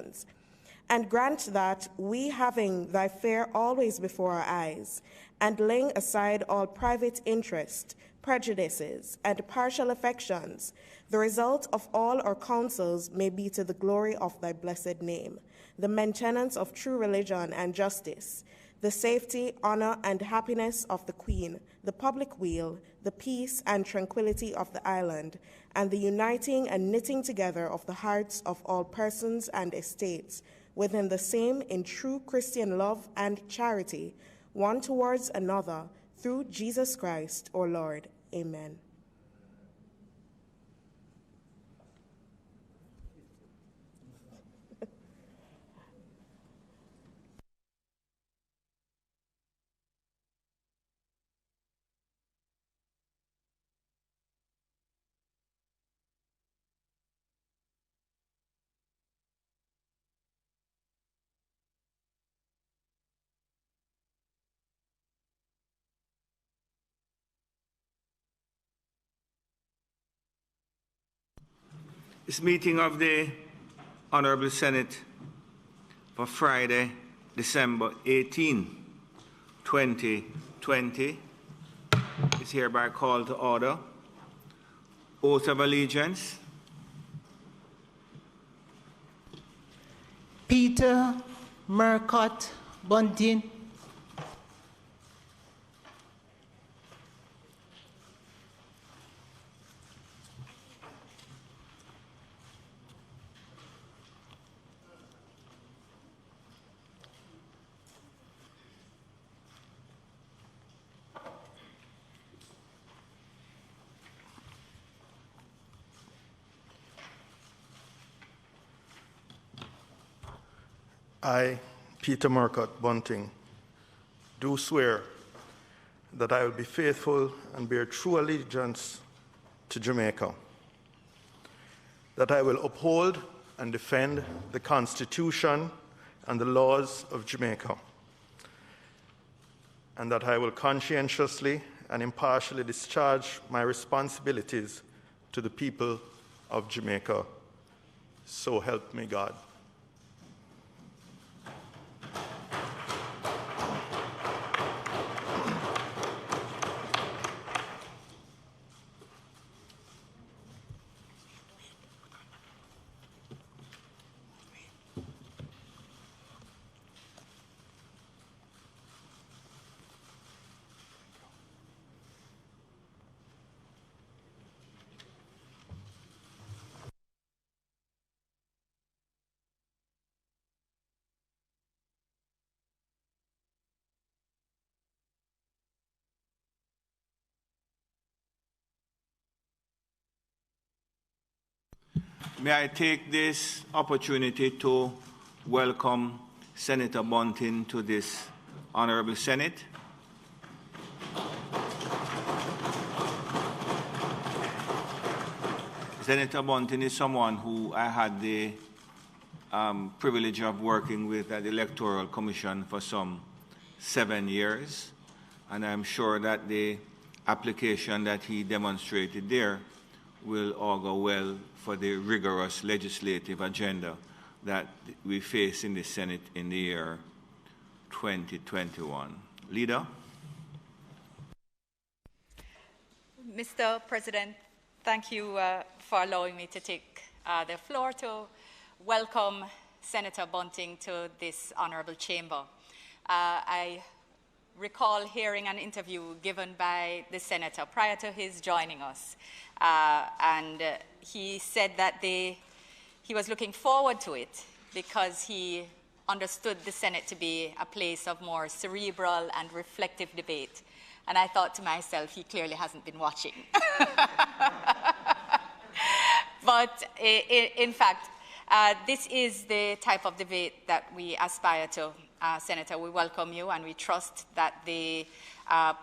nations. And grant that we, having thy fear always before our eyes, and laying aside all private interest, prejudices, and partial affections, the result of all our counsels may be to the glory of thy blessed name, the maintenance of true religion and justice, the safety, honor, and happiness of the Queen, the public weal, the peace and tranquility of the island, and the uniting and knitting together of the hearts of all persons and estates, within the same in true Christian love and charity, one towards another, through Jesus Christ, our Lord. Amen. This meeting of the Honourable Senate for Friday, December 18, 2020 is hereby called to order. Oath of allegiance. Peter Murcott Bunting. I, Peter Murcott Bunting, do swear that I will be faithful and bear true allegiance to Jamaica, that I will uphold and defend the Constitution and the laws of Jamaica, and that I will conscientiously and impartially discharge my responsibilities to the people of Jamaica. So help me God. May I take this opportunity to welcome Senator Bunting to this Honourable Senate. Senator Bunting is someone who I had the privilege of working with at the Electoral Commission for some 7 years, and I'm sure that the application that he demonstrated there will augur well for the rigorous legislative agenda that we face in the Senate in the year 2021. Leader. Mr. President, thank you for allowing me to take the floor to welcome Senator Bunting to this honourable chamber. I recall hearing an interview given by the senator prior to his joining us, and he said that he was looking forward to it because he understood the Senate to be a place of more cerebral and reflective debate. And I thought to myself, he clearly hasn't been watching. But in fact, this is the type of debate that we aspire to. Senator, we welcome you, and we trust that the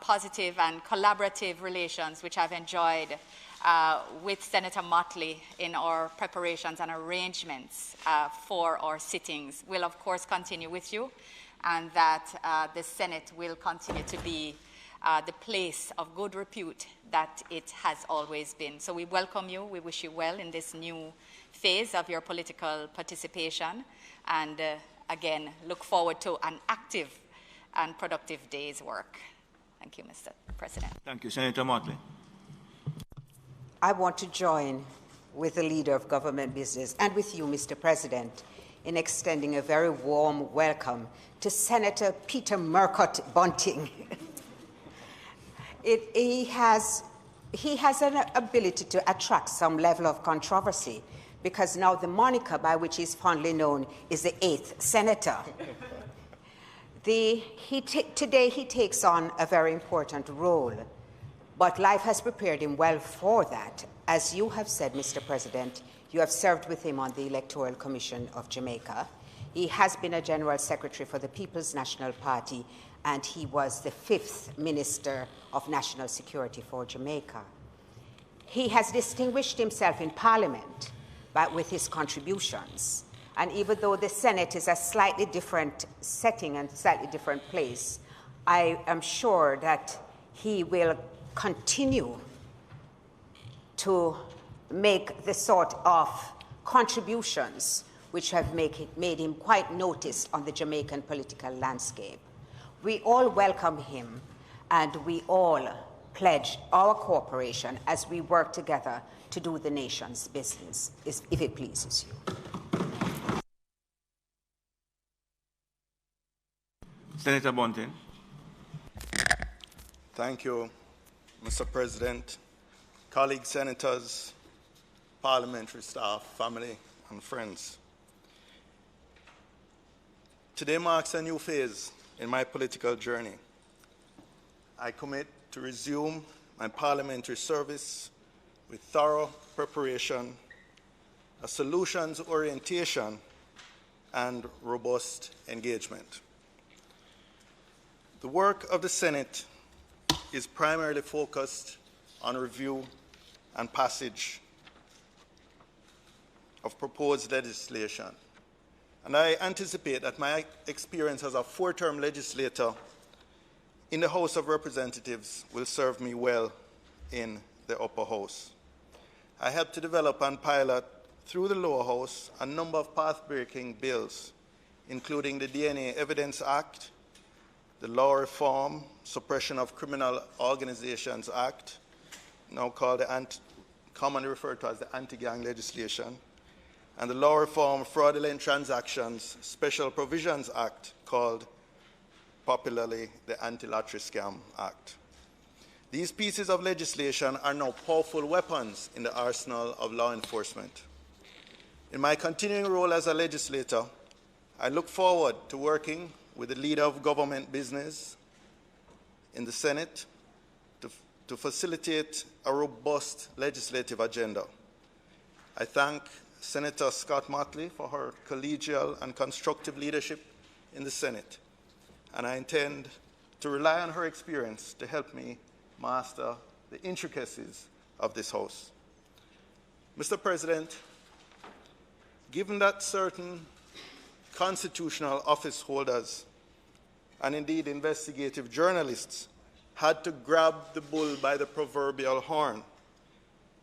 positive and collaborative relations which I've enjoyed with Senator Motley in our preparations and arrangements for our sittings will, of course, continue with you, and that the Senate will continue to be the place of good repute that it has always been. So we welcome you. We wish you well in this new phase of your political participation, and again, look forward to an active and productive day's work. Thank you, Mr. President. Thank you. Senator Motley. I want to join with the Leader of Government Business and with you, Mr. President, in extending a very warm welcome to Senator Peter Murcott Bunting. He has an ability to attract some level of controversy, because now the moniker by which he's fondly known is the 8th Senator. Today he takes on a very important role, but life has prepared him well for that. As you have said, Mr. President, you have served with him on the Electoral Commission of Jamaica. He has been a General Secretary for the People's National Party, and he was the 5th Minister of National Security for Jamaica. He has distinguished himself in Parliament with his contributions. And even though the Senate is a slightly different setting and slightly different place, I am sure that he will continue to make the sort of contributions which have made him quite noticed on the Jamaican political landscape. We all welcome him, and we all pledge our cooperation as we work together to do the nation's business, if it pleases you. Senator Bunting. Thank you, Mr. President, colleagues, senators, parliamentary staff, family, and friends. Today marks a new phase in my political journey. I commit to resume my parliamentary service with thorough preparation, a solutions orientation, and robust engagement. The work of the Senate is primarily focused on review and passage of proposed legislation. And I anticipate that my experience as a 4-term legislator in the House of Representatives will serve me well in the upper house. I helped to develop and pilot through the lower house a number of path-breaking bills, including the DNA Evidence Act, the Law Reform, Suppression of Criminal Organizations Act, now called commonly referred to as the anti-gang legislation, and the Law Reform Fraudulent Transactions Special Provisions Act, called popularly the Anti-Lottery Scam Act. These pieces of legislation are now powerful weapons in the arsenal of law enforcement. In my continuing role as a legislator, I look forward to working with the Leader of Government Business in the Senate to facilitate a robust legislative agenda. I thank Senator Scott Motley for her collegial and constructive leadership in the Senate, and I intend to rely on her experience to help me master the intricacies of this House. Mr. President, given that certain constitutional office holders and indeed investigative journalists had to grab the bull by the proverbial horn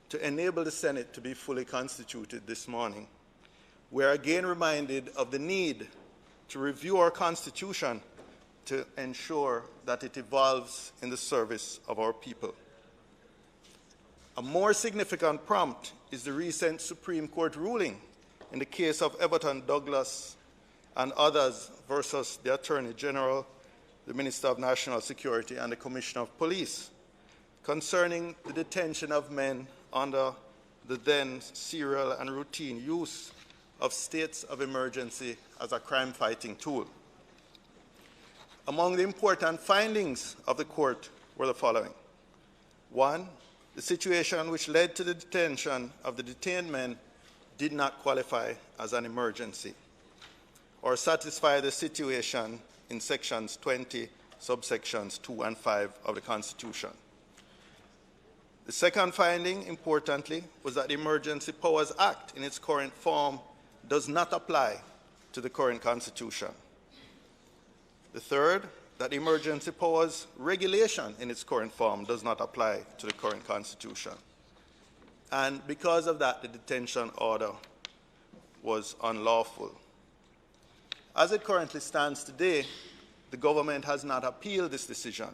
to enable the Senate to be fully constituted this morning, we are again reminded of the need to review our Constitution to ensure that it evolves in the service of our people. A more significant prompt is the recent Supreme Court ruling in the case of Everton Douglas and others versus the Attorney General, the Minister of National Security, and the Commissioner of Police concerning the detention of men under the then serial and routine use of states of emergency as a crime-fighting tool. Among the important findings of the court were the following. 1, the situation which led to the detention of the detained men did not qualify as an emergency or satisfy the situation in sections 20, subsections 2 and 5 of the Constitution. The second finding, importantly, was that the Emergency Powers Act in its current form does not apply to the current Constitution. The third, that the Emergency Powers Regulation in its current form does not apply to the current Constitution. And because of that, the detention order was unlawful. As it currently stands today, the government has not appealed this decision.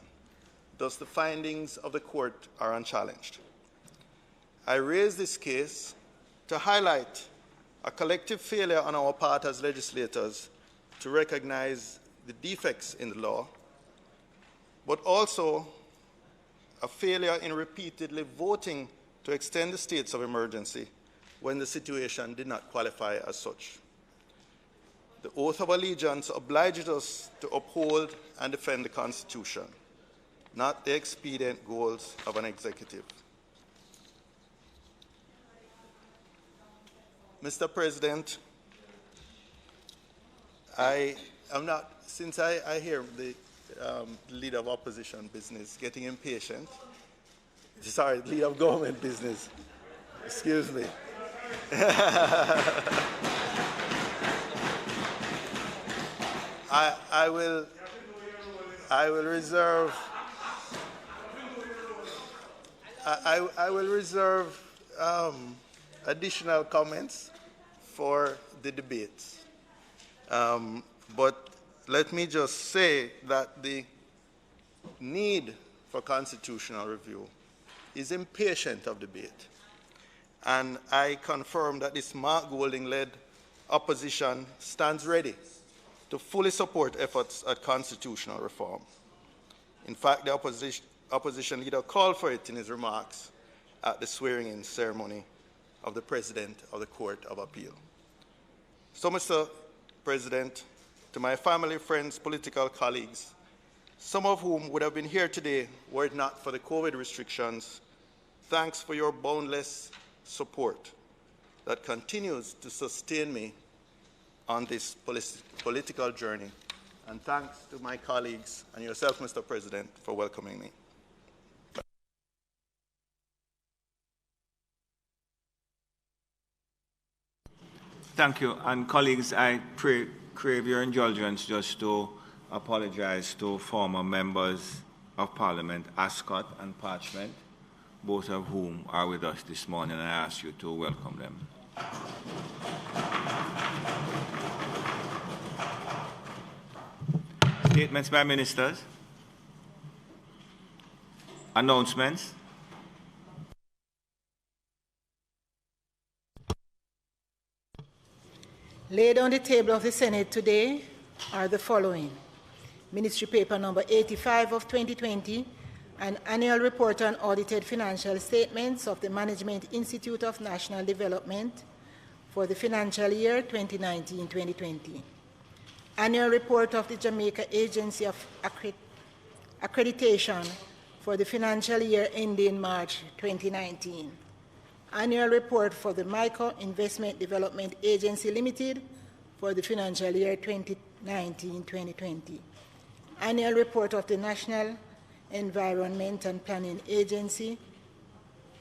Thus, the findings of the court are unchallenged. I raise this case to highlight a collective failure on our part as legislators to recognize the defects in the law, but also a failure in repeatedly voting to extend the states of emergency when the situation did not qualify as such. The oath of allegiance obliges us to uphold and defend the Constitution, not the expedient goals of an executive. Mr. President, I am not, since I hear the leader of opposition business getting impatient, sorry, leader of government business, excuse me. I will reserve additional comments for the debates. But let me just say that the need for constitutional review is impatient of debate. And I confirm that this Mark Golding-led opposition stands ready to fully support efforts at constitutional reform. In fact, the opposition leader called for it in his remarks at the swearing-in ceremony of the President of the Court of Appeal. So, Mr. President, to my family, friends, political colleagues, some of whom would have been here today were it not for the COVID restrictions, thanks for your boundless support that continues to sustain me on this political journey. And thanks to my colleagues and yourself, Mr. President, for welcoming me. Thank you. And colleagues, I crave your indulgence just to apologize to former members of Parliament, Ascot and Parchment, both of whom are with us this morning, and I ask you to welcome them. Statements by ministers. Announcements. Laid on the table of the Senate today are the following: Ministry Paper number 85 of 2020, an annual report on audited financial statements of the Management Institute of National Development for the financial year 2019-2020. Annual report of the Jamaica Agency of Accreditation for the financial year ending March 2019. Annual report for the Micro Investment Development Agency Limited for the financial year 2019-2020. Annual report of the National Environment and Planning Agency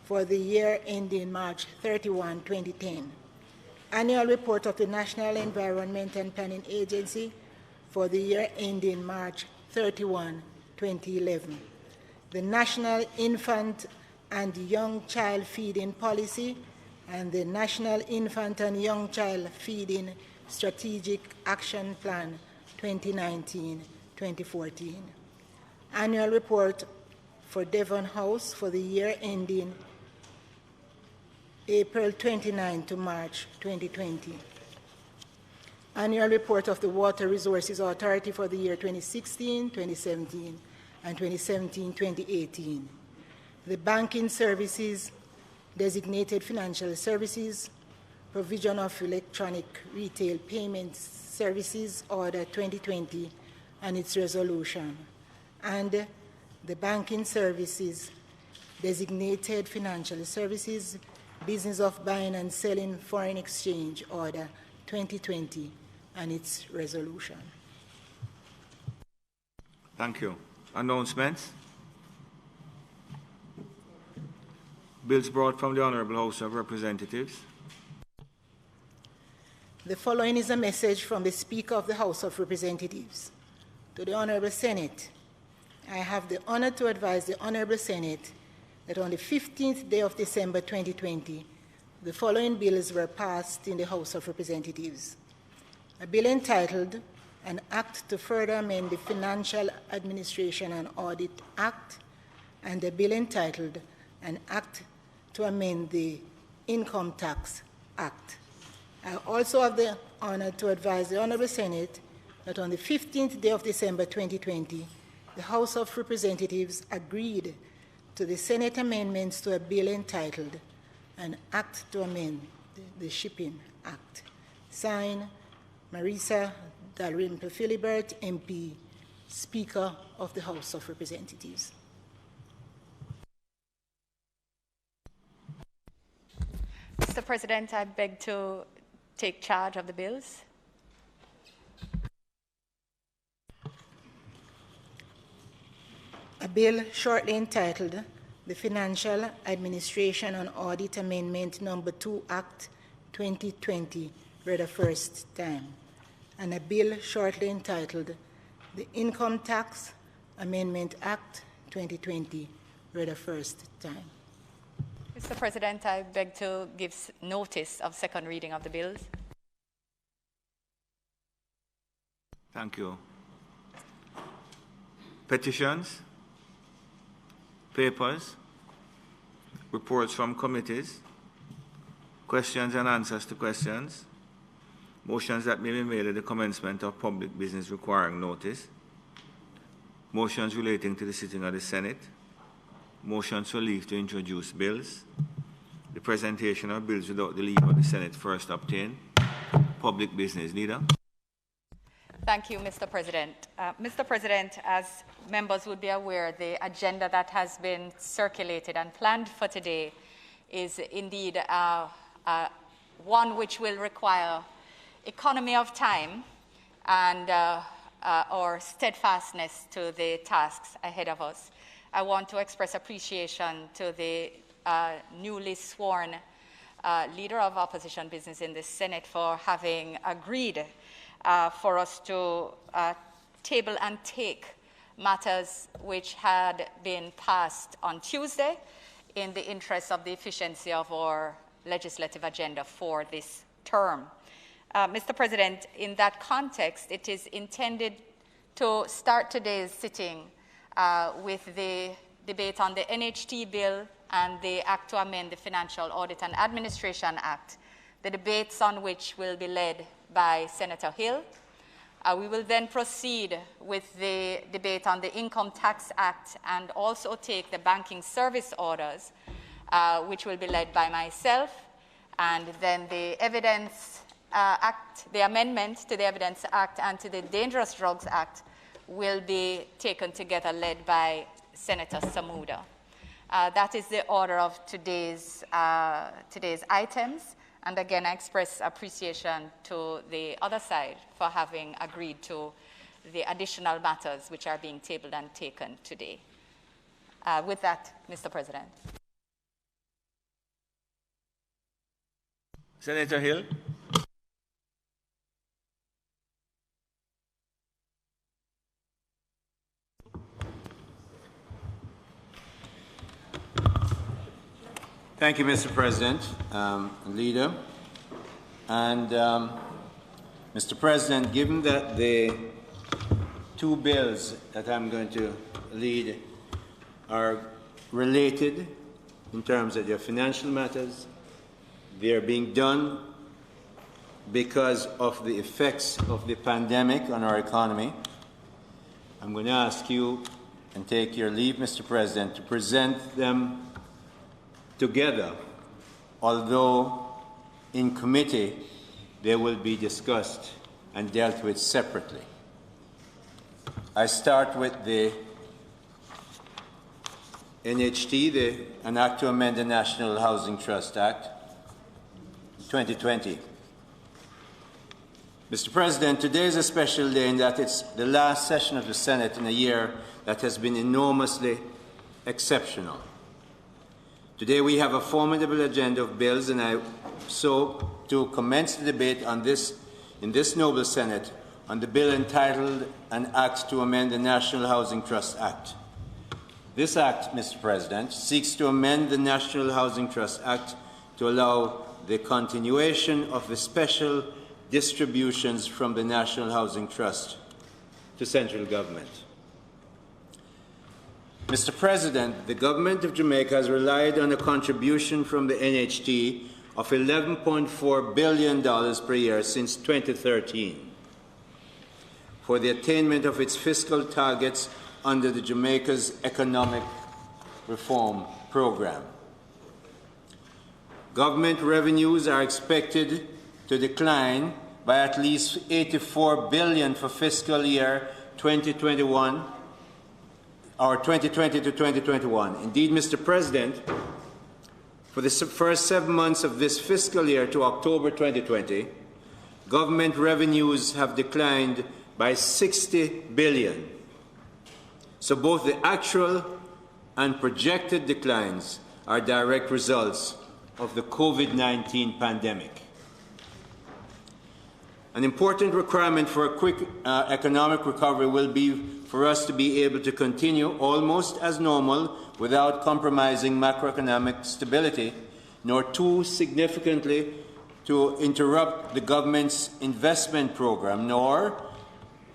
for the year ending March 31, 2010. Annual report of the National Environment and Planning Agency for the year ending March 31, 2011. The National Infant and Young Child Feeding Policy and the National Infant and Young Child Feeding Strategic Action Plan 2019-2014. Annual report for Devon House for the year ending April 29 to March 2020. Annual report of the Water Resources Authority for the year 2016, 2017, and 2017-2018. The Banking Services, Designated Financial Services, Provision of Electronic Retail Payments Services Order 2020 and its resolution, and the Banking Services, Designated Financial Services, Business of Buying and Selling Foreign Exchange Order 2020 and its resolution. Thank you. Announcements. Bills brought from the Honourable House of Representatives. The following is a message from the Speaker of the House of Representatives. To the Honourable Senate, I have the honour to advise the Honourable Senate that on the 15th day of December 2020, the following bills were passed in the House of Representatives. A bill entitled An Act to Further Amend the Financial Administration and Audit Act, and a bill entitled An Act to Amend the Income Tax Act. I also have the honor to advise the Honourable Senate that on the 15th day of December 2020, the House of Representatives agreed to the Senate amendments to a bill entitled An Act to Amend the Shipping Act. Signed, Marisa Dalrymple-Philibert, MP, Speaker of the House of Representatives. Mr. President, I beg to take charge of the bills. A bill shortly entitled the Financial Administration and Audit Amendment No. 2 Act 2020 read a first time, and a bill shortly entitled the Income Tax Amendment Act 2020 read a first time. Mr. President, I beg to give notice of second reading of the bills. Thank you. Petitions, papers, reports from committees, questions and answers to questions, motions that may be made at the commencement of public business requiring notice, motions relating to the sitting of the Senate, motions for leave to introduce bills, the presentation of bills without the leave of the Senate first obtained, public business. Leader. Thank you, Mr. President. Mr. President, as members would be aware, the agenda that has been circulated and planned for today is indeed one which will require economy of time and or steadfastness to the tasks ahead of us. I want to express appreciation to the newly sworn leader of opposition business in the Senate for having agreed for us to table and take matters which had been passed on Tuesday in the interest of the efficiency of our legislative agenda for this term. Mr. President, in that context, it is intended to start today's sitting with the debate on the NHT bill and the Act to amend the Financial Audit and Administration Act, the debates on which will be led by Senator Hill. We will then proceed with the debate on the Income Tax Act and also take the banking service orders, which will be led by myself, and then the Evidence Act, the amendment to the Evidence Act and to the Dangerous Drugs Act will be taken together, led by Senator Samuda. That is the order of today's items. And again, I express appreciation to the other side for having agreed to the additional matters which are being tabled and taken today. With that, Mr. President. Senator Hill. Thank you, Mr. President, Leader. And Mr. President, given that the two bills that I'm going to lead are related in terms of their financial matters, they are being done because of the effects of the pandemic on our economy, I'm going to ask you and take your leave, Mr. President, to present them together, although in committee they will be discussed and dealt with separately. I start with the NHT, an Act to amend the National Housing Trust Act 2020. Mr. President, today is a special day in that it's the last session of the Senate in a year that has been enormously exceptional. Today we have a formidable agenda of bills, and to commence the debate on this in this noble Senate on the bill entitled An Act to amend the National Housing Trust Act. This Act, Mr. President, seeks to amend the National Housing Trust Act to allow the continuation of the special distributions from the National Housing Trust to central government. Mr. President, the Government of Jamaica has relied on a contribution from the NHT of $11.4 billion per year since 2013 for the attainment of its fiscal targets under the Jamaica's Economic Reform Program. Government revenues are expected to decline by at least $84 billion for fiscal year 2021 or 2020 to 2021. Indeed, Mr. President, for the first 7 months of this fiscal year to October 2020, government revenues have declined by $60 billion. So both the actual and projected declines are direct results of the COVID-19 pandemic. An important requirement for a quick economic recovery will be for us to be able to continue almost as normal without compromising macroeconomic stability, nor too significantly to interrupt the government's investment program, nor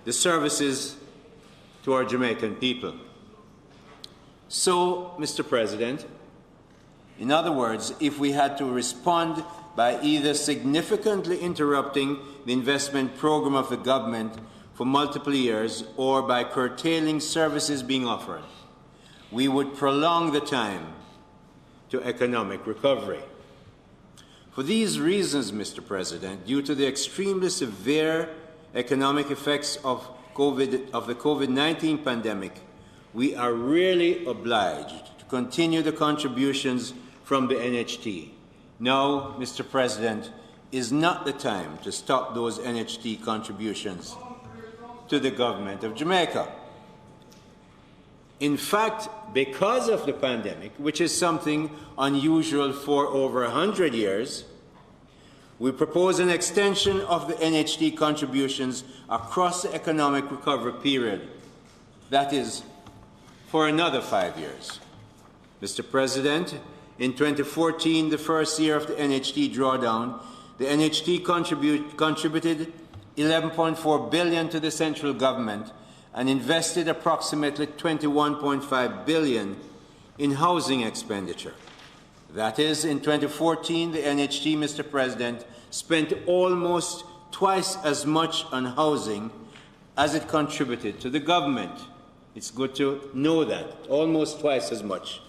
the services to our Jamaican people. So, Mr. President, in other words, if we had to respond by either significantly interrupting the investment program of the government for multiple years or by curtailing services being offered, we would prolong the time to economic recovery. For these reasons, Mr. President, due to the extremely severe economic effects of the COVID-19 pandemic, we are really obliged to continue the contributions from the NHT. Now, Mr. President, is not the time to stop those NHT contributions to the government of Jamaica. In fact, because of the pandemic, which is something unusual for over 100 years, we propose an extension of the NHT contributions across the economic recovery period, that is, for another 5 years. Mr. President, in 2014, the first year of the NHT drawdown, the NHT contributed $11.4 billion to the central government and invested approximately $21.5 billion in housing expenditure. That is, in 2014, the NHT, Mr. President, spent almost twice as much on housing as it contributed to the government. It's good to know that, almost twice as much.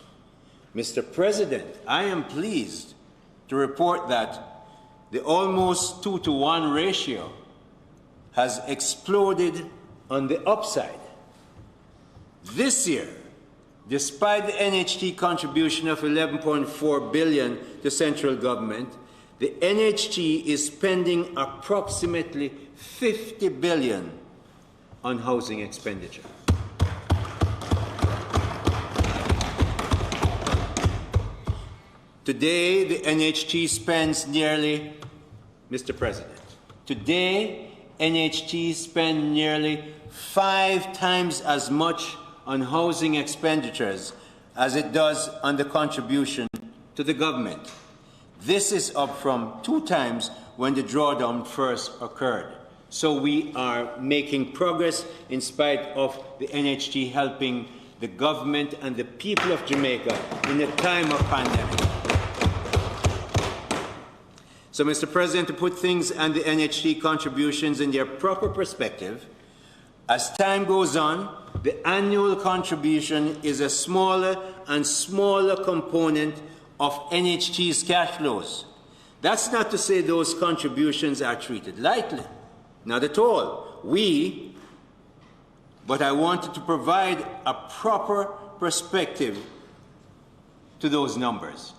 Mr. President, I am pleased to report that the almost 2-to-1 ratio has exploded on the upside. This year, despite the NHT contribution of $11.4 billion to central government, the NHT is spending approximately $50 billion on housing expenditure. Today, the NHT spends nearly, Mr. President, today, NHT spends nearly 5 times as much on housing expenditures as it does on the contribution to the government. This is up from 2 times when the drawdown first occurred. So we are making progress in spite of the NHT helping the government and the people of Jamaica in a time of pandemic. So, Mr. President, to put things and the NHT contributions in their proper perspective, as time goes on, the annual contribution is a smaller and smaller component of NHT's cash flows. That's not to say those contributions are treated lightly. Not at all. But I wanted to provide a proper perspective to those numbers.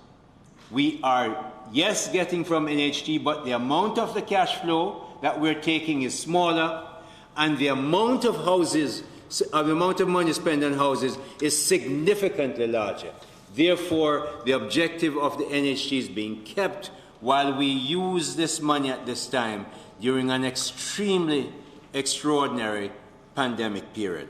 We are, yes, getting from NHT, but the amount of the cash flow that we're taking is smaller, and the amount of money spent on houses is significantly larger. Therefore, the objective of the NHT is being kept while we use this money at this time during an extremely extraordinary pandemic period.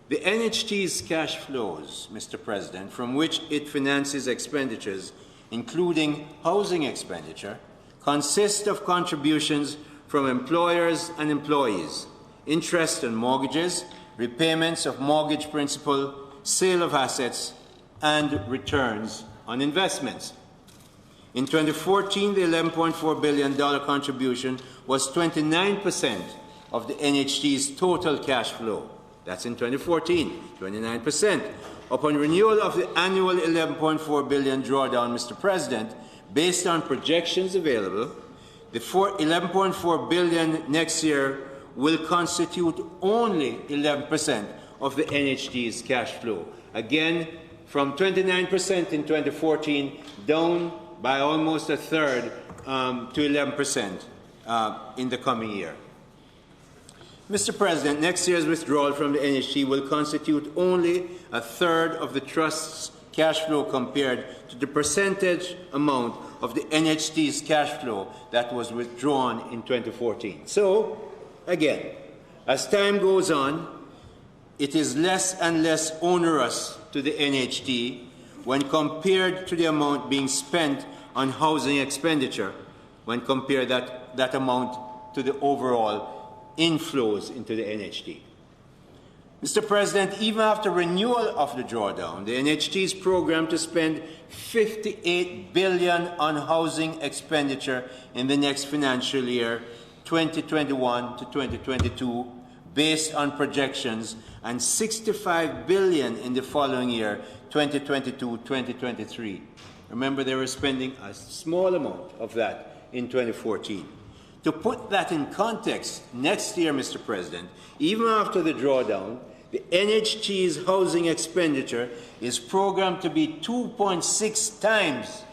The NHT's cash flows, Mr. President, from which it finances expenditures, including housing expenditure, consist of contributions from employers and employees, interest on mortgages, repayments of mortgage principal, sale of assets, and returns on investments. In 2014, the $11.4 billion contribution was 29% of the NHT's total cash flow. That's in 2014, 29%. Upon renewal of the annual $11.4 billion drawdown, Mr. President, based on projections available, the $11.4 billion next year will constitute only 11% of the NHT's cash flow. Again, from 29% in 2014 down by almost a third to 11% in the coming year. Mr. President, next year's withdrawal from the NHT will constitute only a third of the Trust's cash flow compared to the percentage amount of the NHT's cash flow that was withdrawn in 2014. So, again, as time goes on, it is less and less onerous to the NHT when compared to the amount being spent on housing expenditure, when compared that amount to the overall inflows into the NHT. Mr. President, even after renewal of the drawdown, the NHT's program to spend $58 billion on housing expenditure in the next financial year, 2021 to 2022, based on projections, and $65 billion in the following year, 2022-2023. Remember, they were spending a small amount of that in 2014. To put that in context, next year, Mr. President, even after the drawdown, the NHT's housing expenditure is programmed to be 2.6 times,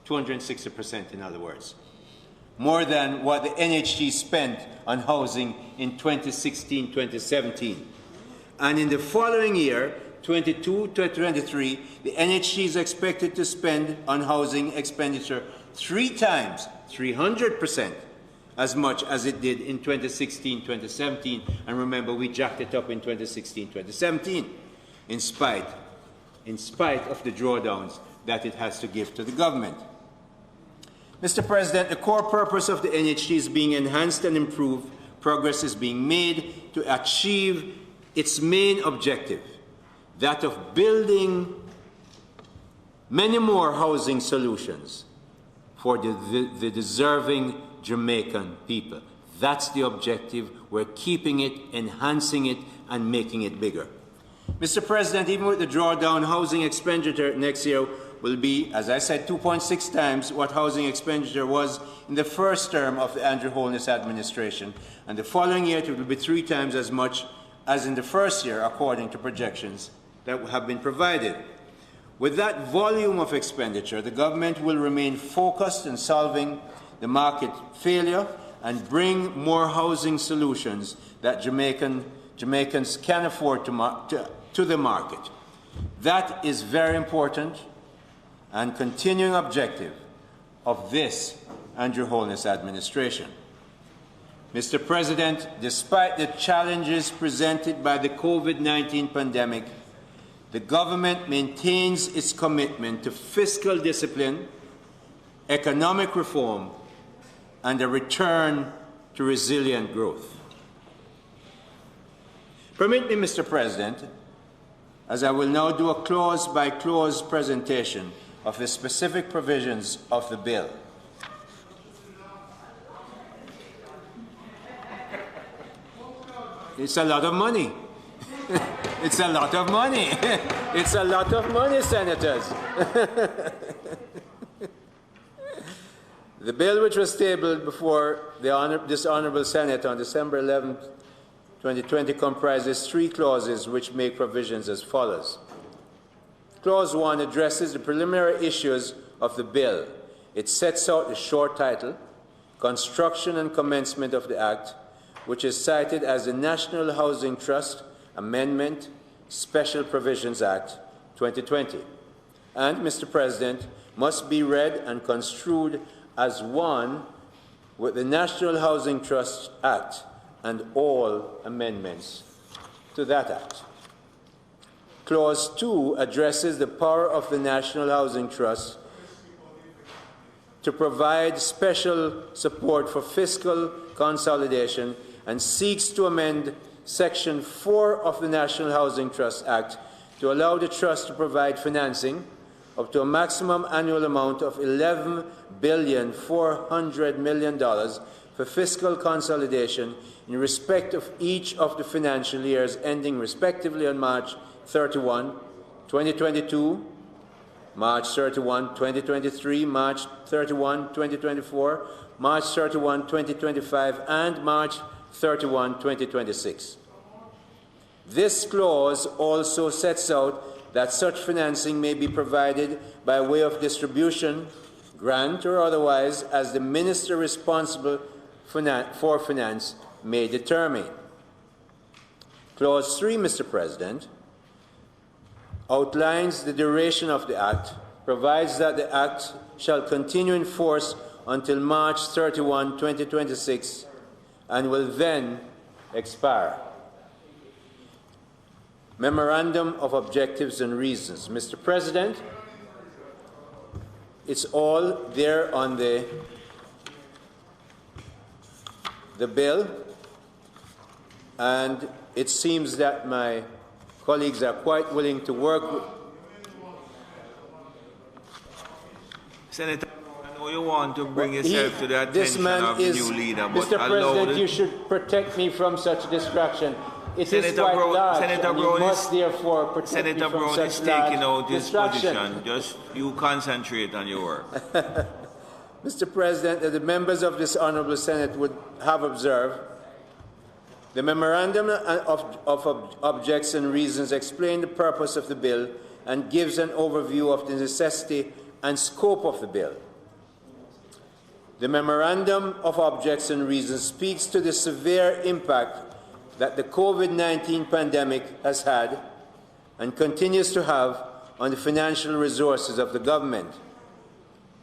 260% in other words, more than what the NHT spent on housing in 2016-2017. And in the following year, 22-23, the NHT is expected to spend on housing expenditure 3 times, 300%, as much as it did in 2016-2017. And remember, we jacked it up in 2016-2017, in spite of the drawdowns that it has to give to the government. Mr. President, the core purpose of the NHT is being enhanced and improved. Progress is being made to achieve its main objective, that of building many more housing solutions for the deserving Jamaican people. That's the objective. We're keeping it, enhancing it, and making it bigger. Mr. President, even with the drawdown, housing expenditure next year will be, as I said, 2.6 times what housing expenditure was in the first term of the Andrew Holness administration. And the following year, it will be 3 times as much as in the first year, according to projections that have been provided. With that volume of expenditure, the government will remain focused on solving the market failure and bring more housing solutions that Jamaicans can afford to the market. That is very important and continuing objective of this Andrew Holness administration. Mr. President, despite the challenges presented by the COVID-19 pandemic, the government maintains its commitment to fiscal discipline, economic reform, and a return to resilient growth. Permit me, Mr. President, as I will now do a clause-by-clause presentation of the specific provisions of the bill. It's a lot of money. It's a lot of money. It's a lot of money, Senators. The bill, which was tabled before this Honourable Senate on December 11, 2020, comprises 3 clauses which make provisions as follows. Clause 1 addresses the preliminary issues of the bill. It sets out the short title, construction and commencement of the Act, which is cited as the National Housing Trust Amendment Special Provisions Act 2020, and, Mr. President, must be read and construed as one with the National Housing Trust Act and all amendments to that Act. Clause 2 addresses the power of the National Housing Trust to provide special support for fiscal consolidation and seeks to amend Section 4 of the National Housing Trust Act to allow the Trust to provide financing up to a maximum annual amount of $11.4 billion for fiscal consolidation in respect of each of the financial years ending respectively on March 31, 2022, March 31, 2023, March 31, 2024, March 31, 2025, and March 31, 2026. This clause also sets out that such financing may be provided by way of distribution, grant, or otherwise, as the minister responsible for finance may determine. Clause 3, Mr. President, outlines the duration of the Act, provides that the Act shall continue in force until March 31, 2026, and will then expire. Memorandum of Objectives and Reasons. Mr. President, it's all there on the bill, and it seems that my colleagues are quite willing to work with. Senator, I know you want to bring yourself to the attention of the new leader, but Mr. President, you should protect me from such distraction. It Senator is quite large, Senator you must therefore protect Senator me from Brown such is taking out his distraction. position. Just you concentrate on your work. Mr. President, that the members of this Honourable Senate would have observed, the Memorandum of Objects and Reasons explain the purpose of the bill and gives an overview of the necessity and scope of the bill. The Memorandum of Objects and Reasons speaks to the severe impact that the COVID-19 pandemic has had and continues to have on the financial resources of the government.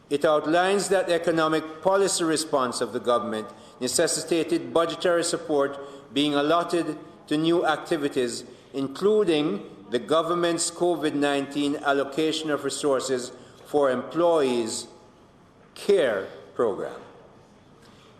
It outlines that the economic policy response of the government necessitated budgetary support being allotted to new activities, including the government's COVID-19 allocation of resources for employees care program.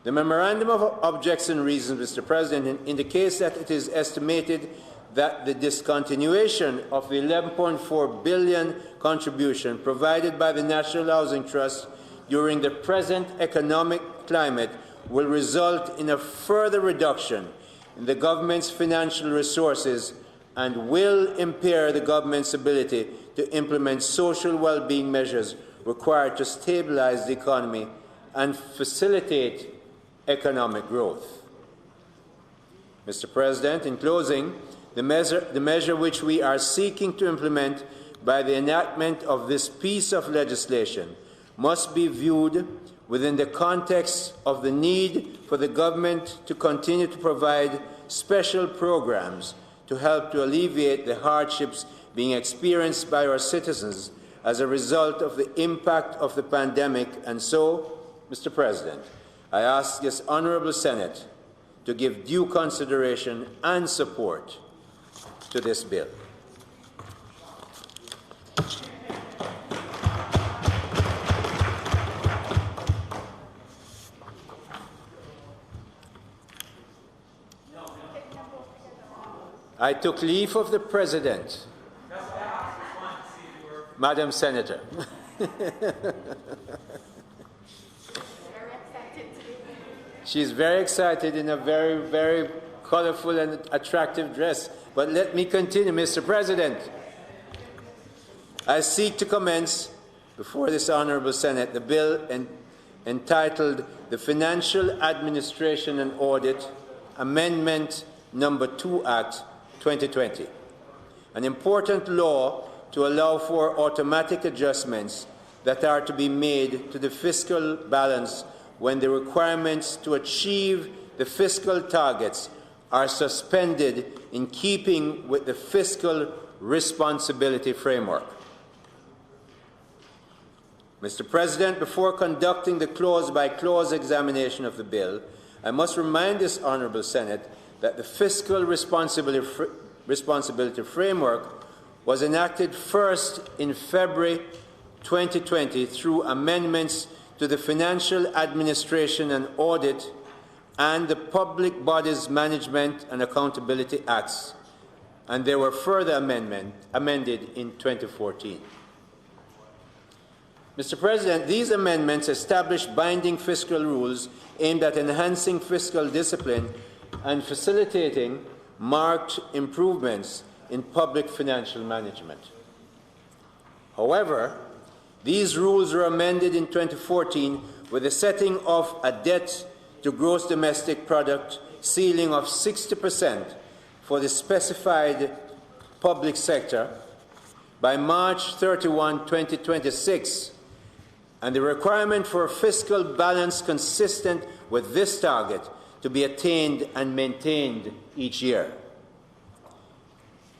The Memorandum of Objects and Reasons, Mr. President, indicates that it is estimated that the discontinuation of the $11.4 billion contribution provided by the National Housing Trust during the present economic climate will result in a further reduction in the government's financial resources and will impair the government's ability to implement social well-being measures required to stabilize the economy and facilitate economic growth. Mr. President, in closing, the measure which we are seeking to implement by the enactment of this piece of legislation must be viewed within the context of the need for the government to continue to provide special programs to help to alleviate the hardships being experienced by our citizens as a result of the impact of the pandemic. And so, Mr. President, I ask this Honourable Senate to give due consideration and support to this bill. I took leave of the President, Madam Senator. She's very excited in a very, very colorful and attractive dress. But let me continue, Mr. President. I seek to commence before this Honourable Senate the bill entitled the Financial Administration and Audit Amendment No. 2 Act 2020, an important law to allow for automatic adjustments that are to be made to the fiscal balance when the requirements to achieve the fiscal targets are suspended in keeping with the fiscal responsibility framework. Mr. President, before conducting the clause-by-clause examination of the bill, I must remind this Honourable Senate that the fiscal responsibility framework was enacted first in February 2020 through amendments to the Financial Administration and Audit and the Public Bodies Management and Accountability Acts, and they were further amended in 2014. Mr. President, these amendments establish binding fiscal rules aimed at enhancing fiscal discipline and facilitating marked improvements in public financial management. However, these rules were amended in 2014 with the setting of a debt to gross domestic product ceiling of 60% for the specified public sector by March 31, 2026, and the requirement for a fiscal balance consistent with this target to be attained and maintained each year.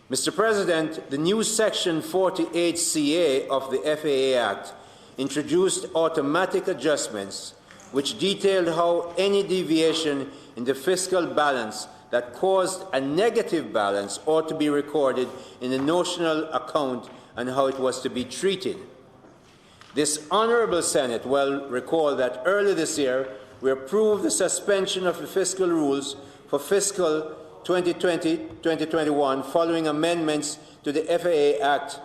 Mr. President, the new Section 48CA of the FAA Act introduced automatic adjustments which detailed how any deviation in the fiscal balance that caused a negative balance ought to be recorded in the notional account and how it was to be treated. This Honourable Senate will recall that earlier this year we approved the suspension of the fiscal rules for fiscal 2020-2021 following amendments to the FAA Act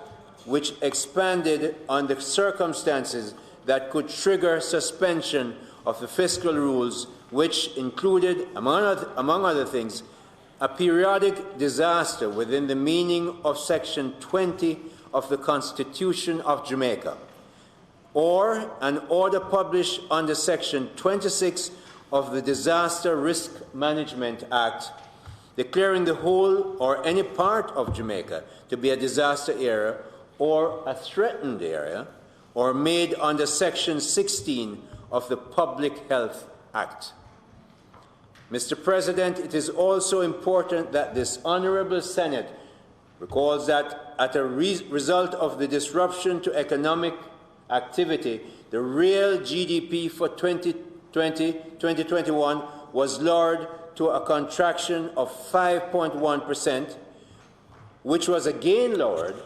which expanded on the circumstances that could trigger suspension of the fiscal rules, which included, among other things, a periodic disaster within the meaning of Section 20 of the Constitution of Jamaica, or an order published under Section 26 of the Disaster Risk Management Act, declaring the whole or any part of Jamaica to be a disaster area or a threatened area, or made under Section 16 of the Public Health Act. Mr. President, it is also important that this Honourable Senate recalls that as a result of the disruption to economic activity, the real GDP for 2020-2021 was lowered to a contraction of 5.1%, which was again lowered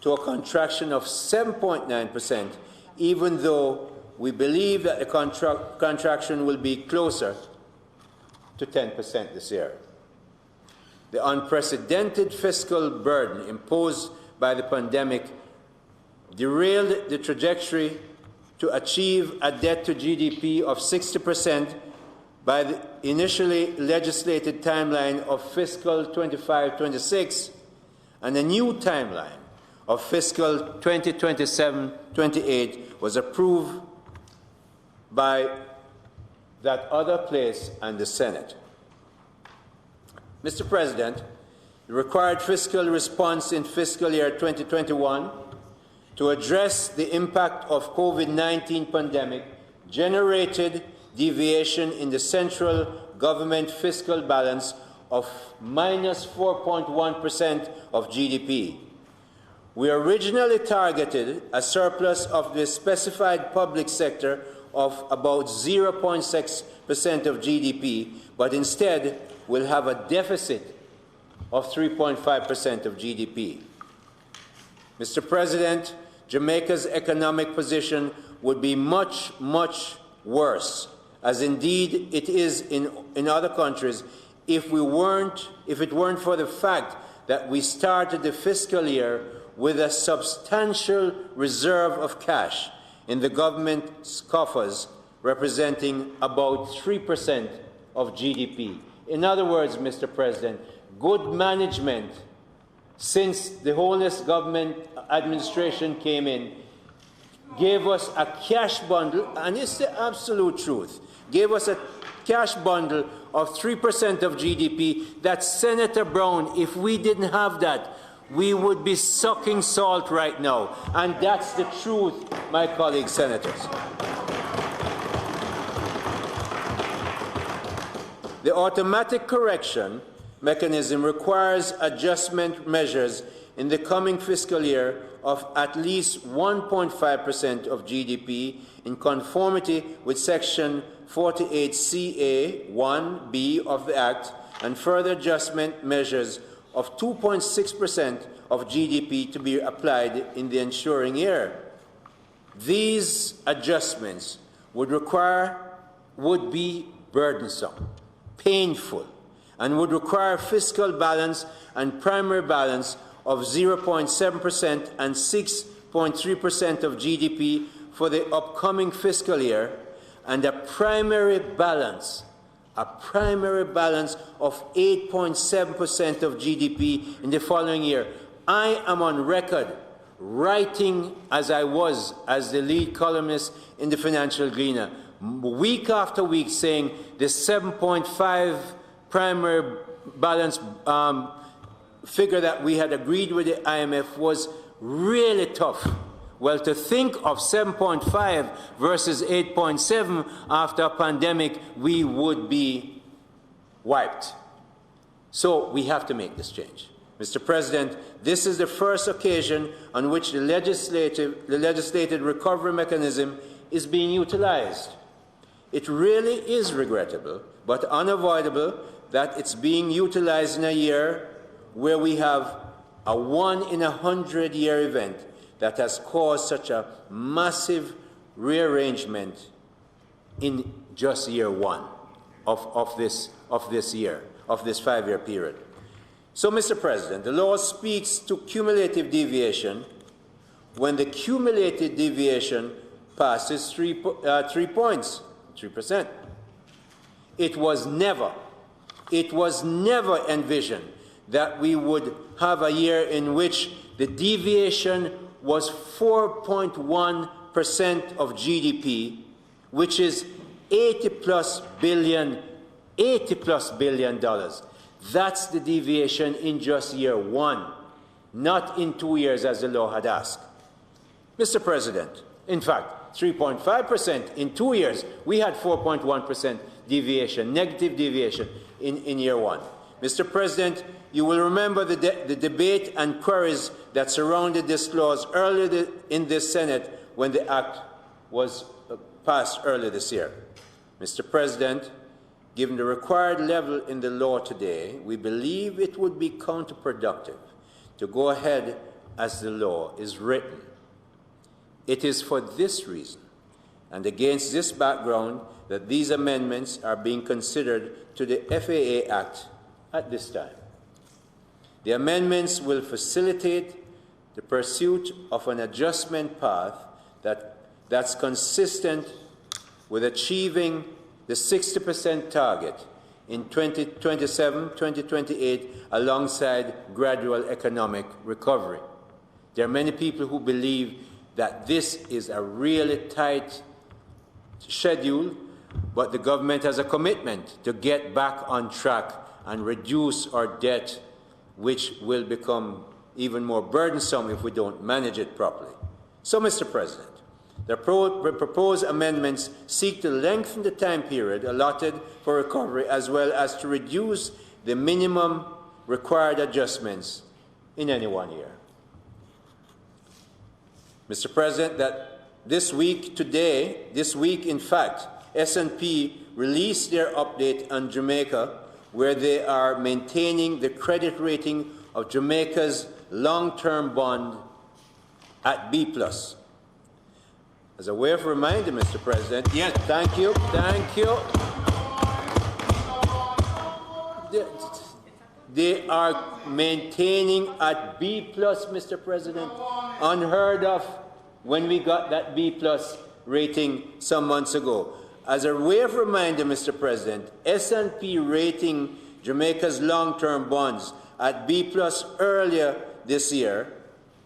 to a contraction of 7.9%, even though we believe that the contraction will be closer to 10% this year. The unprecedented fiscal burden imposed by the pandemic derailed the trajectory to achieve a debt to GDP of 60% by the initially legislated timeline of fiscal 25-26 and a new timeline of fiscal 2027-28 was approved by that other place and the Senate. Mr. President, the required fiscal response in fiscal year 2021 to address the impact of COVID-19 pandemic generated deviation in the central government fiscal balance of minus 4.1% of GDP. We originally targeted a surplus of the specified public sector of about 0.6% of GDP, but instead will have a deficit of 3.5% of GDP. Mr. President, Jamaica's economic position would be much, much worse, as indeed it is in other countries, if it weren't for the fact that we started the fiscal year with a substantial reserve of cash in the government's coffers, representing about 3% of GDP. In other words, Mr. President, good management since the Holness government administration came in gave us a cash bundle, and it's the absolute truth, gave us a cash bundle of 3% of GDP that, Senator Brown, if we didn't have that, we would be sucking salt right now. And that's the truth, my colleague senators. The automatic correction mechanism requires adjustment measures in the coming fiscal year of at least 1.5% of GDP in conformity with Section 48CA 1B of the Act, and further adjustment measures of 2.6% of GDP to be applied in the ensuing year. These adjustments would be burdensome, painful, and would require fiscal balance and primary balance of 0.7% and 6.3% of GDP for the upcoming fiscal year, and a primary balance of 8.7% of GDP in the following year. I am on record writing, as I was as the lead columnist in the Financial Gleaner, week after week, saying the 7.5 primary balance figure that we had agreed with the IMF was really tough. Well, to think of 7.5 versus 8.7 after a pandemic, we would be wiped. So we have to make this change. Mr. President, this is the first occasion on which the legislated recovery mechanism is being utilized. It really is regrettable, but unavoidable, that it's being utilized in a year where we have a 1-in-100-year event that has caused such a massive rearrangement in just year one of this 5-year period. So, Mr. President, the law speaks to cumulative deviation when the cumulative deviation passes 3 points, 3%. It was never envisioned that we would have a year in which the deviation was 4.1% of GDP, which is $80+ billion. That's the deviation in just year one, not in 2 years as the law had asked. Mr. President, in fact, 3.5% in 2 years. We had 4.1% deviation, negative deviation in year one. Mr. President, you will remember the debate and queries that surrounded this clause earlier in this Senate when the Act was passed earlier this year. Mr. President, given the required level in the law today, we believe it would be counterproductive to go ahead as the law is written. It is for this reason and against this background that these amendments are being considered to the FAA Act at this time. The amendments will facilitate the pursuit of an adjustment path that's consistent with achieving the 60% target in 2027, 2028, alongside gradual economic recovery. There are many people who believe that this is a really tight schedule, but the government has a commitment to get back on track and reduce our debt, which will become even more burdensome if we don't manage it properly. So, Mr. President, the proposed amendments seek to lengthen the time period allotted for recovery as well as to reduce the minimum required adjustments in any 1 year. Mr. President, that this week, in fact, S&P released their update on Jamaica, where they are maintaining the credit rating of Jamaica's long-term bond at B+. As a way of reminder, Mr. President, yes, thank you. They are maintaining at B+, Mr. President. Unheard of when we got that B+ rating some months ago. As a way of reminder, Mr. President, S&P rating Jamaica's long-term bonds at B+ earlier this year,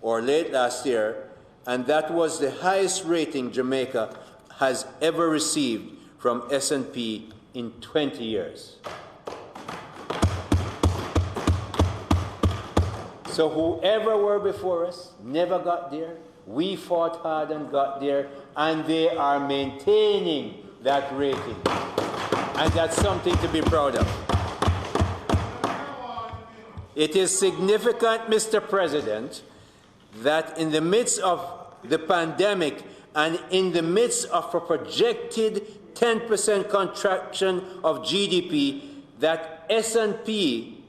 or late last year, and that was the highest rating Jamaica has ever received from S&P in 20 years. So whoever were before us never got there. We fought hard and got there, and they are maintaining that rating. And that's something to be proud of. It is significant, Mr. President, that in the midst of the pandemic and in the midst of a projected 10% contraction of GDP, that S&P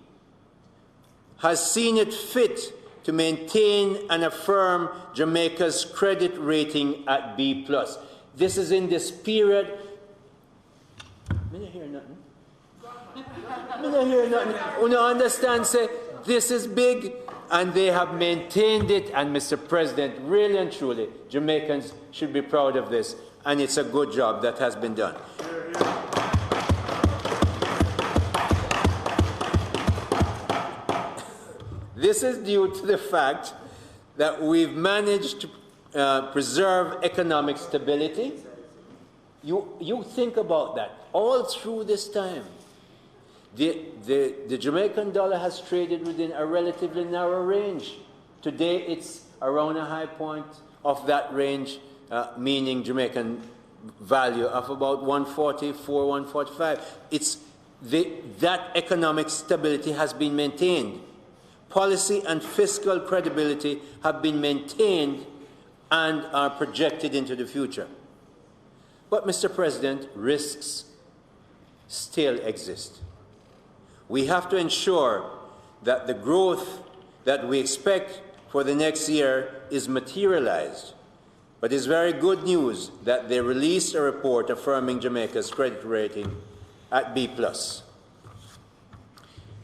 has seen it fit to maintain and affirm Jamaica's credit rating at B+. This is in this period. I don't hear nothing. I don't hear nothing. You understand, say, this is big, and they have maintained it, and Mr. President, really and truly, Jamaicans should be proud of this, and it's a good job that has been done. This is due to the fact that we've managed to preserve economic stability. You think about that. All through this time, the Jamaican dollar has traded within a relatively narrow range. Today, it's around a high point of that range, meaning Jamaican value of about 144, 145. That economic stability has been maintained. Policy and fiscal credibility have been maintained and are projected into the future. But, Mr. President, risks still exist. We have to ensure that the growth that we expect for the next year is materialized. But it's very good news that they released a report affirming Jamaica's credit rating at B+.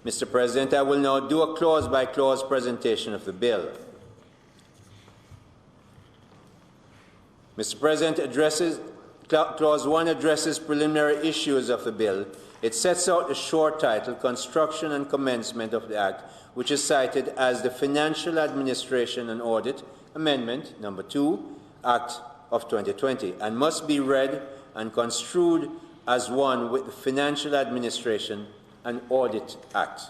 Mr. President, I will now do a clause-by-clause presentation of the bill. Mr. President, Clause 1 addresses preliminary issues of the bill. It sets out the short title, Construction and Commencement of the Act, which is cited as the Financial Administration and Audit Amendment, number 2, Act of 2020, and must be read and construed as one with the Financial Administration and Audit Act.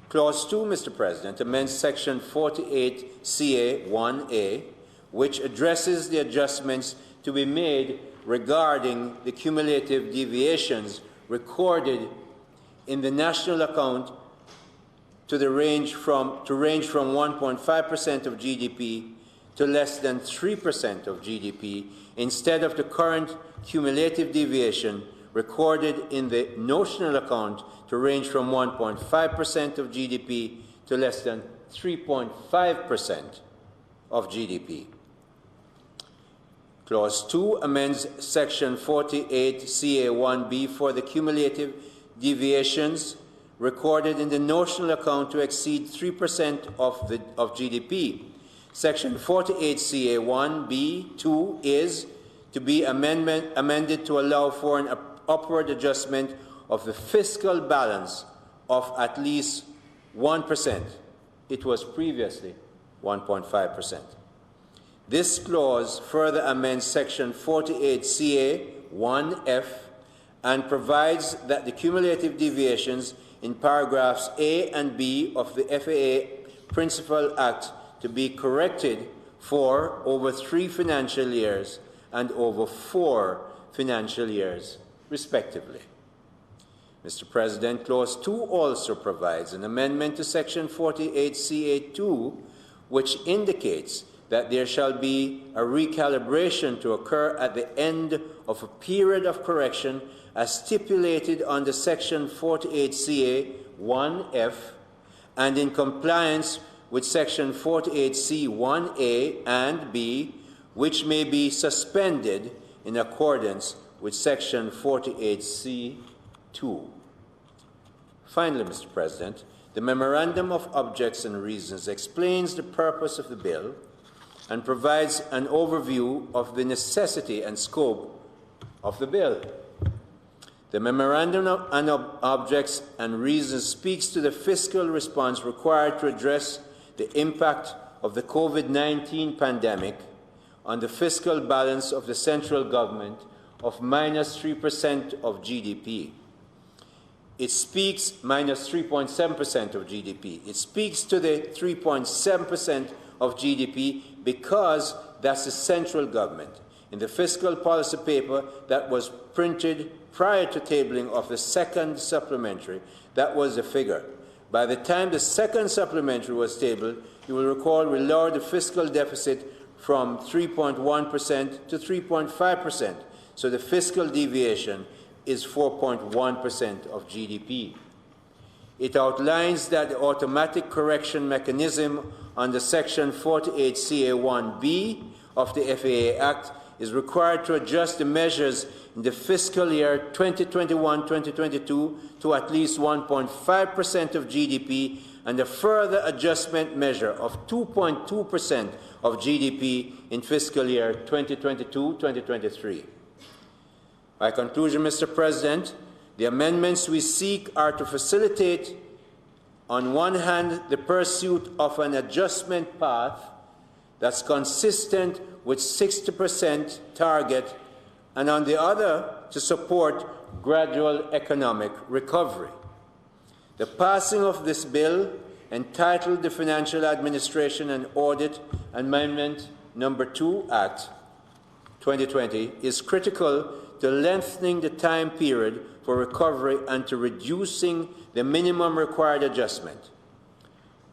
Clause 2, Mr. President, amends Section 48 CA 1A, which addresses the adjustments to be made regarding the cumulative deviations recorded in the national account to range from 1.5% of GDP to less than 3% of GDP, instead of the current cumulative deviation recorded in the notional account to range from 1.5% of GDP to less than 3.5% of GDP. Clause 2 amends Section 48 CA1B for the cumulative deviations recorded in the notional account to exceed 3% of GDP. Section 48 CA1B2 is to be amended to allow for an upward adjustment of the fiscal balance of at least 1%. It was previously 1.5%. This clause further amends Section 48 CA 1F and provides that the cumulative deviations in paragraphs A and B of the FAA Principal Act to be corrected for over 3 financial years and over 4 financial years, respectively. Mr. President, Clause 2 also provides an amendment to Section 48 CA2, which indicates that there shall be a recalibration to occur at the end of a period of correction as stipulated under Section 48 CA 1F and in compliance with Section 48 C 1A and B, which may be suspended in accordance with Section 48 C 2. Finally, Mr. President, the Memorandum of Objects and Reasons explains the purpose of the bill and provides an overview of the necessity and scope of the bill. The Memorandum of Objects and Reasons speaks to the fiscal response required to address the impact of the COVID-19 pandemic on the fiscal balance of the central government of minus 3% of GDP. It speaks minus 3.7% of GDP. It speaks to the 3.7% of GDP because that's the central government. In the fiscal policy paper that was printed prior to tabling of the second supplementary, that was the figure. By the time the second supplementary was tabled, you will recall we lowered the fiscal deficit from 3.1% to 3.5%. So the fiscal deviation is 4.1% of GDP. It outlines that the automatic correction mechanism under Section 48 CA1B of the FAA Act is required to adjust the measures in the fiscal year 2021-2022 to at least 1.5% of GDP, and a further adjustment measure of 2.2% of GDP in fiscal year 2022-2023. By conclusion, Mr. President, the amendments we seek are to facilitate, on one hand, the pursuit of an adjustment path that's consistent with 60% target, and on the other, to support gradual economic recovery. The passing of this bill, entitled the Financial Administration and Audit Amendment No. 2 Act 2020, is critical to lengthening the time period for recovery and to reducing the minimum required adjustment.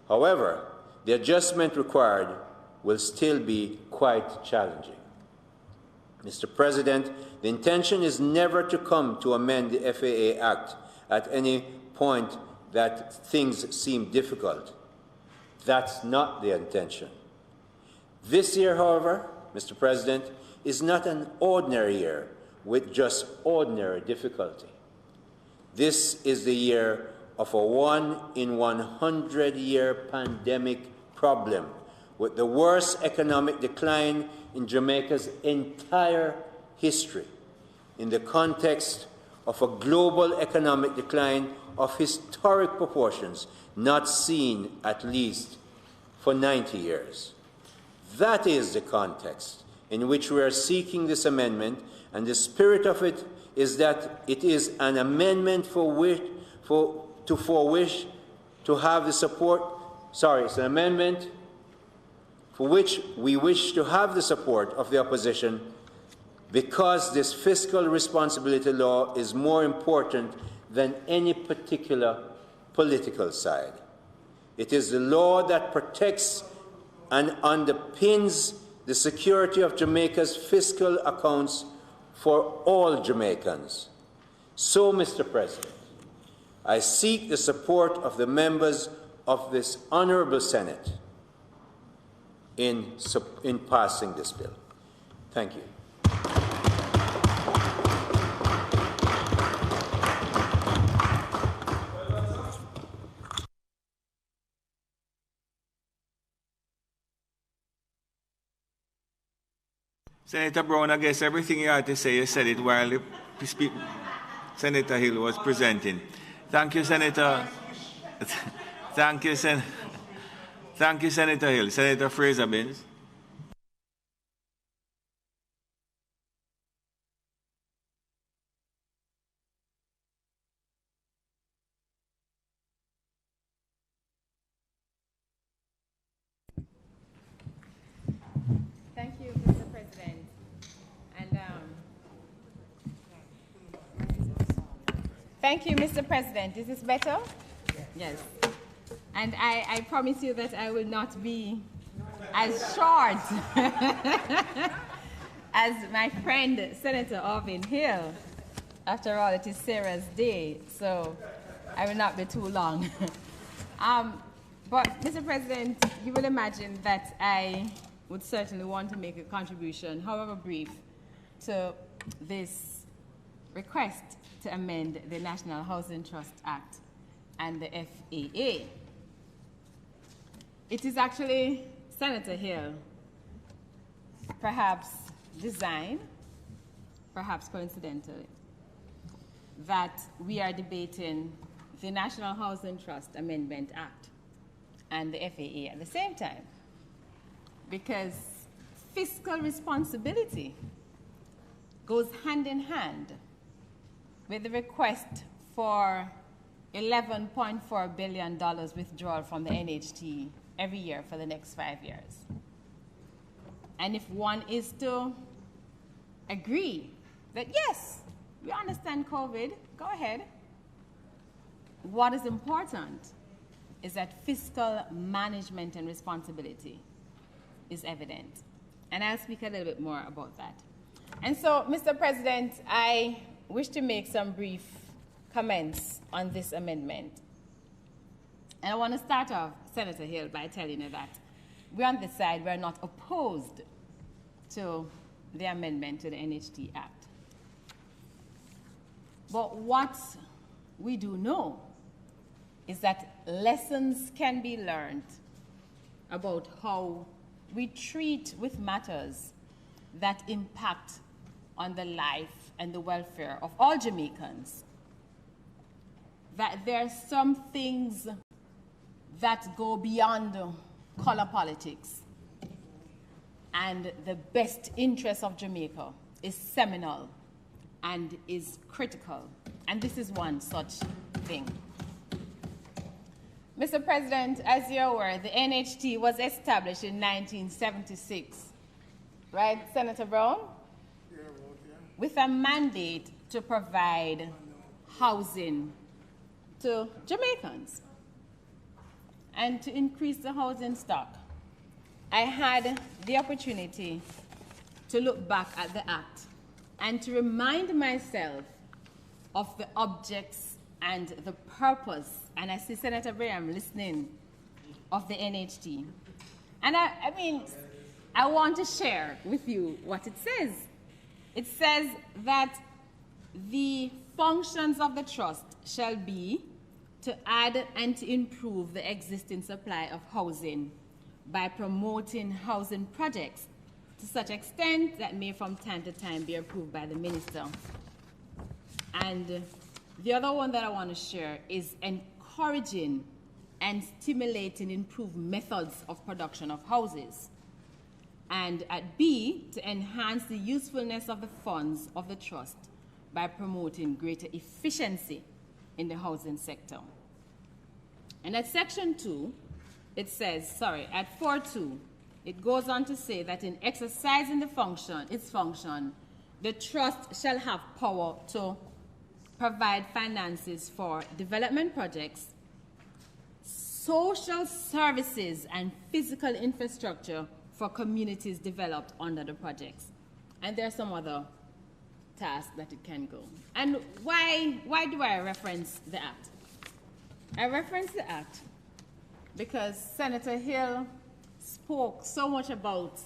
However, the adjustment required will still be quite challenging. Mr. President, the intention is never to come to amend the FAA Act at any point that things seem difficult. That's not the intention. This year, however, Mr. President, is not an ordinary year with just ordinary difficulty. This is the year of a 1-in-100-year pandemic problem, with the worst economic decline in Jamaica's entire history, in the context of a global economic decline of historic proportions not seen at least for 90 years. That is the context in which we are seeking this amendment, and the spirit of it is that it is an amendment it's an amendment for which we wish to have the support of the opposition, because this fiscal responsibility law is more important than any particular political side. It is the law that protects and underpins the security of Jamaica's fiscal accounts for all Jamaicans. So, Mr. President, I seek the support of the members of this Honourable Senate in passing this bill. Thank you. Senator Brown, I guess everything you had to say, you said it while Senator Hill was presenting. Thank you, Senator. Thank you, Senator Hill. Senator Fraser-Binns. Thank you, Mr. President. And thank you, Mr. President. Is this better? Yes. And I promise you that I will not be as short as my friend, Senator Irvin Hill. After all, it is Sarah's day, so I will not be too long. But, Mr. President, you will imagine that I would certainly want to make a contribution, however brief, to this request to amend the National Housing Trust Act and the FAA. It is actually Senator Hill, perhaps design, perhaps coincidentally, that we are debating the National Housing Trust Amendment Act and the FAA at the same time, because fiscal responsibility goes hand in hand with the request for $11.4 billion withdrawal from the NHT every year for the next 5 years. And if one is to agree that, yes, we understand COVID, go ahead. What is important is that fiscal management and responsibility is evident. And I'll speak a little bit more about that. And so, Mr. President, I wish to make some brief comments on this amendment. And I want to start off, Senator Hill, by telling you that we on this side, we're not opposed to the amendment to the NHT Act. But what we do know is that lessons can be learned about how we treat with matters that impact on the life and the welfare of all Jamaicans. That there are some things that go beyond color politics. And the best interest of Jamaica is seminal and is critical. And this is one such thing. Mr. President, as you're aware, the NHT was established in 1976. Right, Senator Brown? With a mandate to provide housing to Jamaicans and to increase the housing stock. I had the opportunity to look back at the Act and to remind myself of the objects and the purpose, and I see Senator Graham listening, of the NHT. And I mean, I want to share with you what it says. It says that the functions of the trust shall be to add and to improve the existing supply of housing by promoting housing projects to such extent that may from time to time be approved by the minister. And the other one that I want to share is encouraging and stimulating improved methods of production of houses. And at B, to enhance the usefulness of the funds of the trust by promoting greater efficiency in the housing sector. And at section 2, it says, at 4.2, it goes on to say that in exercising its function, the trust shall have power to provide finances for development projects, social services, and physical infrastructure for communities developed under the projects. And there are some other tasks that it can go. And why do I reference the Act? I reference the Act because Senator Hill spoke so much about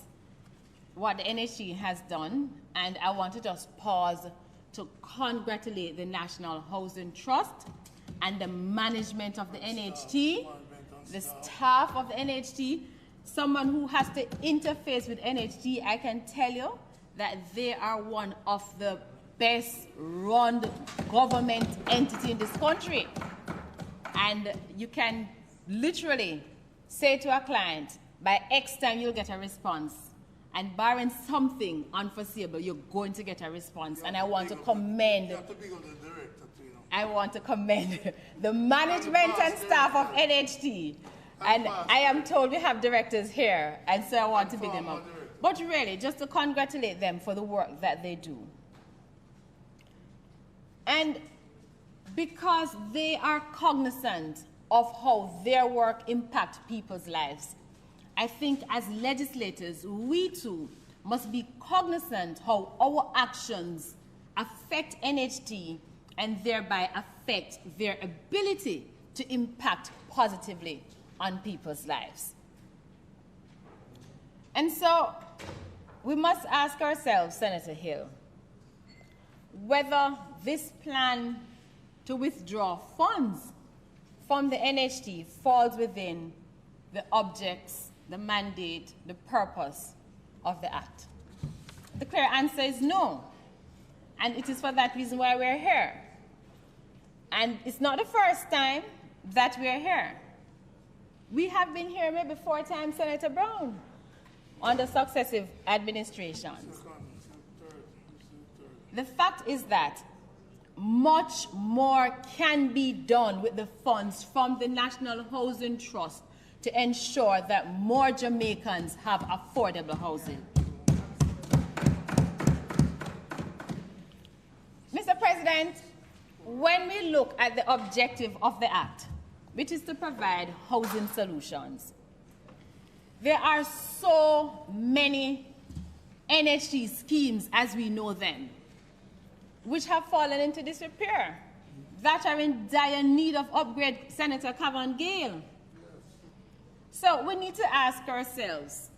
what the NHT has done, and I want to just pause to congratulate the National Housing Trust and the management of the NHT, the staff of the NHT. Someone who has to interface with NHT, I can tell you that they are one of the best run government entity in this country. And you can literally say to a client, by X time you'll get a response. And barring something unforeseeable, you're going to get a response. And I want to commend the management and staff of NHT. And I am told we have directors here, and so I want to big them up. But really, just to congratulate them for the work that they do. And because they are cognizant of how their work impacts people's lives, I think as legislators, we too must be cognizant how our actions affect NHT and thereby affect their ability to impact positively on people's lives. And so we must ask ourselves, Senator Hill, whether this plan to withdraw funds from the NHT falls within the objects, the mandate, the purpose of the Act. The clear answer is no. And it is for that reason why we're here. And it's not the first time that we're here. We have been here maybe 4 times, Senator Brown, under successive administrations. The fact is that much more can be done with the funds from the National Housing Trust to ensure that more Jamaicans have affordable housing. Mr. President, when we look at the objective of the Act, which is to provide housing solutions, there are so many NHT schemes as we know them, which have fallen into disrepair. that are in dire need of upgrade, Senator Cavan Gale. So we need to ask ourselves,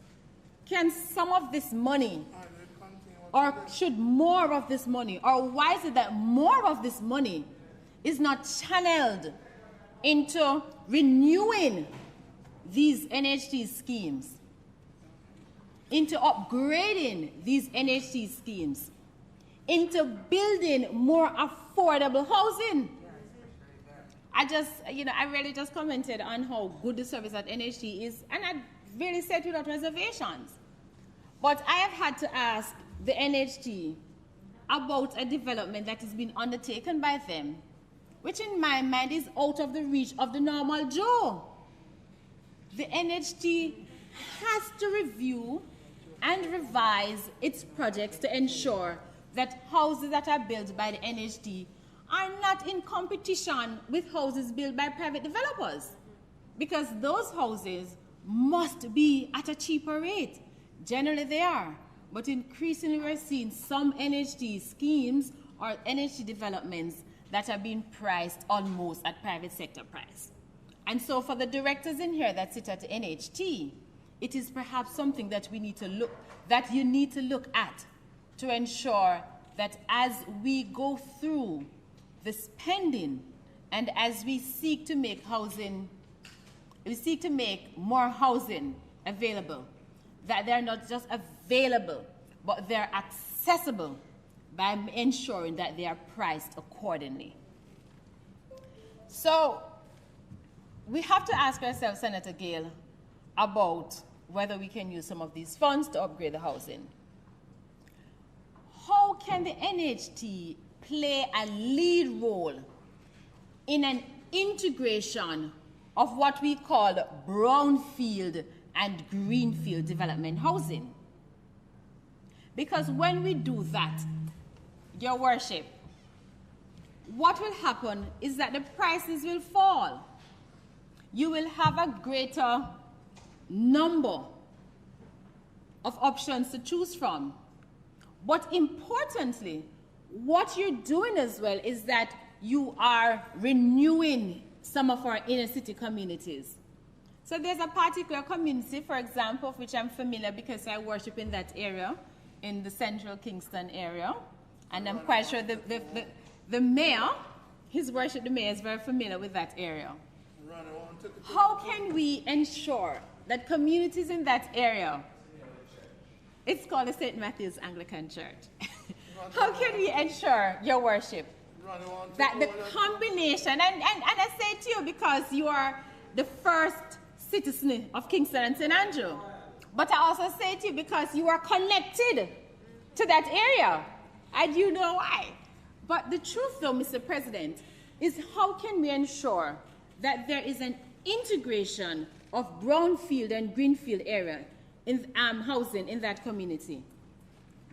can some of this money, or should more of this money, or why is it that more of this money is not channeled into renewing these NHT schemes, into upgrading these NHT schemes, into building more affordable housing? I really just commented on how good the service at NHT is, and I really said without reservations. But I have had to ask the NHT about a development that has been undertaken by them, which in my mind is out of the reach of the normal Joe. The NHT has to review and revise its projects to ensure that houses that are built by the NHT are not in competition with houses built by private developers, because those houses must be at a cheaper rate. Generally they are, but increasingly we're seeing some NHT schemes or NHT developments that are being priced almost at private sector price. And so for the directors in here that sit at the NHT, it is perhaps something that we need to look, that you need to look at to ensure that as we go through the spending and as we seek to make housing, we seek to make more housing available, that they're not just available, but they're accessible by ensuring that they are priced accordingly. So we have to ask ourselves, Senator Gale, about whether we can use some of these funds to upgrade the housing. How can the NHT play a lead role in an integration of what we call brownfield and greenfield development housing? Because when we do that, Your Worship, what will happen is that the prices will fall. You will have a greater number of options to choose from. But importantly, what you're doing as well is that you are renewing some of our inner city communities. So there's a particular community, for example, of which I'm familiar because I worship in that area, in the central Kingston area. And I'm quite sure the mayor, his worship, the mayor, is very familiar with that area. How can we ensure that communities in that area, it's called the St. Matthew's Anglican Church, how can we ensure, Your Worship, that the combination, and I say to you because you are the first citizen of Kingston and St. Andrew, but I also say to you because you are connected to that area, and you know why. But the truth, though, Mr. President, is how can we ensure that there is an integration of brownfield and greenfield area in housing in that community?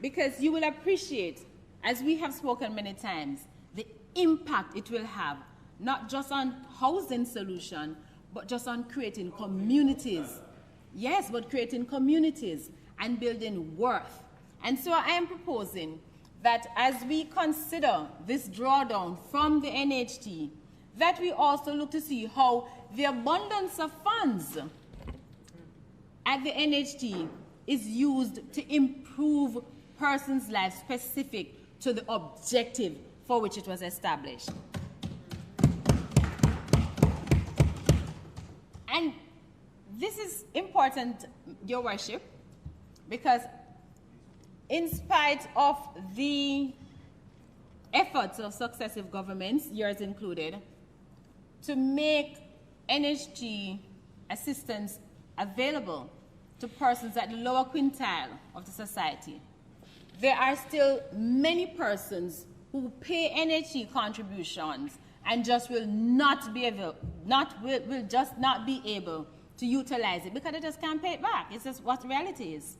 Because you will appreciate, as we have spoken many times, the impact it will have, not just on housing solution, but just on creating communities. Yes, but creating communities and building worth. And so I am proposing that as we consider this drawdown from the NHT, that we also look to see how the abundance of funds at the NHT is used to improve persons' lives specific to the objective for which it was established. And this is important, Your Worship, because in spite of the efforts of successive governments, yours included, to make NHG assistance available to persons at the lower quintile of the society, there are still many persons who pay NHG contributions and just will not be able, will just not be able to utilize it because they just can't pay it back. It's just what reality is.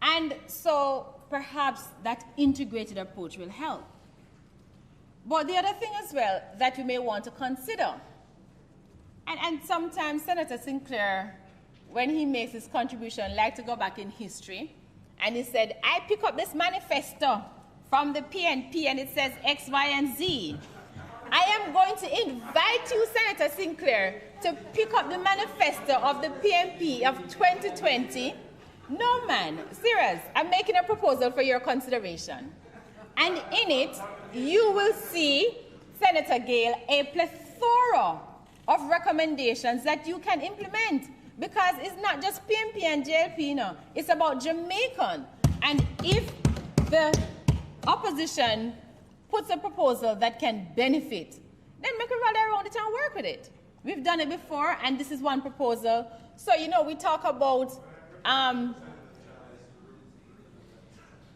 And so perhaps that integrated approach will help. But the other thing as well that we may want to consider, and sometimes Senator Sinclair, when he makes his contribution, likes to go back in history, and he said, I pick up this manifesto from the PNP and it says X, Y, and Z. I am going to invite you, Senator Sinclair, to pick up the manifesto of the PMP of 2020. No, man, serious. I'm making a proposal for your consideration. And in it, you will see, Senator Gale, a plethora of recommendations that you can implement, because it's not just PMP and JLP, no. It's about Jamaican. And if the opposition puts a proposal that can benefit, then make a rally around it and work with it. We've done it before, and this is one proposal. So, you know, we talk about,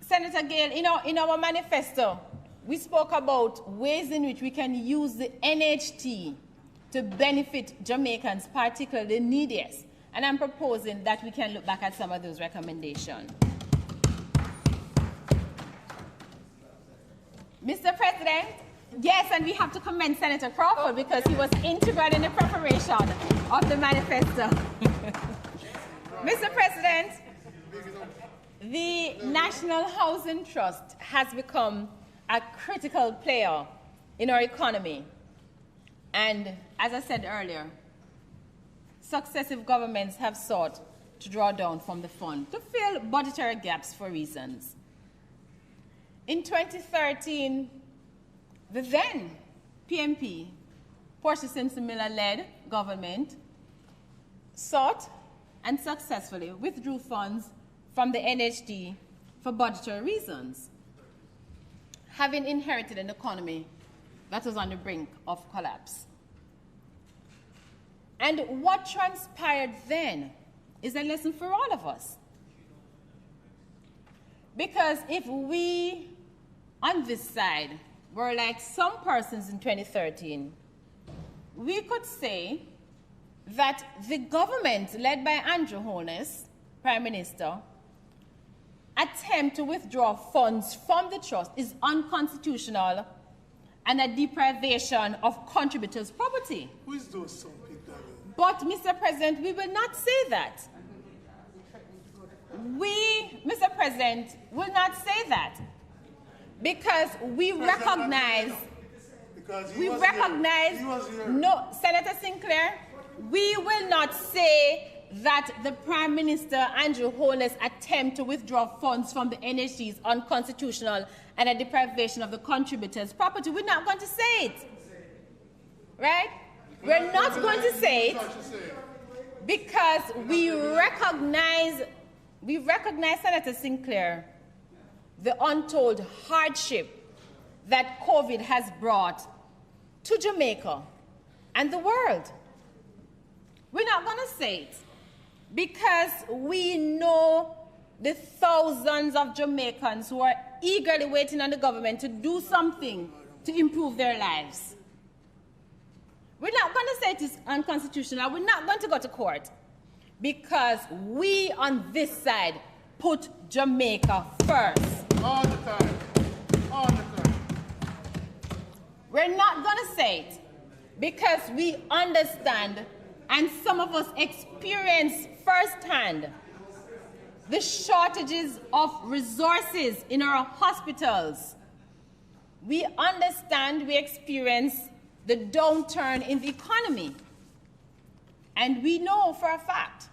Senator Gale, in our manifesto, we spoke about ways in which we can use the NHT to benefit Jamaicans, particularly the neediest. And I'm proposing that we can look back at some of those recommendations. Mr. President, yes, and we have to commend Senator Crawford because he was integral in the preparation of the manifesto. Mr. President, the National Housing Trust has become a critical player in our economy. And as I said earlier, successive governments have sought to draw down from the fund to fill budgetary gaps for reasons. In 2013, the then PMP, Portia Simpson Miller-led government, sought and successfully withdrew funds from the NHD for budgetary reasons, having inherited an economy that was on the brink of collapse. And what transpired then is a lesson for all of us. Because if we, on this side, were like some persons in 2013, we could say that the government, led by Andrew Holness, Prime Minister, attempt to withdraw funds from the trust is unconstitutional and a deprivation of contributors' property. Who is those some people? But, Mr. President, we will not say that. We, Mr. President, will not say that because we recognize, no, Senator Sinclair, we will not say that the Prime Minister, Andrew Holness' attempt to withdraw funds from the NHD is unconstitutional and a deprivation of the contributors' property. We're not going to say it. Right? We're not going to say it because we recognize, Senator Sinclair, the untold hardship that COVID has brought to Jamaica and the world. We're not going to say it because we know the thousands of Jamaicans who are eagerly waiting on the government to do something to improve their lives. We're not going to say it is unconstitutional. We're not going to go to court because we on this side put Jamaica first. All the time. All the time. We're not going to say it because we understand, and some of us experience firsthand, the shortages of resources in our hospitals. We understand, we experience the downturn in the economy. And we know for a fact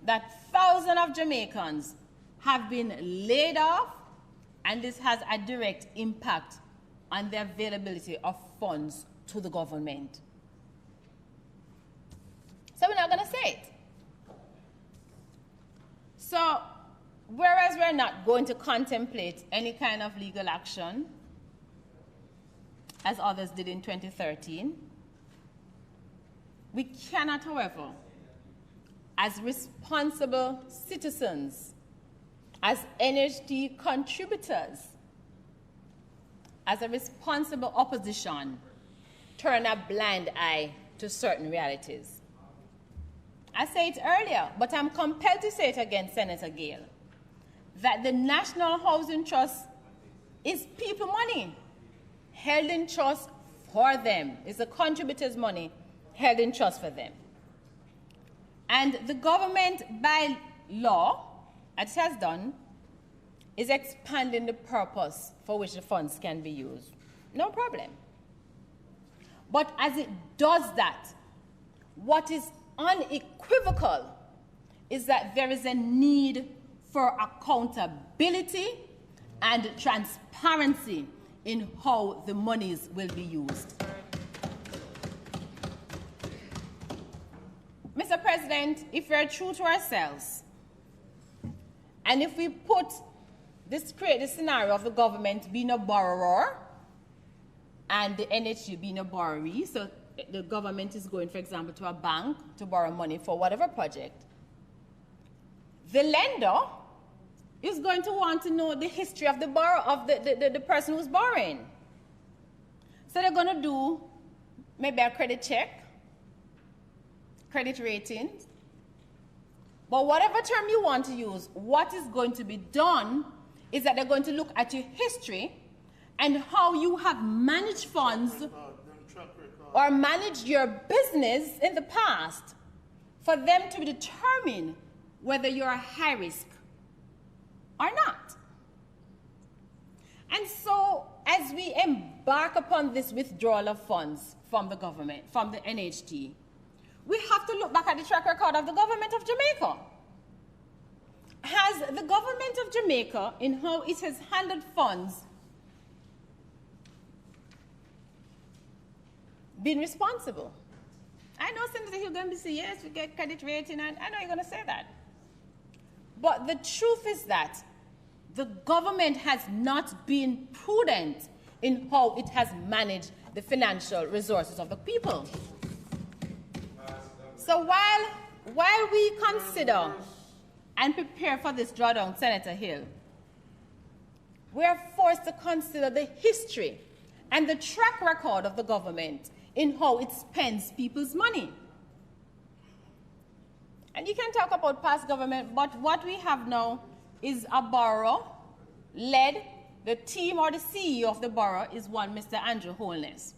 that thousands of Jamaicans have been laid off, and this has a direct impact on the availability of funds to the government. So we're not going to say it. So, whereas we're not going to contemplate any kind of legal action, as others did in 2013, we cannot, however, as responsible citizens, as NHD contributors, as a responsible opposition, turn a blind eye to certain realities. I said it earlier, but I'm compelled to say it again, Senator Gale, that the National Housing Trust is people money held in trust for them. It's the contributors' money held in trust for them. And the government, by law, as it has done, is expanding the purpose for which the funds can be used. No problem. But as it does that, what is unequivocal is that there is a need for accountability and transparency in how the monies will be used. Mr. President, if we're true to ourselves, and if we create the scenario of the government being a borrower and the NHU being a borrowee, so the government is going, for example, to a bank to borrow money for whatever project, the lender is going to want to know the history of the person who's borrowing. So they're going to do maybe a credit check, credit rating, but whatever term you want to use, what is going to be done is that they're going to look at your history and how you have managed funds or managed your business in the past for them to determine whether you're a high risk or not. And so, as we embark upon this withdrawal of funds from the government, from the NHT, we have to look back at the track record of the government of Jamaica. Has the government of Jamaica, in how it has handled funds, been responsible? I know, Senator, you're going to say, yes, we get credit rating, and I know you're going to say that. But the truth is that the government has not been prudent in how it has managed the financial resources of the people. So while we consider and prepare for this drawdown, Senator Hill, we are forced to consider the history and the track record of the government in how it spends people's money. And you can talk about past government, but what we have now is a borough led, the team or the CEO of the borough is one Mr. Andrew Holness.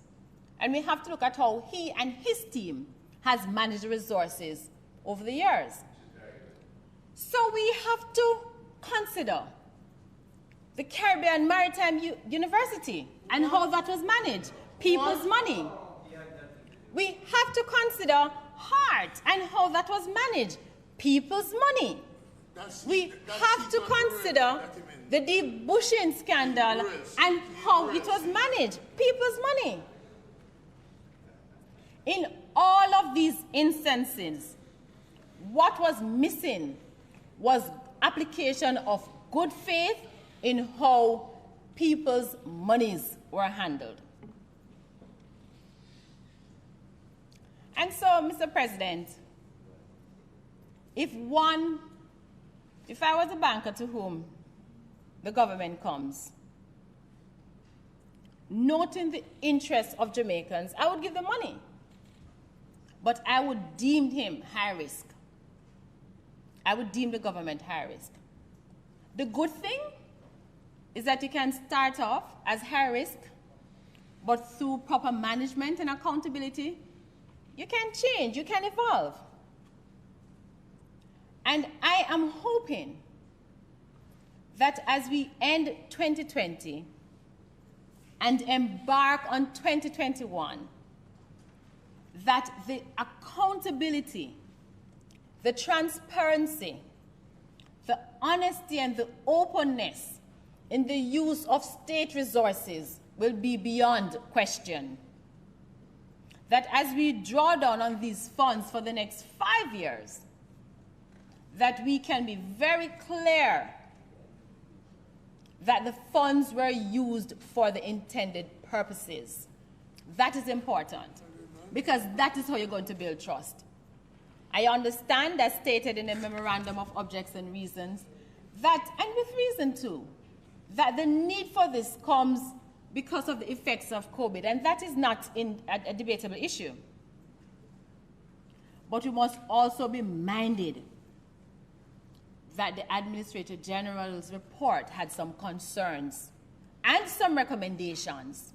And we have to look at how he and his team has managed the resources over the years. So we have to consider the Caribbean Maritime University and how that was managed, people's money. We have to consider HEART and how that was managed, people's money. We have to consider the deep bushing scandal and how it was managed, people's money. In all of these instances, what was missing was application of good faith in how people's monies were handled. And so, Mr. President, if I was a banker to whom the government comes, noting the interests of Jamaicans, I would give them money. But I would deem him high risk. I would deem the government high risk. The good thing is that you can start off as high risk, but through proper management and accountability, you can change, you can evolve. And I am hoping that as we end 2020 and embark on 2021, that the accountability, the transparency, the honesty and the openness in the use of state resources will be beyond question. That as we draw down on these funds for the next 5 years, that we can be very clear that the funds were used for the intended purposes. That is important, because that is how you're going to build trust. I understand, as stated in the Memorandum of Objects and Reasons, that, and with reason too, that the need for this comes because of the effects of COVID, and that is not a debatable issue. But we must also be minded that the Administrator General's report had some concerns and some recommendations.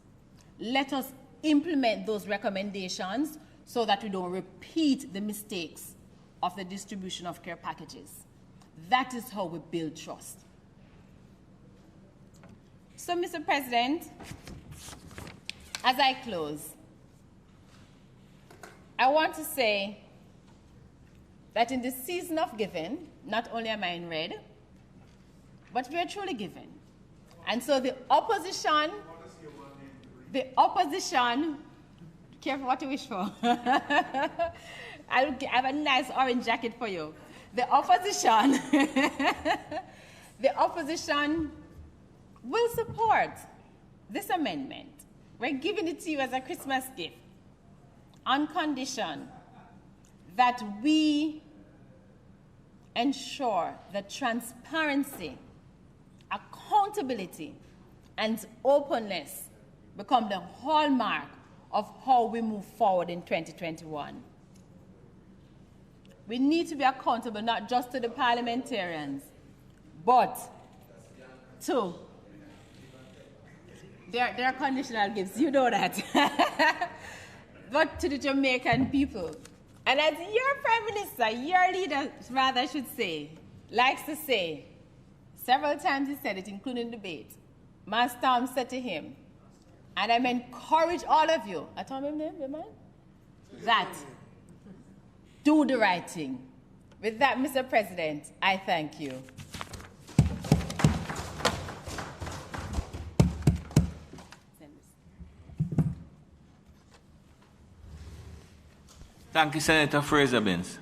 Let us implement those recommendations so that we don't repeat the mistakes of the distribution of care packages. That is how we build trust. So, Mr. President, as I close, I want to say that in this season of giving, not only am I in red, but we are truly giving. And so the opposition, careful what you wish for. I have a nice orange jacket for you. The opposition, the opposition will support this amendment. We're giving it to you as a Christmas gift on condition that we ensure that transparency, accountability, and openness become the hallmark of how we move forward in 2021. We need to be accountable not just to the parliamentarians, but to their conditional gifts, you know that, but to the Jamaican people. And as your Prime Minister, your leader, rather I should say, likes to say, several times he said it, including debate, Master Storm said to him, and I encourage all of you, I told him name, you mind? That do the right thing. With that, Mr. President, I thank you. Thank you, Senator Fraser-Binns.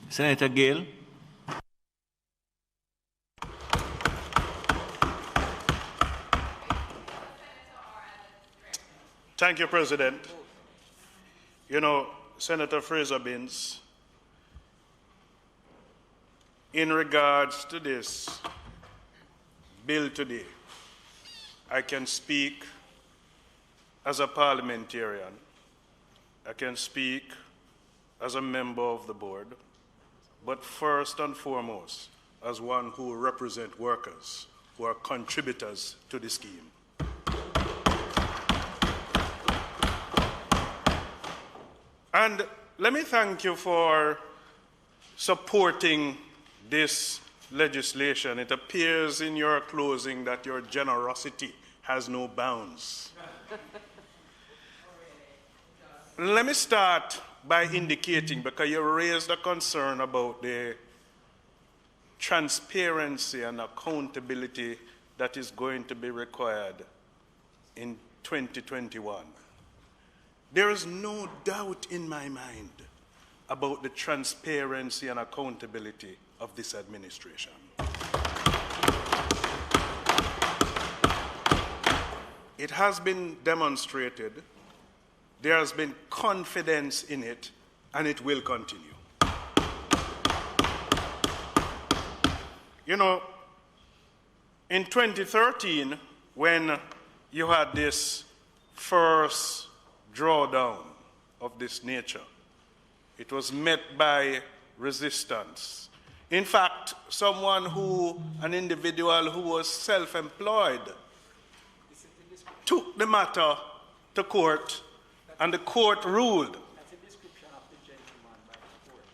Senator Gale. Thank you, President. You know, Senator Fraser-Binns, in regards to this bill today, I can speak as a parliamentarian. I can speak as a member of the board, but first and foremost, as one who represents workers who are contributors to the scheme. And let me thank you for supporting this legislation. It appears in your closing that your generosity has no bounds. Let me start by indicating, because you raised a concern about the transparency and accountability that is going to be required in 2021. There is no doubt in my mind about the transparency and accountability of this administration. It has been demonstrated, there has been confidence in it, and it will continue. You know, in 2013, when you had this first drawdown of this nature, it was met by resistance. In fact, an individual who was self-employed took the matter to court, and the court ruled. That's a description of the gentleman by the court.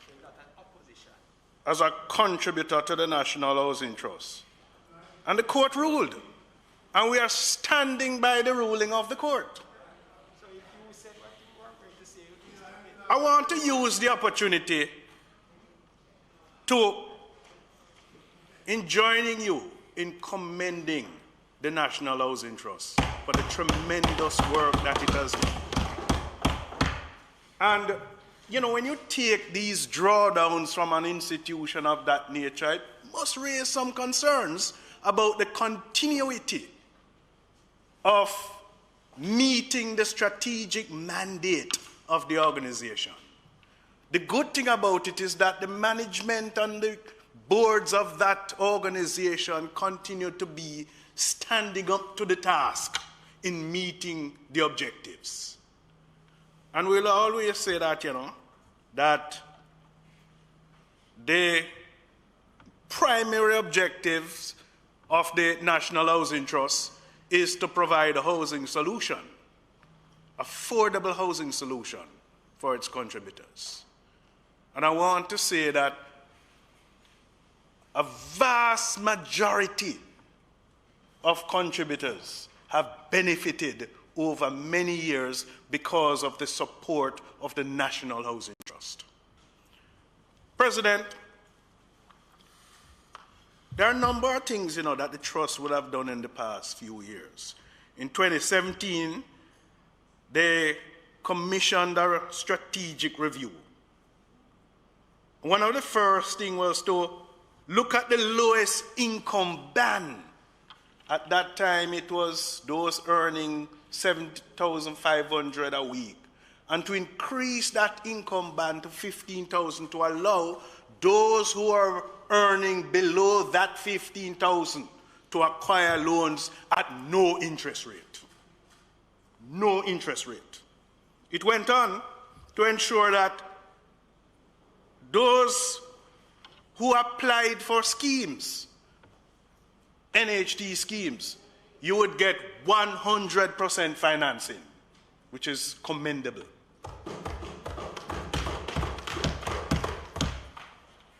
So not an opposition. As a contributor to the National Housing Trust. And the court ruled. And we are standing by the ruling of the court. So if you said what you were going to say, I want to use the opportunity to joining you in commending the National Housing Trust for the tremendous work that it has done. And, you know, when you take these drawdowns from an institution of that nature, it must raise some concerns about the continuity of meeting the strategic mandate of the organization. The good thing about it is that the management and the boards of that organization continue to be standing up to the task in meeting the objectives. And we'll always say that, you know, that the primary objectives of the National Housing Trust is to provide a housing solution, affordable housing solution for its contributors. And I want to say that a vast majority of contributors have benefited over many years because of the support of the National Housing Trust. President, there are a number of things, that the Trust would have done in the past few years. In 2017, they commissioned a strategic review. One of the first things was to look at the lowest income band. At that time, it was those earning $7,500 a week. And to increase that income band to $15,000 to allow those who are earning below that $15,000 to acquire loans at no interest rate. No interest rate. It went on to ensure that those who applied for schemes, NHT schemes, you would get 100% financing, which is commendable.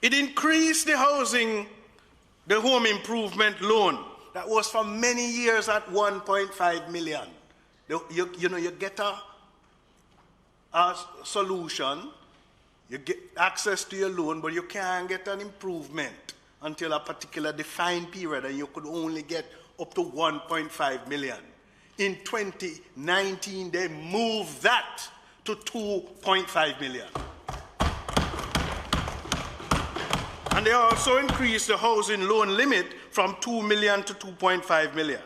It increased the home improvement loan that was for many years at 1.5 million. You get a solution, you get access to your loan, but you can't get an improvement until a particular defined period, and you could only get up to 1.5 million. In 2019, they moved that to 2.5 million. And they also increased the housing loan limit from 2 million to 2.5 million,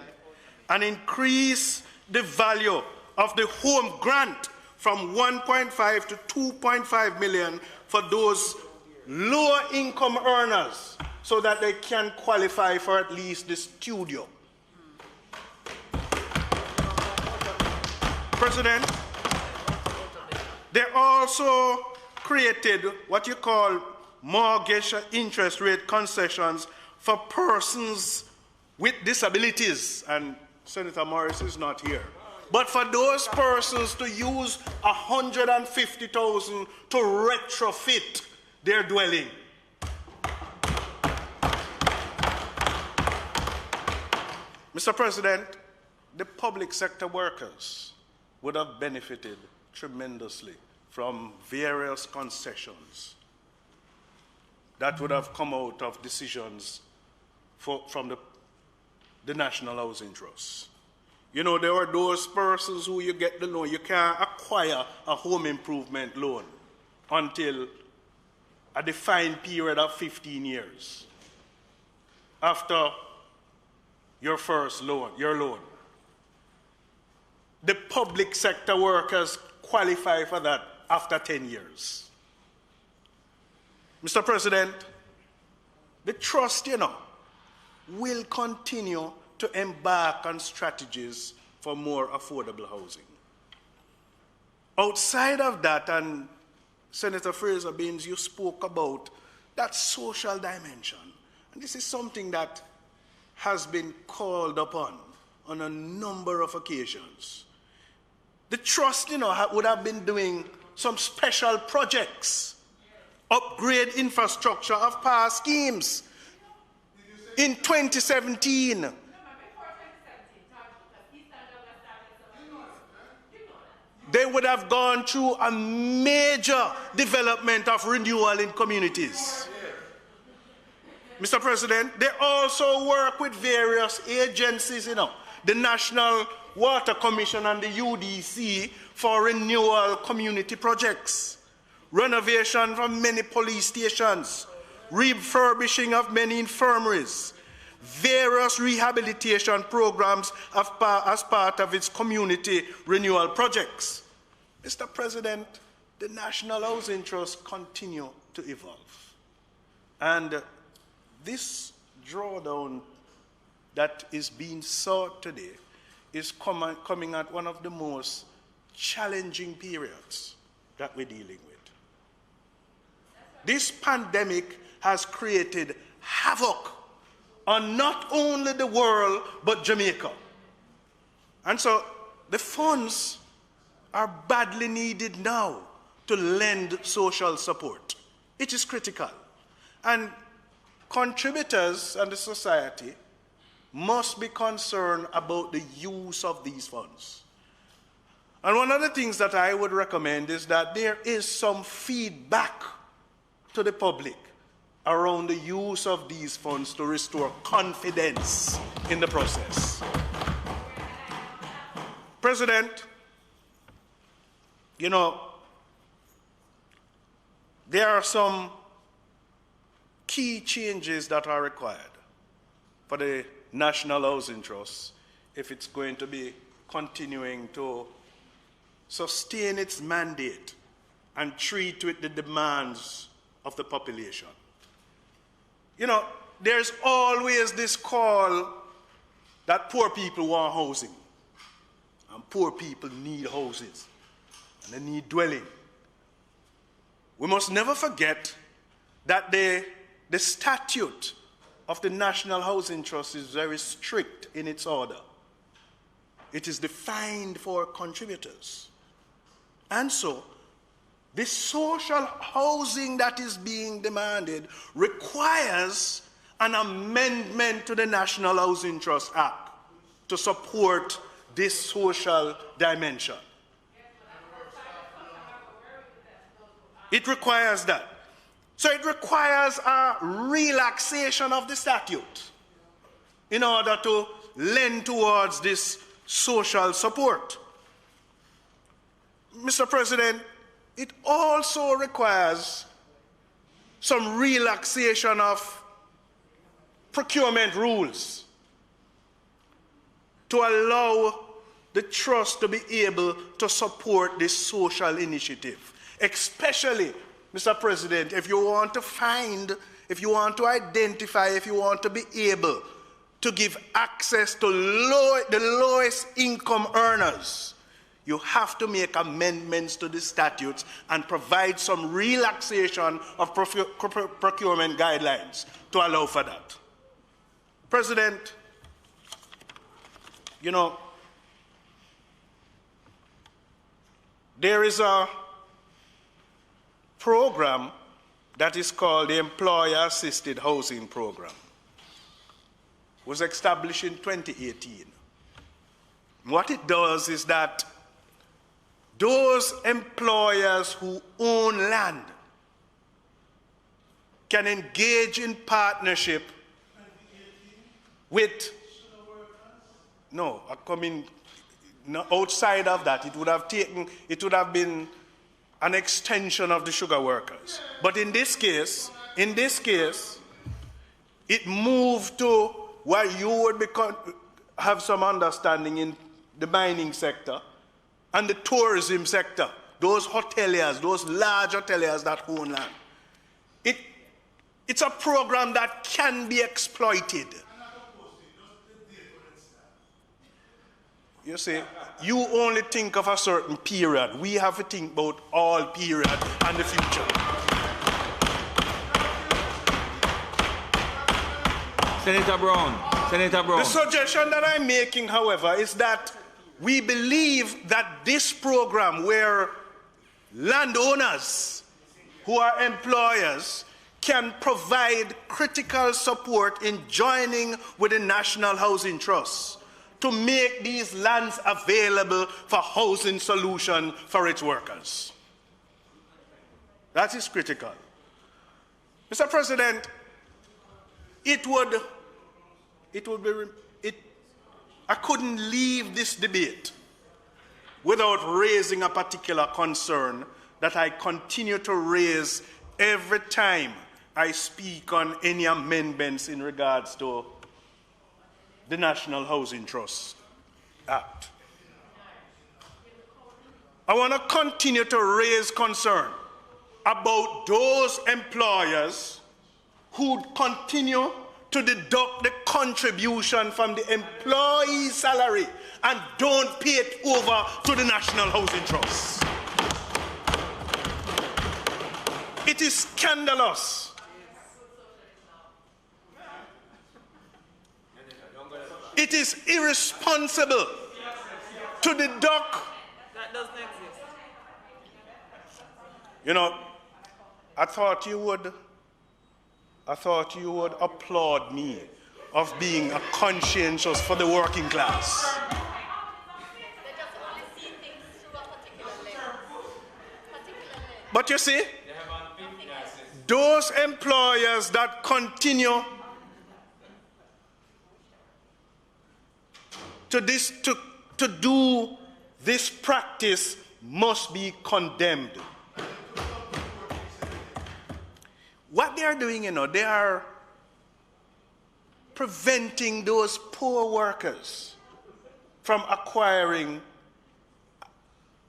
and increased the value of the home grant from 1.5 to 2.5 million for those lower income earners so that they can qualify for at least the studio. President, they also created what you call mortgage interest rate concessions for persons with disabilities, and Senator Morris is not here. But for those persons to use $150,000 to retrofit their dwelling. Mr. President, the public sector workers would have benefited tremendously from various concessions that would have come out of decisions from the National Housing Trust. There are those persons who you get the loan. You can't acquire a home improvement loan until a defined period of 15 years after your first loan, your loan. The public sector workers qualify for that after 10 years. Mr. President, the Trust, will continue to embark on strategies for more affordable housing. Outside of that, and Senator Fraser-Binns, you spoke about that social dimension. And this is something that has been called upon on a number of occasions. The Trust, would have been doing some special projects, upgrade infrastructure of past schemes. In 2017, they would have gone through a major development of renewal in communities. Mr. President, they also work with various agencies, the National Water Commission and the UDC for renewal community projects, renovation from many police stations, refurbishing of many infirmaries, various rehabilitation programs as part of its community renewal projects. Mr. President, the National Housing Trust continue to evolve. And this drawdown that is being sought today is coming at one of the most challenging periods that we're dealing with. This pandemic has created havoc on not only the world, but Jamaica. And so the funds are badly needed now to lend social support. It is critical. And contributors and the society must be concerned about the use of these funds. And one of the things that I would recommend is that there is some feedback to the public around the use of these funds to restore confidence in the process. President, you know, there are some key changes that are required for the National Housing Trust if it's going to be continuing to sustain its mandate and treat with the demands of the population. You know, there's always this call that poor people want housing, and poor people need houses, and they need dwelling. We must never forget that the statute of the National Housing Trust is very strict in its order. It is defined for contributors. And so, the social housing that is being demanded requires an amendment to the National Housing Trust Act to support this social dimension. It requires that. So it requires a relaxation of the statute in order to lend towards this social support. Mr. President, it also requires some relaxation of procurement rules to allow the trust to be able to support this social initiative, especially, Mr. President, if you want to find, if you want to identify, if you want to be able to give access to the lowest income earners, you have to make amendments to the statutes and provide some relaxation of procurement guidelines to allow for that. President, you know, there is a program that is called the Employer Assisted Housing Program. It was established in 2018. What it does is that those employers who own land can engage in partnership with, no, outside of that, it would have been an extension of the sugar workers. But in this case, it moved to where you would have some understanding in the mining sector and the tourism sector, those hoteliers, those large hoteliers that own land. It's a program that can be exploited. You see, you only think of a certain period. We have to think about all period and the future. Senator Brown. The suggestion that I'm making, however, is that we believe that this program where landowners who are employers can provide critical support in joining with the National Housing Trust to make these lands available for housing solution for its workers. That is critical. Mr. President, I couldn't leave this debate without raising a particular concern that I continue to raise every time I speak on any amendments in regards to the National Housing Trust Act. I want to continue to raise concern about those employers who continue to deduct the contribution from the employee's salary and don't pay it over to the National Housing Trust. It is scandalous. It is irresponsible to deduct. That doesn't exist. You know, I thought you would I thought you would applaud me of being a conscientious for the working class. But you see, those employers that continue to do this practice must be condemned. What they are doing, they are preventing those poor workers from acquiring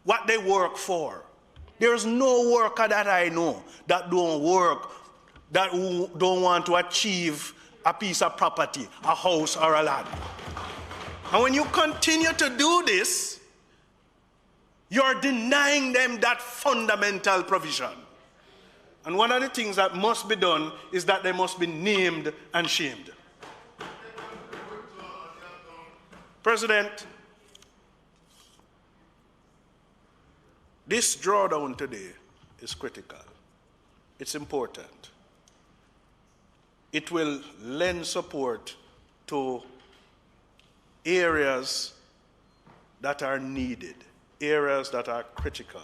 what they work for. There's no worker that I know that don't work, that don't want to achieve a piece of property, a house or a land. And when you continue to do this, you're denying them that fundamental provision. And one of the things that must be done is that they must be named and shamed. President, this drawdown today is critical. It's important. It will lend support to areas that are needed, areas that are critical.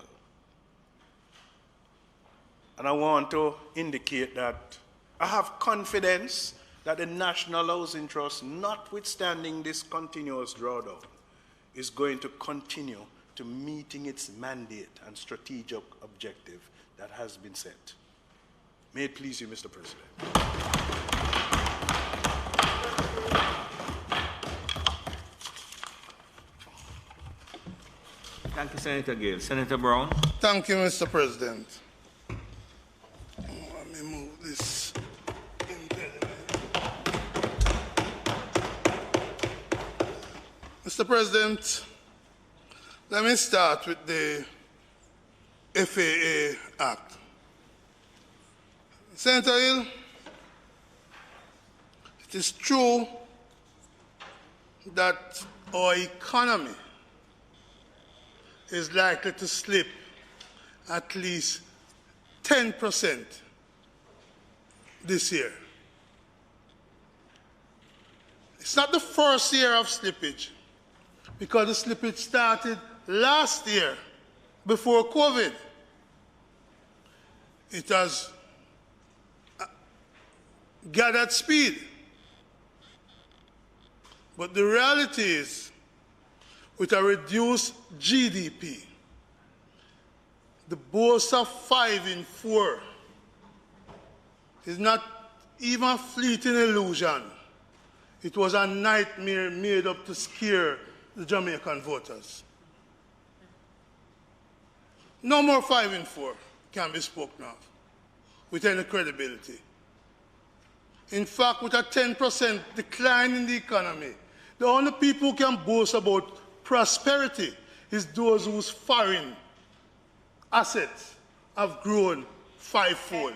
And I want to indicate that I have confidence that the National Housing Trust, notwithstanding this continuous drawdown, is going to continue to meeting its mandate and strategic objective that has been set. May it please you, Mr. President. Thank you, Senator Gill. Senator Brown. Thank you, Mr. President. Let me move this impediment. Mr. President, let me start with the FAA Act. Senator Hill, it is true that our economy is likely to slip at least 10% this year. It's not the first year of slippage, because the slippage started last year, before COVID. It has gathered speed. But the reality is, with a reduced GDP, the boast of 5 in 4 is not even a fleeting illusion. It was a nightmare made up to scare the Jamaican voters. No more 5 in 4 can be spoken of with any credibility. In fact, with a 10% decline in the economy, the only people who can boast about prosperity is those whose foreign assets have grown 5-fold.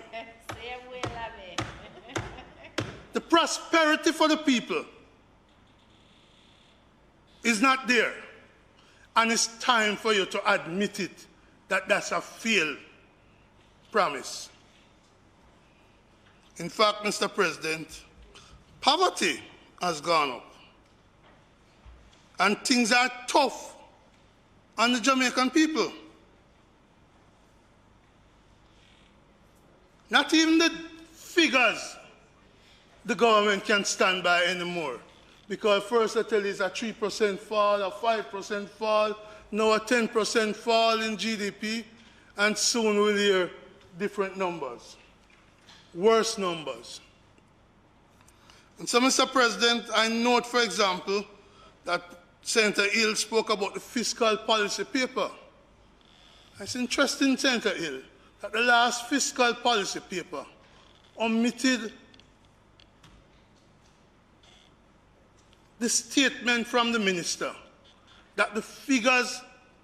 The prosperity for the people is not there, and it's time for you to admit it, that that's a failed promise. In fact, Mr. President, poverty has gone up, and things are tough on the Jamaican people. Not even the figures the government can stand by anymore, because first they tell you it's a 3% fall, a 5% fall, now a 10% fall in GDP, and soon we'll hear different numbers, worse numbers. And so, Mr. President, I note, for example, that Senator Hill spoke about the fiscal policy paper. It's interesting, Senator Hill, that the last fiscal policy paper omitted the statement from the minister that the figures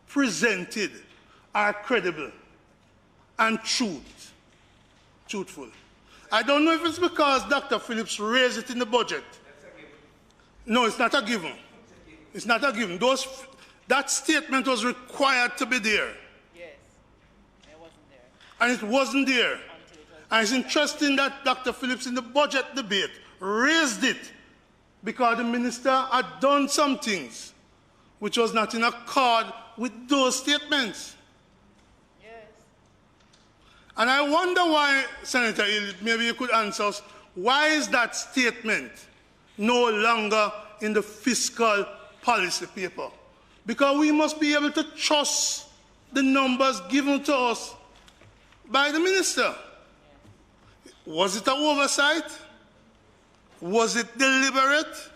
presented are credible and truthful. I don't know if it's because Dr. Phillips raised it in the budget. No, it's not a given. It's not a given. That statement was required to be there. Yes, it wasn't there. And it wasn't there. And it's interesting that Dr. Phillips in the budget debate raised it because the minister had done some things which was not in accord with those statements. Yes. And I wonder why, Senator Hill, maybe you could answer us, why is that statement no longer in the fiscal policy paper? Because we must be able to trust the numbers given to us by the minister. Was it an oversight? Was it deliberate?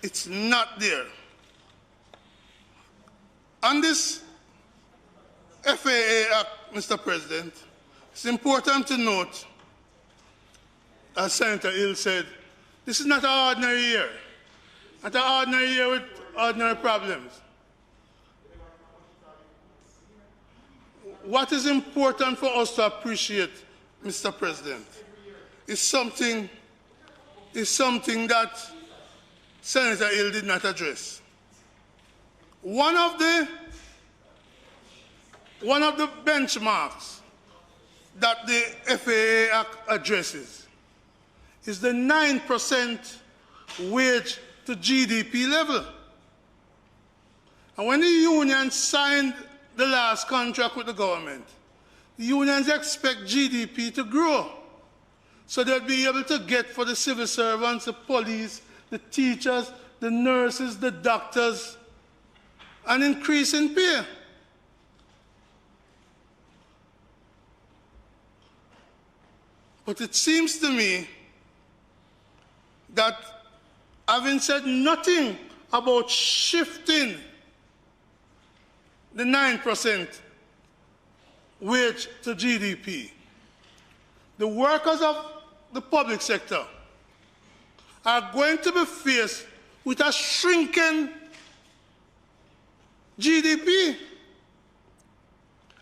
It's not there. On this FAA Act, Mr. President, it's important to note, as Senator Hill said, this is not an ordinary year. Not an ordinary year with ordinary problems. What is important for us to appreciate, Mr. President, is something that Senator Hill did not address. One of the benchmarks that the FAA Act addresses is the 9% wage to GDP level. And when the union signed the last contract with the government, the unions expect GDP to grow. So they'll be able to get for the civil servants, the police, the teachers, the nurses, the doctors, an increase in pay. But it seems to me that having said nothing about shifting the 9% wage to GDP, the workers of the public sector are going to be faced with a shrinking GDP.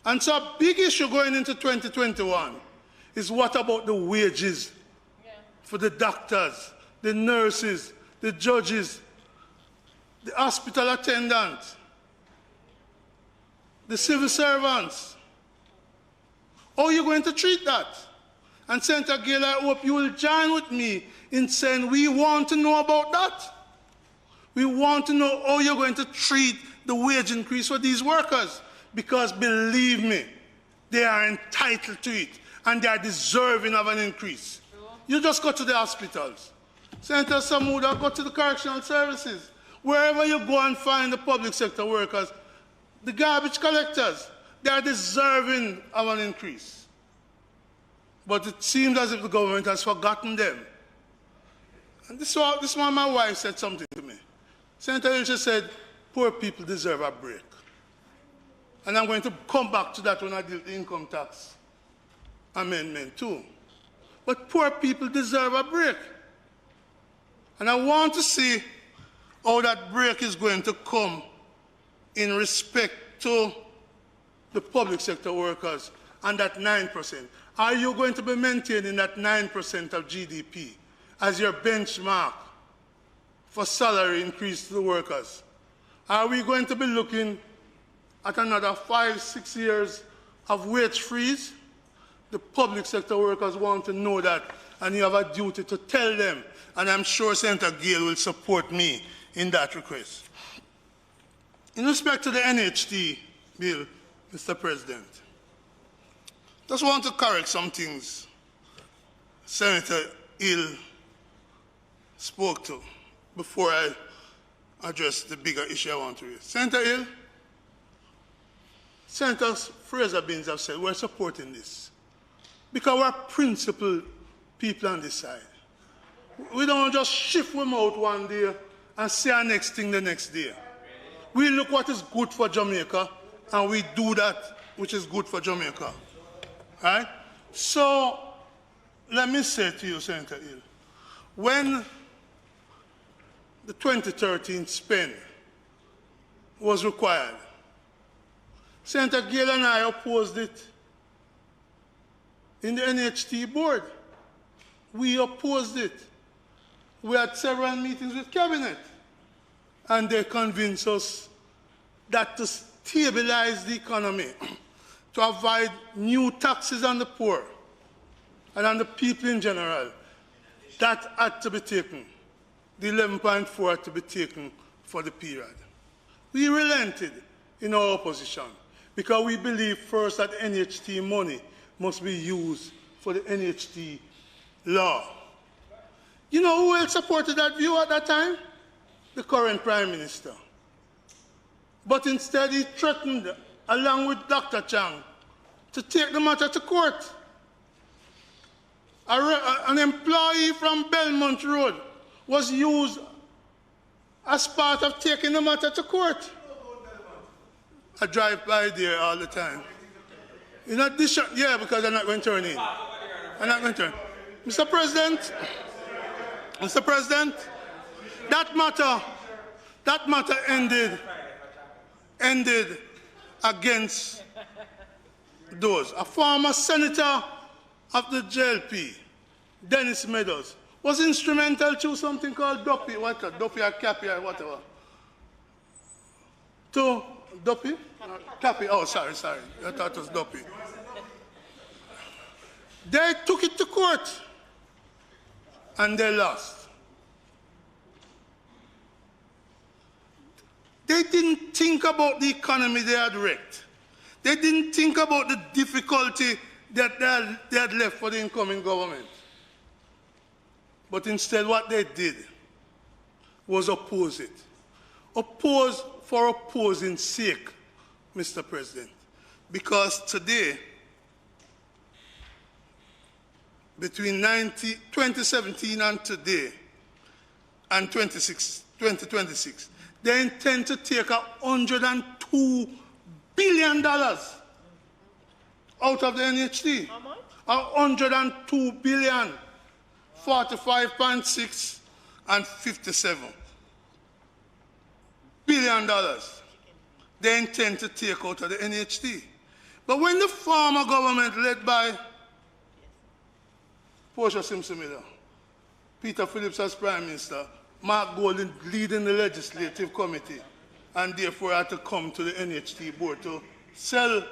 And so a big issue going into 2021 is what about the wages for the doctors, the nurses, the judges, the hospital attendants, the civil servants? How are you going to treat that? And Senator Gale, I hope you will join with me in saying we want to know about that. We want to know how you're going to treat the wage increase for these workers. Because believe me, they are entitled to it and they are deserving of an increase. Sure. You just go to the hospitals. Senator Samuda, go to the correctional services. Wherever you go and find the public sector workers, the garbage collectors, they are deserving of an increase. But it seems as if the government has forgotten them. And this is why my wife said something to me. Senator Ilse said, poor people deserve a break. And I'm going to come back to that when I deal with the income tax amendment too. But poor people deserve a break. And I want to see how that break is going to come in respect to the public sector workers and that 9%. Are you going to be maintaining that 9% of GDP as your benchmark for salary increase to the workers? Are we going to be looking at another 5-6 years of wage freeze? The public sector workers want to know that, and you have a duty to tell them, and I'm sure Senator Gale will support me in that request. In respect to the NHT bill, Mr. President, just want to correct some things Senator Hill spoke to before I address the bigger issue I want to raise. Senator Hill, Senator Fraser-Binns have said we're supporting this because we're principled people on this side. We don't just shift them out one day and say our next thing the next day. We look what is good for Jamaica and we do that which is good for Jamaica. Right? So let me say to you, Senator Hill, when the 2013 spend was required, Senator Gale and I opposed it in the NHT board. We opposed it. We had several meetings with Cabinet, and they convinced us that to stabilize the economy, to avoid new taxes on the poor, and on the people in general, that had to be taken. The 11.4 had to be taken for the period. We relented in our opposition because we believe first that NHT money must be used for the NHT law. You know who else supported that view at that time? The current Prime Minister. But instead he threatened, along with Dr. Chang, to take the matter to court. An employee from Belmont Road was used as part of taking the matter to court. I drive by there all the time. In addition, yeah, because I'm not going to turn in. I'm not going to turn. Mr. President, that matter ended against those. A former senator of the JLP, Dennis Meadows, was instrumental to something called Duppy, Duppy or Cappy or whatever. To Duppy? Cappy, oh, sorry, I thought it was Duppy. They took it to court and they lost. They didn't think about the economy they had wrecked. They didn't think about the difficulty that they had left for the incoming government. But instead what they did was oppose it. Oppose for opposing sake, Mr. President. Because today, between 2017 and today, and 2026, they intend to take $102 billion out of the NHT. How much? $102 billion, 45.6 and 57 billion dollars. They intend to take out of the NHT. But when the former government led by Portia Simpson Miller, Peter Phillips as Prime Minister, Mark Golden leading the legislative committee, and therefore had to come to the NHT board to sell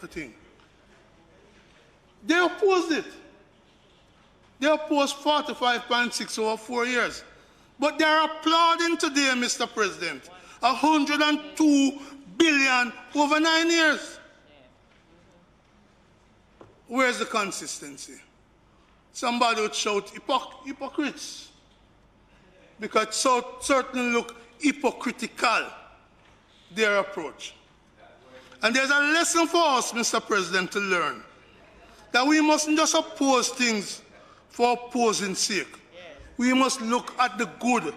the thing. They opposed it. They opposed 45.6 over 4 years. But they are applauding today, Mr. President, $102 billion over 9 years. Where's the consistency? Somebody would shout hypocrites, because it so certainly look hypocritical, their approach. And there's a lesson for us, Mr. President, to learn, that we mustn't just oppose things for opposing sake. We must look at the good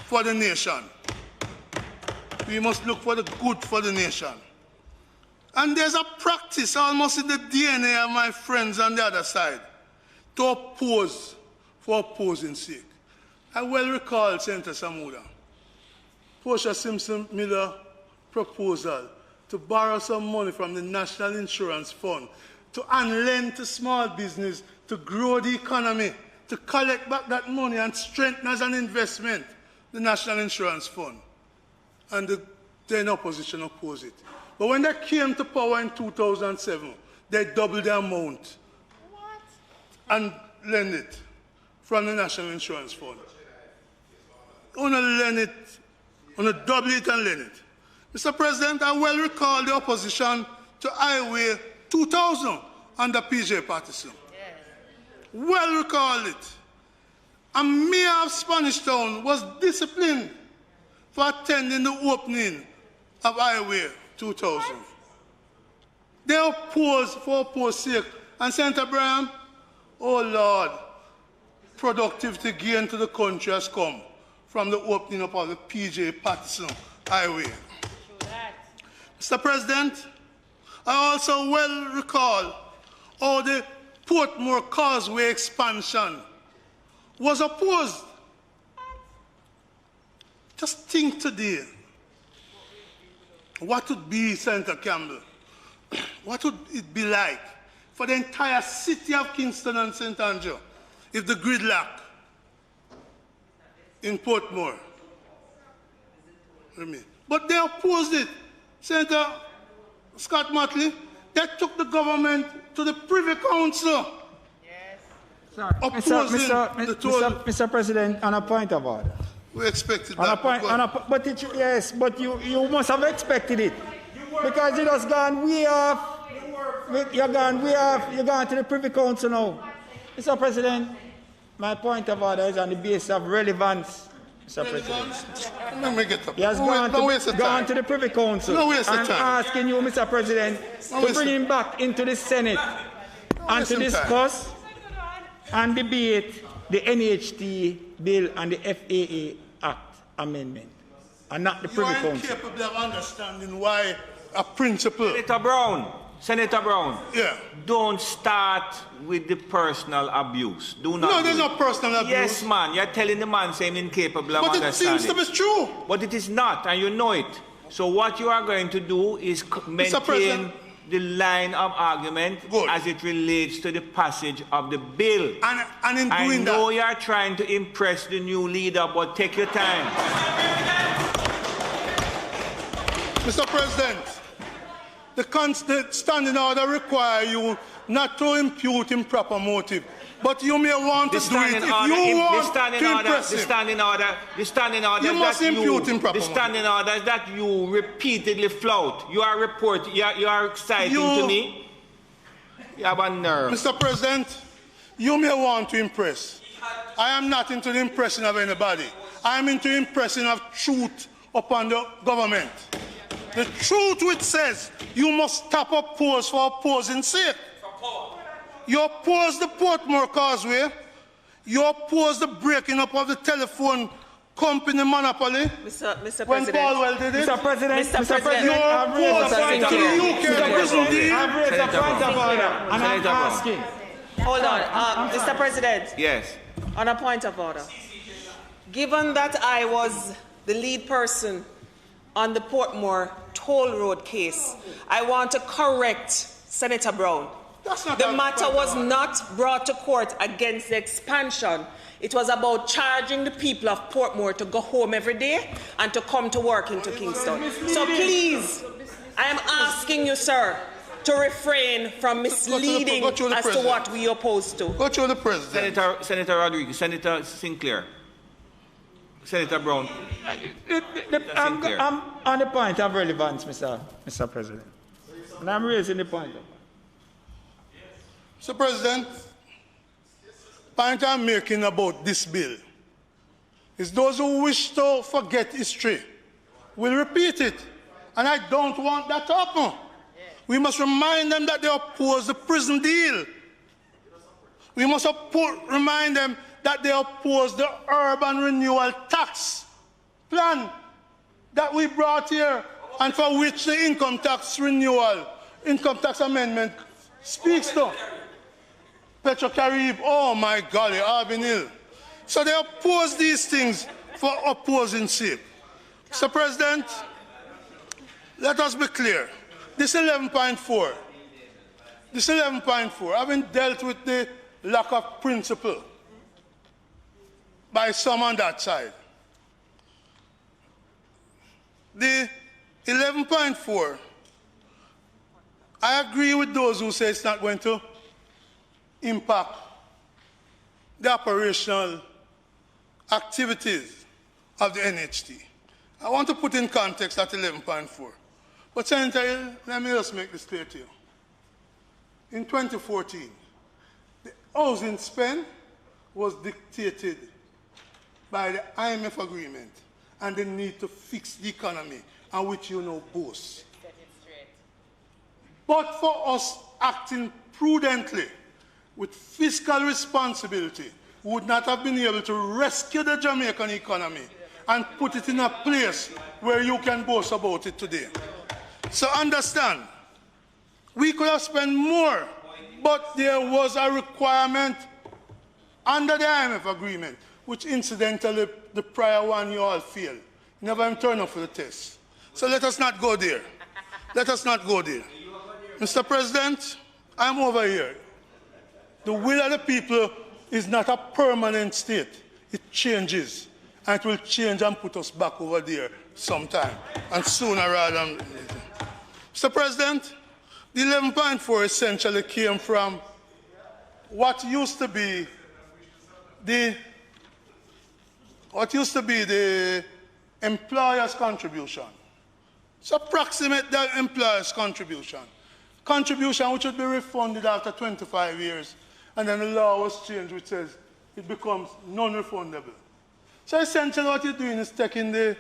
for the nation. We must look for the good for the nation. And there's a practice almost in the DNA of my friends on the other side to oppose for opposing sake. I well recall, Senator Samuda, Portia Simpson Miller proposal to borrow some money from the National Insurance Fund and lend to small business to grow the economy, to collect back that money and strengthen as an investment the National Insurance Fund. And the then opposition opposed it. But when they came to power in 2007, they doubled the amount and lend it from the National Insurance Fund. Only lend it, only double it and lend it. Mr. President, I well recall the opposition to Highway 2000 under PJ Patterson. Well recall it. A mayor of Spanish Town was disciplined for attending the opening of Highway 2000. What? They opposed for opposed sake. And Senator Braham, oh Lord, productivity gain to the country has come from the opening up of the PJ Patterson Highway. Mr. President, I also well recall how the Portmore Causeway expansion was opposed. Just think today, what would be, Senator Campbell, what would it be like for the entire city of Kingston and St. Andrew if the gridlock in Portmore? But they opposed it. Senator Scott Motley, they took the government to the Privy Council. Yes. Mr. President, on a point of order. We expected that. But you must have expected it. Because you just gone way off. You're gone to the Privy Council now. Mr. President, my point of order is on the basis of relevance, Mr. President. Let me get up. He has gone to the Privy Council and asking you, Mr. President, to bring him back into the Senate and to discuss and debate the NHT bill and the FAA Act amendment, and not the Privy Council. You are incapable of understanding why a principle. Senator Brown. Yeah. Don't start with the personal abuse. Do not. No, there's no personal abuse. Yes, man. You're telling the man saying incapable of understanding. But it seems to be true. But it is not, and you know it. So what you are going to do is maintain the line of argument as it relates to the passage of the bill. And in doing that, I know you are trying to impress the new leader, but take your time. Mr. President, the standing order requires you not to impute improper motive, but you may want to do it if you want to impress him. The standing order you must impute improper motive. The standing order is that you repeatedly flout. You are citing to me. You have a nerve. Mr. President, you may want to impress. I am not into the impression of anybody. I am into the impression of truth upon the government. The truth which says you must stop oppose for opposing sake. You oppose the Portmore Causeway. You oppose the breaking up of the telephone company monopoly. Mr. When President. Paulwell did it. Mr. President, you oppose the UK prison deal. I've raised a point of order, and I'm asking. Hold on, Mr. President. Yes. On a point of order. Given that I was the lead person on the Portmore toll road case, I want to correct Senator Brown. The matter was not brought to court against the expansion. It was about charging the people of Portmore to go home every day and to come to work into Kingston. So please, I am asking you, sir, to refrain from misleading as to what we oppose to. Go to the President. Senator Rodriguez, Senator Sinclair. Senator Brown. I'm on the point of relevance, Mr. President. And I'm raising the point. Mr. President, the point I'm making about this bill is those who wish to forget history will repeat it. And I don't want that to happen. We must remind them that they oppose the prison deal. We must remind them that they oppose the urban renewal tax plan that we brought here and for which the income tax amendment speaks to. Petro-Carib, oh my golly, Arbin Hill. So they oppose these things for opposing sake. Mr. President, let us be clear. This 11.4, having dealt with the lack of principle by some on that side. The 11.4, I agree with those who say it's not going to impact the operational activities of the NHT. I want to put in context that 11.4. But Senator, let me just make this clear to you. In 2014, the housing spend was dictated by the IMF agreement and the need to fix the economy, and which you know boast. But for us acting prudently, with fiscal responsibility, we would not have been able to rescue the Jamaican economy and put it in a place where you can boast about it today. So understand, we could have spent more, but there was a requirement under the IMF agreement, which incidentally the prior one you all failed. Never even turned up for the test. So let us not go there. Let us not go there. Mr. President, I'm over here. The will of the people is not a permanent state. It changes. And it will change and put us back over there sometime. And sooner rather than later. Mr. President, the 11.4 essentially came from what used to be what used to be the employer's contribution. So approximate the employer's contribution. Contribution which would be refunded after 25 years. And then the law was changed which says it becomes non-refundable. So essentially what you're doing is taking the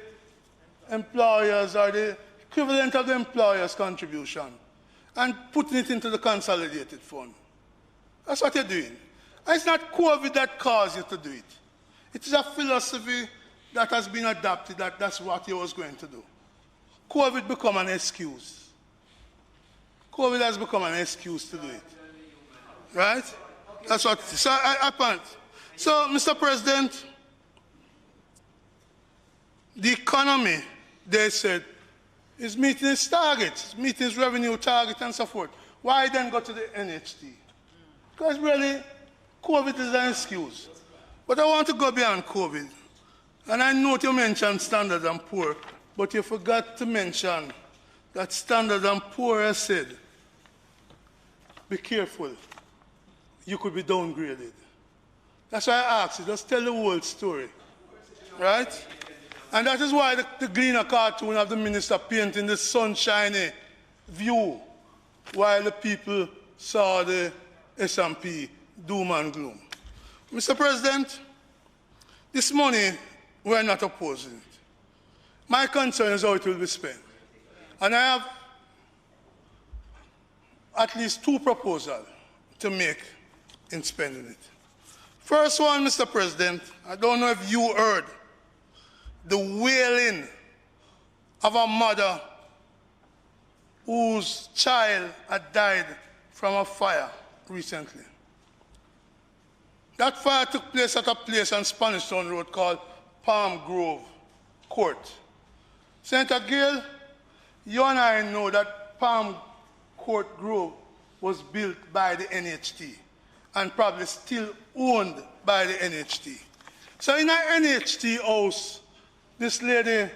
employers or the equivalent of the employer's contribution and putting it into the consolidated fund. That's what you're doing. And it's not COVID that caused you to do it. It is a philosophy that has been adopted that that's what you was going to do. COVID become an excuse. COVID has become an excuse to do it. Right? That's what it is. So I point. So, Mr. President, the economy, they said, is meeting its targets, meeting its revenue target and so forth. Why then go to the NHT? Because really, COVID is an excuse. But I want to go beyond COVID. And I note you mentioned Standard & Poor, but you forgot to mention that Standard & Poor has said, be careful, you could be downgraded. That's why I asked you, just tell the whole story, right? And that is why the Gleaner cartoon of the minister painting the sunshiny view while the people saw the S&P doom and gloom. Mr. President, this money, we're not opposing it. My concern is how it will be spent. And I have at least two proposals to make in spending it. First one, Mr. President, I don't know if you heard the wailing of a mother whose child had died from a fire recently. That fire took place at a place on Spanish Town Road called Palm Grove Court. Senator Gill, you and I know that Palm Court Grove was built by the NHT and probably still owned by the NHT. So in our NHT house, this lady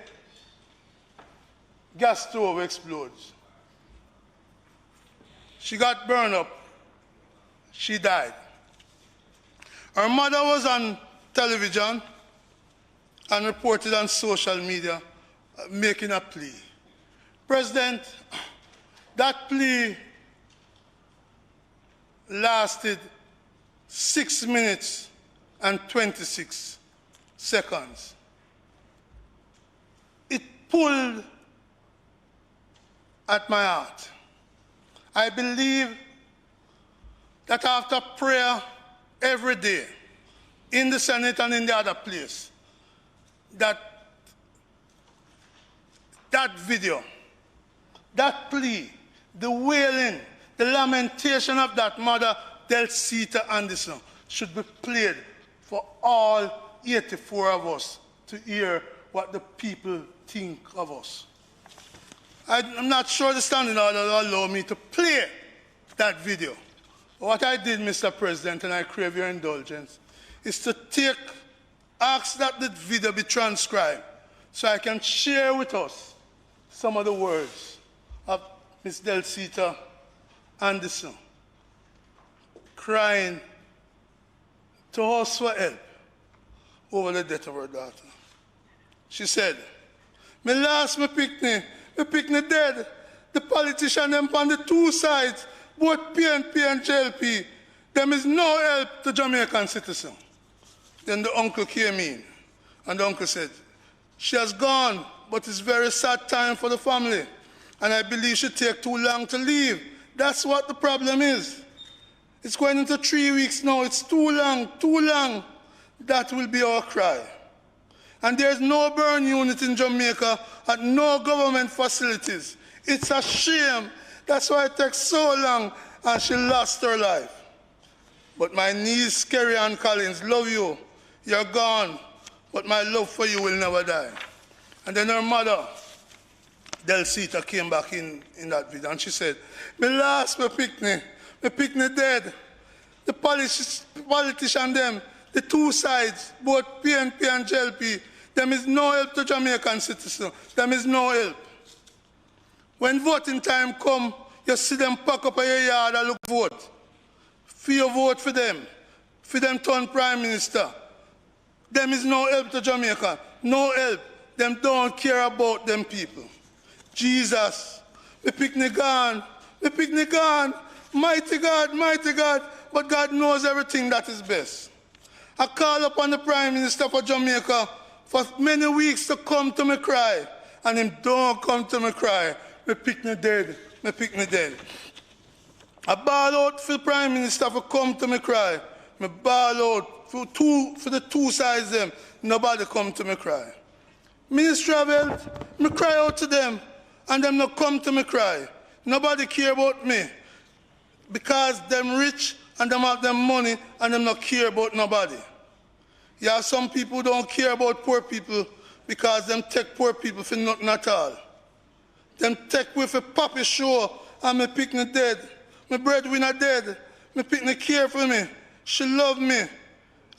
gas stove explodes. She got burned up. She died. Her mother was on television and reported on social media making a plea. President, that plea lasted 6 minutes and 26 seconds. It pulled at my heart. I believe that after prayer every day, in the Senate and in the other place, that video, that plea, the wailing, the lamentation of that mother, Delsita Anderson, should be played for all 84 of us to hear what the people think of us. I'm not sure the standing order will allow me to play that video. What I did, Mr. President, and I crave your indulgence, is to ask that the video be transcribed so I can share with us some of the words of Ms. Delsita Anderson, crying to us for help over the death of her daughter. She said, "Me lost my picnic dead. The politicians them on the two sides, both PNP and JLP, there is no help to Jamaican citizens." Then the uncle came in, and the uncle said, "She has gone, but it's a very sad time for the family, and I believe she take too long to leave. That's what the problem is. It's going into 3 weeks now. It's too long, too long. That will be our cry. And there's no burn unit in Jamaica at no government facilities. It's a shame. That's why it takes so long, and she lost her life. But my niece, Kerry Ann Collins, love you. You're gone, but my love for you will never die." And then her mother, Delsita, came back in that video, and she said, "Me lost my picnic dead. The politician them, the two sides, both PNP and JLP, there is no help to Jamaican citizens. There is no help. When voting time come, you see them pack up in your yard and look vote. Fear vote for them. for them turn prime minister. Them is no help to Jamaica. No help. Them don't care about them people. Jesus, the picnic gone. The picnic gone. Mighty God, mighty God. But God knows everything that is best. I call upon the Prime Minister for Jamaica for many weeks to come to me cry. And him don't come to me cry. Me picnic dead. Me picnic dead. I bawl out for the Prime Minister for come to me cry. Me bawl out for the two sides them. Nobody come to me cry. Ministry of Health, me cry out to them. And them not come to me cry. Nobody care about me. Because them rich and them have them money and them not care about nobody. Yeah, some people don't care about poor people because them take poor people for nothing at all. Them take with a puppy show and me picnic dead. My breadwinner dead. My picnic care for me. She love me.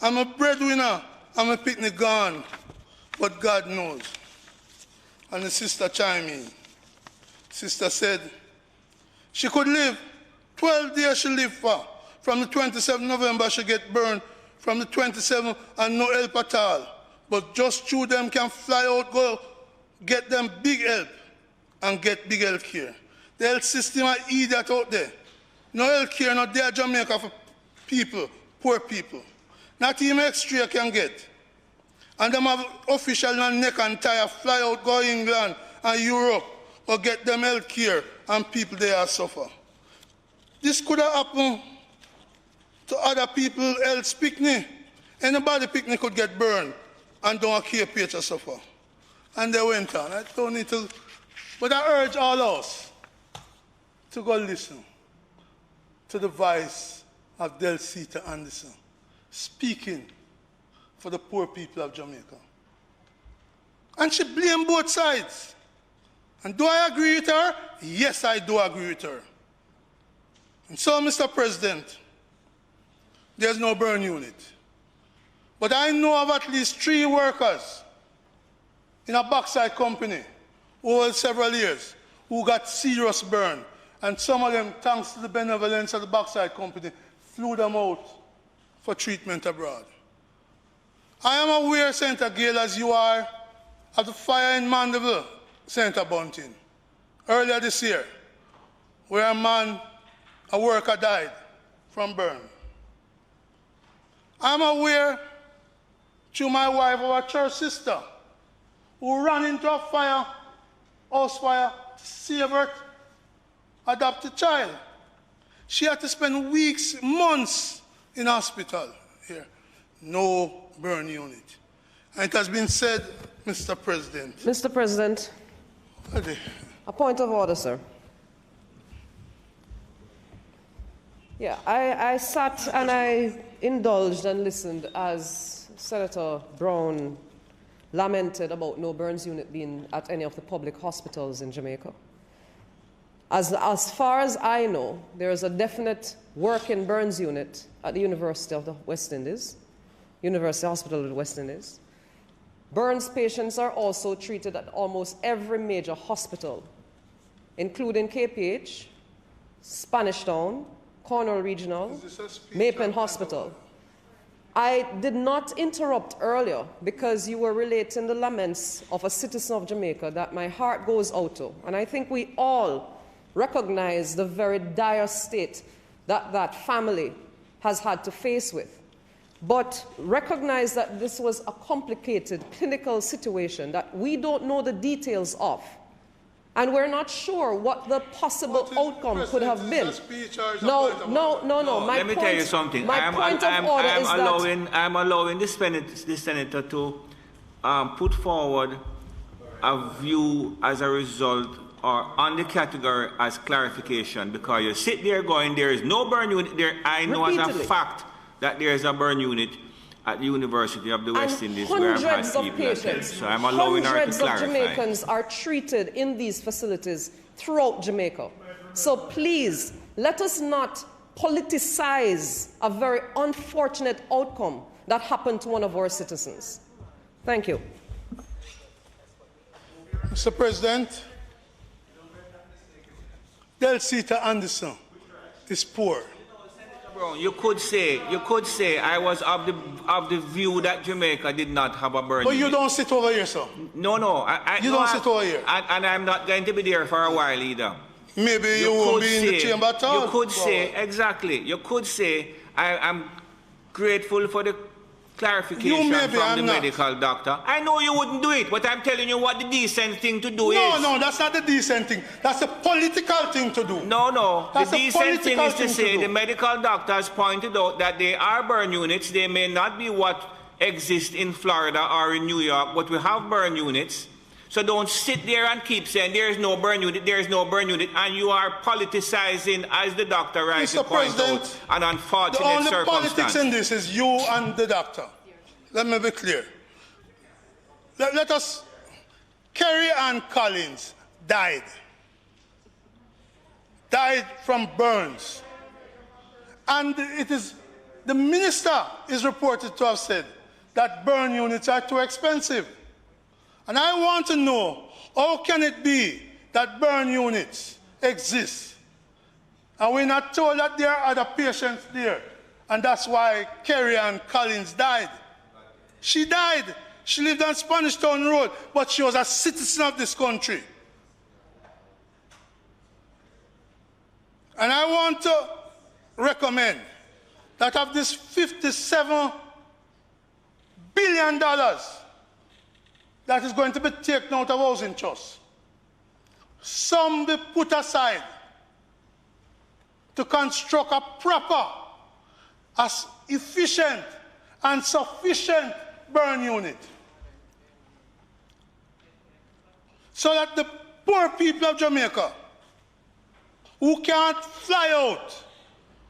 I'm a breadwinner and my picnic gone. But God knows. And the sister chimed in. Sister said she could live. 12 days she lived for. From the 27th November she get burned. From the 27th and no help at all. But just through them can fly out, go get them big help and get big health care. The health system are idiot out there. No health care, not there Jamaica for people, poor people. Not even extra can get. And them have official and neck and tire fly out, go England and Europe or get them health care and people there suffer. This could have happened to other people else picnic. Anybody picnic could get burned and don't care to suffer. And they went on. I don't need to, but I urge all us to go listen to the voice of Delsita Anderson speaking for the poor people of Jamaica. And she blamed both sides. And do I agree with her? Yes, I do agree with her. And so, Mr. President, there's no burn unit. But I know of at least 3 workers in a bauxite company over several years who got serious burn. And some of them, thanks to the benevolence of the bauxite company, flew them out for treatment abroad. I am aware, Senator Gale, as you are, of the fire in Mandeville, Senator Bunting, earlier this year, where a worker died from burn. I'm aware, through my wife, our church sister, who ran into a fire, house fire, to save her adopted child. She had to spend weeks, months in hospital here. No burn unit. And it has been said, Mr. President. Mr. President, a point of order, sir. Yeah, I sat and I indulged and listened as Senator Brown lamented about no burns unit being at any of the public hospitals in Jamaica. As far as I know, there is a definite working burns unit at the University of the West Indies, University Hospital of the West Indies. Burns patients are also treated at almost every major hospital, including KPH, Spanish Town, Cornwall Regional, Mapen Hospital. I did not interrupt earlier because you were relating the laments of a citizen of Jamaica that my heart goes out to. And I think we all recognize the very dire state that that family has had to face with. But recognize that this was a complicated clinical situation that we don't know the details of. And we're not sure what the possible outcome could have been. No. Let me tell you something. I'm allowing the senator to put forward a view as a result or on the category as clarification, because you sit there going, there is no burn unit there. I know as a fact that there is a burn unit at the University of the West Indies where I've had people attend. So I'm allowing her to clarify. Hundreds of Jamaicans are treated in these facilities throughout Jamaica. So please, let us not politicize a very unfortunate outcome that happened to one of our citizens. Thank you. Mr. President, Delsita Anderson is poor. Brown, you could say I was of the view that Jamaica did not have a burn But unit. you don't sit over here, sir. No. You don't sit over here. And I'm not going to be there for a while either. Maybe you won't be in the chamber at all. You could say, exactly, you could say I'm grateful for the clarification from the medical doctor. I know you wouldn't do it, but I'm telling you what the decent thing to do is. No, that's not the decent thing. That's the political thing to do. No. That's the decent thing is to say the medical doctors pointed out that they are burn units. They may not be what exists in Florida or in New York, but we have burn units. So don't sit there and keep saying there is no burn unit, there is no burn unit, and you are politicizing, as the doctor rightly pointed out, an unfortunate circumstance. The only politics in this is you and the doctor. Let me be clear. Let us... Kerry Ann Collins died from burns. And the minister is reported to have said that burn units are too expensive. And I want to know, how can it be that burn units exist and we're not told that there are other patients there? And that's why Kerry Ann Collins died. She died. She lived on Spanish Town Road, but she was a citizen of this country. And I want to recommend that of this $57 billion that is going to be taken out of housing trust, some be put aside to construct a proper, as efficient and sufficient burn unit, so that the poor people of Jamaica who can't fly out,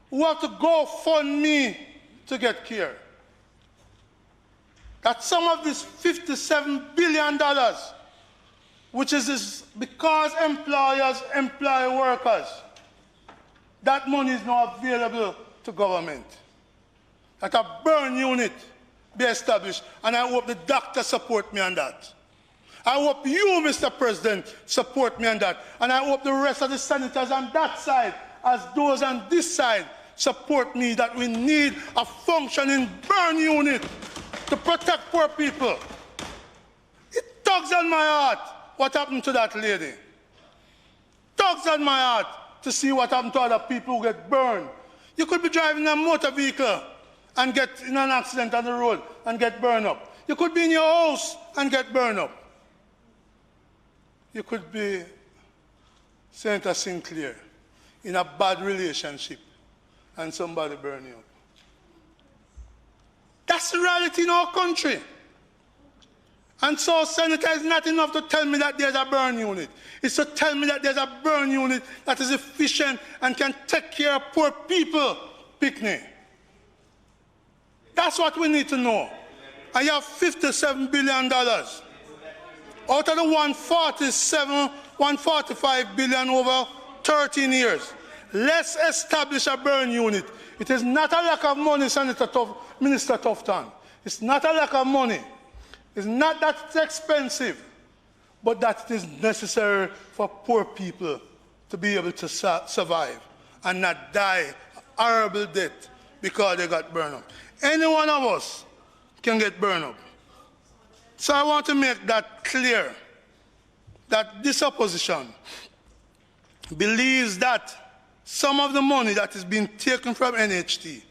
who have to go fund me to get care, that some of this $57 billion, which is because employers employ workers, that money is now available to government. That a burn unit be established, and I hope the doctor support me on that. I hope you, Mr. President, support me on that. And I hope the rest of the senators on that side, as those on this side, support me that we need a functioning burn unit to protect poor people. It tugs on my heart what happened to that lady. Tugs on my heart to see what happened to other people who get burned. You could be driving a motor vehicle and get in an accident on the road and get burned up. You could be in your house and get burned up. You could be Senator Sinclair in a bad relationship and somebody burn you up. That's the reality in our country. And so, Senator, it's not enough to tell me that there's a burn unit. It's to tell me that there's a burn unit that is efficient and can take care of poor people, Picnic. That's what we need to know. And you have $57 billion. Out of the 145 billion over 13 years. Let's establish a burn unit. It is not a lack of money, Minister Tufton. It's not a lack of money. It's not that it's expensive, but that it is necessary for poor people to be able to survive and not die a horrible death because they got burned up. Any one of us can get burned up. So I want to make that clear, that this opposition believes that some of the money that is being taken from NHT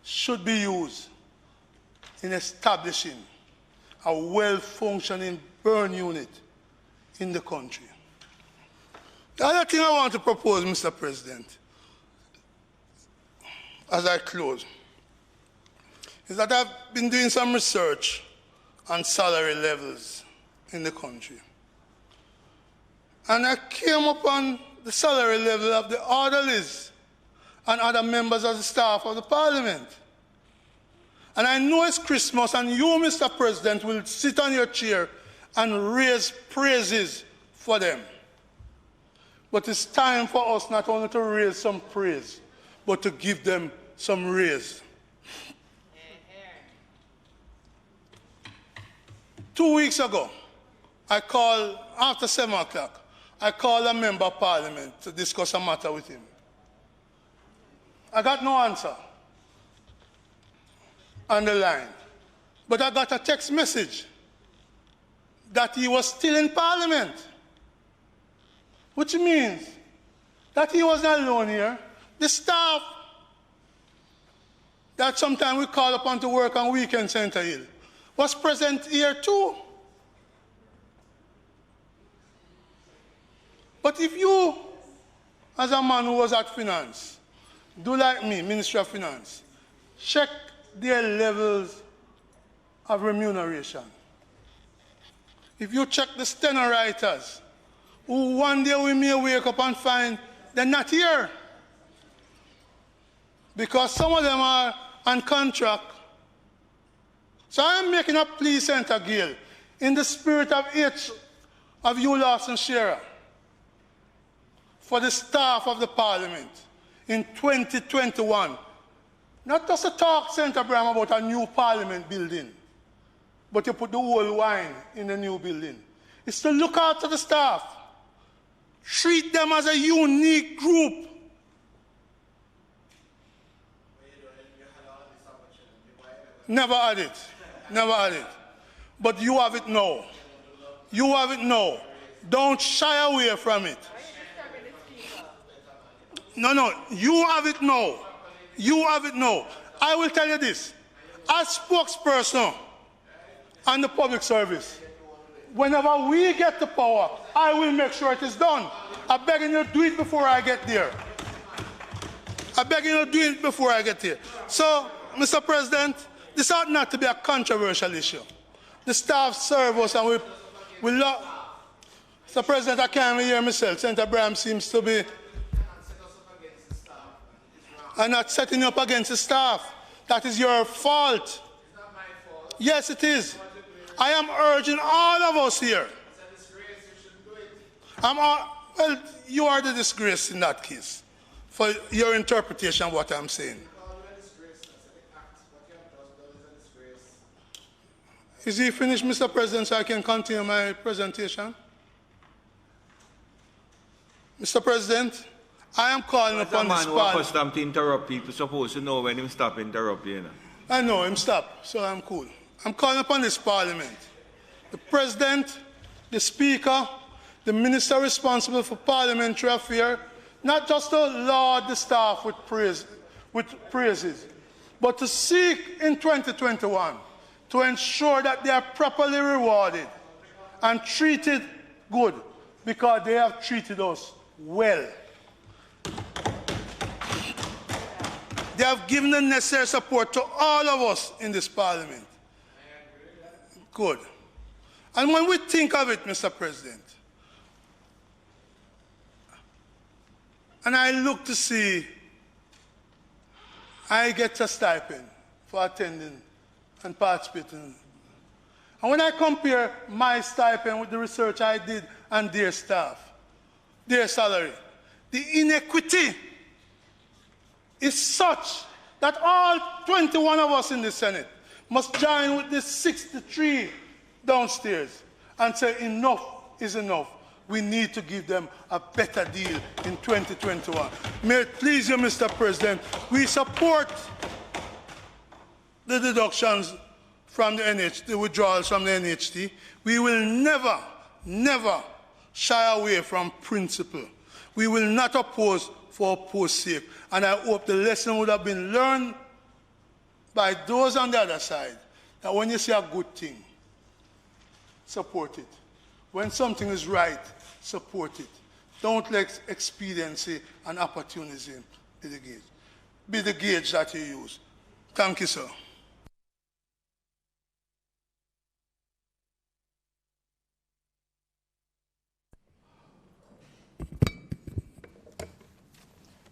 should be used in establishing a well-functioning burn unit in the country. The other thing I want to propose, Mr. President, as I close, is that I've been doing some research on salary levels in the country. And I came upon the salary level of the orderlies and other members of the staff of the parliament. And I know it's Christmas and you, Mr. President, will sit on your chair and raise praises for them. But it's time for us not only to raise some praise, but to give them some raise. 2 weeks ago, I called, after 7 o'clock, I called a member of parliament to discuss a matter with him. I got no answer on the line. But I got a text message that he was still in Parliament, which means that he was not alone here. The staff that sometimes we call upon to work on weekend Center Hill was present here too. But if you, as a man who was at Finance, do like me, Ministry of Finance, check their levels of remuneration. If you check the steno writers, who one day we may wake up and find they're not here, because some of them are on contract. So I am making a plea, Senator Gale, in the spirit of each of you, Lawson Shearer, for the staff of the Parliament in 2021, not just to talk, Senator Bram, about a new Parliament building, but to put the whole wine in the new building. It's to look after the staff, treat them as a unique group. Never had it. Never had it. But you have it now. You have it now. Don't shy away from it. No. You have it now. You have it now. I will tell you this. As spokesperson on the public service, whenever we get the power, I will make sure it is done. I beg you to do it before I get there. I beg you to do it before I get here. So, Mr. President, this ought not to be a controversial issue. The staff serve us and we love. Mr. President, I can't even hear myself. Senator Braham seems to be. I'm not setting you up against the staff. That is your fault. It's not my fault. Yes, it is. I am urging all of us here. It's a disgrace. You shouldn't do it. Well, you are the disgrace in that case, for your interpretation of what I'm saying. Is he finished, Mr. President, so I can continue my presentation? Mr. President, I am calling upon this Parliament. Man who to interrupt people supposed to know when him stop interrupt you. I know him stop, so I'm cool. I'm calling upon this Parliament. The President, the Speaker, the Minister responsible for parliamentary affairs, not just to laud the staff with praises, but to seek in 2021 to ensure that they are properly rewarded and treated good, because they have treated us well. They have given the necessary support to all of us in this Parliament. Good. And when we think of it, Mr. President, and I look to see, I get a stipend for attending and participating. And when I compare my stipend with the research I did and their staff, their salary, the inequity is such that all 21 of us in the Senate must join with the 63 downstairs and say enough is enough. We need to give them a better deal in 2021. May it please you, Mr. President, we support the deductions from the NHT, the withdrawals from the NHT. We will never, never shy away from principle. We will not oppose for oppose's sake. And I hope the lesson would have been learned by those on the other side, that when you see a good thing, support it. When something is right, support it. Don't let expediency and opportunism be the gauge that you use. Thank you, sir.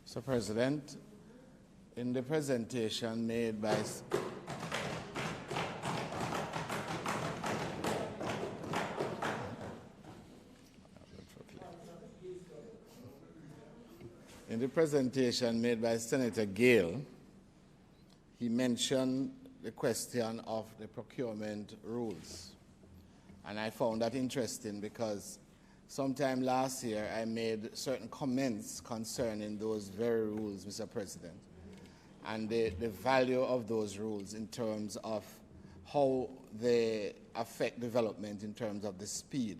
Mr. President, in the presentation made by Senator Gale, he mentioned the question of the procurement rules. And I found that interesting because sometime last year I made certain comments concerning those very rules, Mr. President. and the value of those rules in terms of how they affect development in terms of the speed.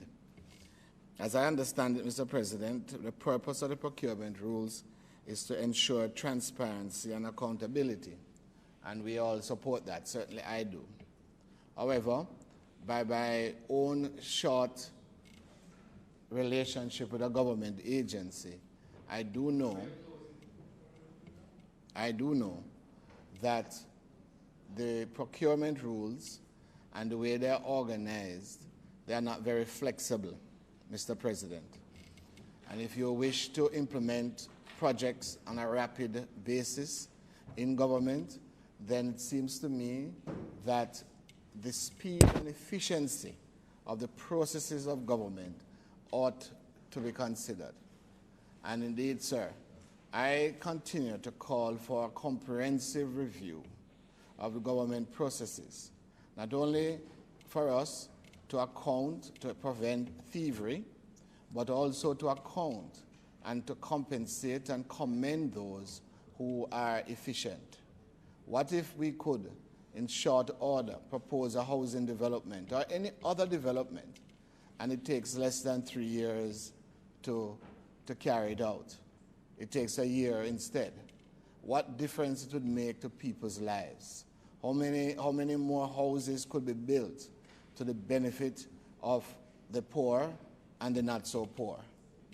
As I understand it, Mr. President, the purpose of the procurement rules is to ensure transparency and accountability, and we all support that. Certainly I do. However, by my own short relationship with a government agency, I do know that the procurement rules and the way they're organized, they are not very flexible, Mr. President. And if you wish to implement projects on a rapid basis in government, then it seems to me that the speed and efficiency of the processes of government ought to be considered. And indeed, sir, I continue to call for a comprehensive review of the government processes, not only for us to account to prevent thievery, but also to account and to compensate and commend those who are efficient. What if we could, in short order, propose a housing development or any other development, and it takes less than 3 years to carry it out? It takes a year instead. What difference it would make to people's lives? How many more houses could be built to the benefit of the poor and the not so poor,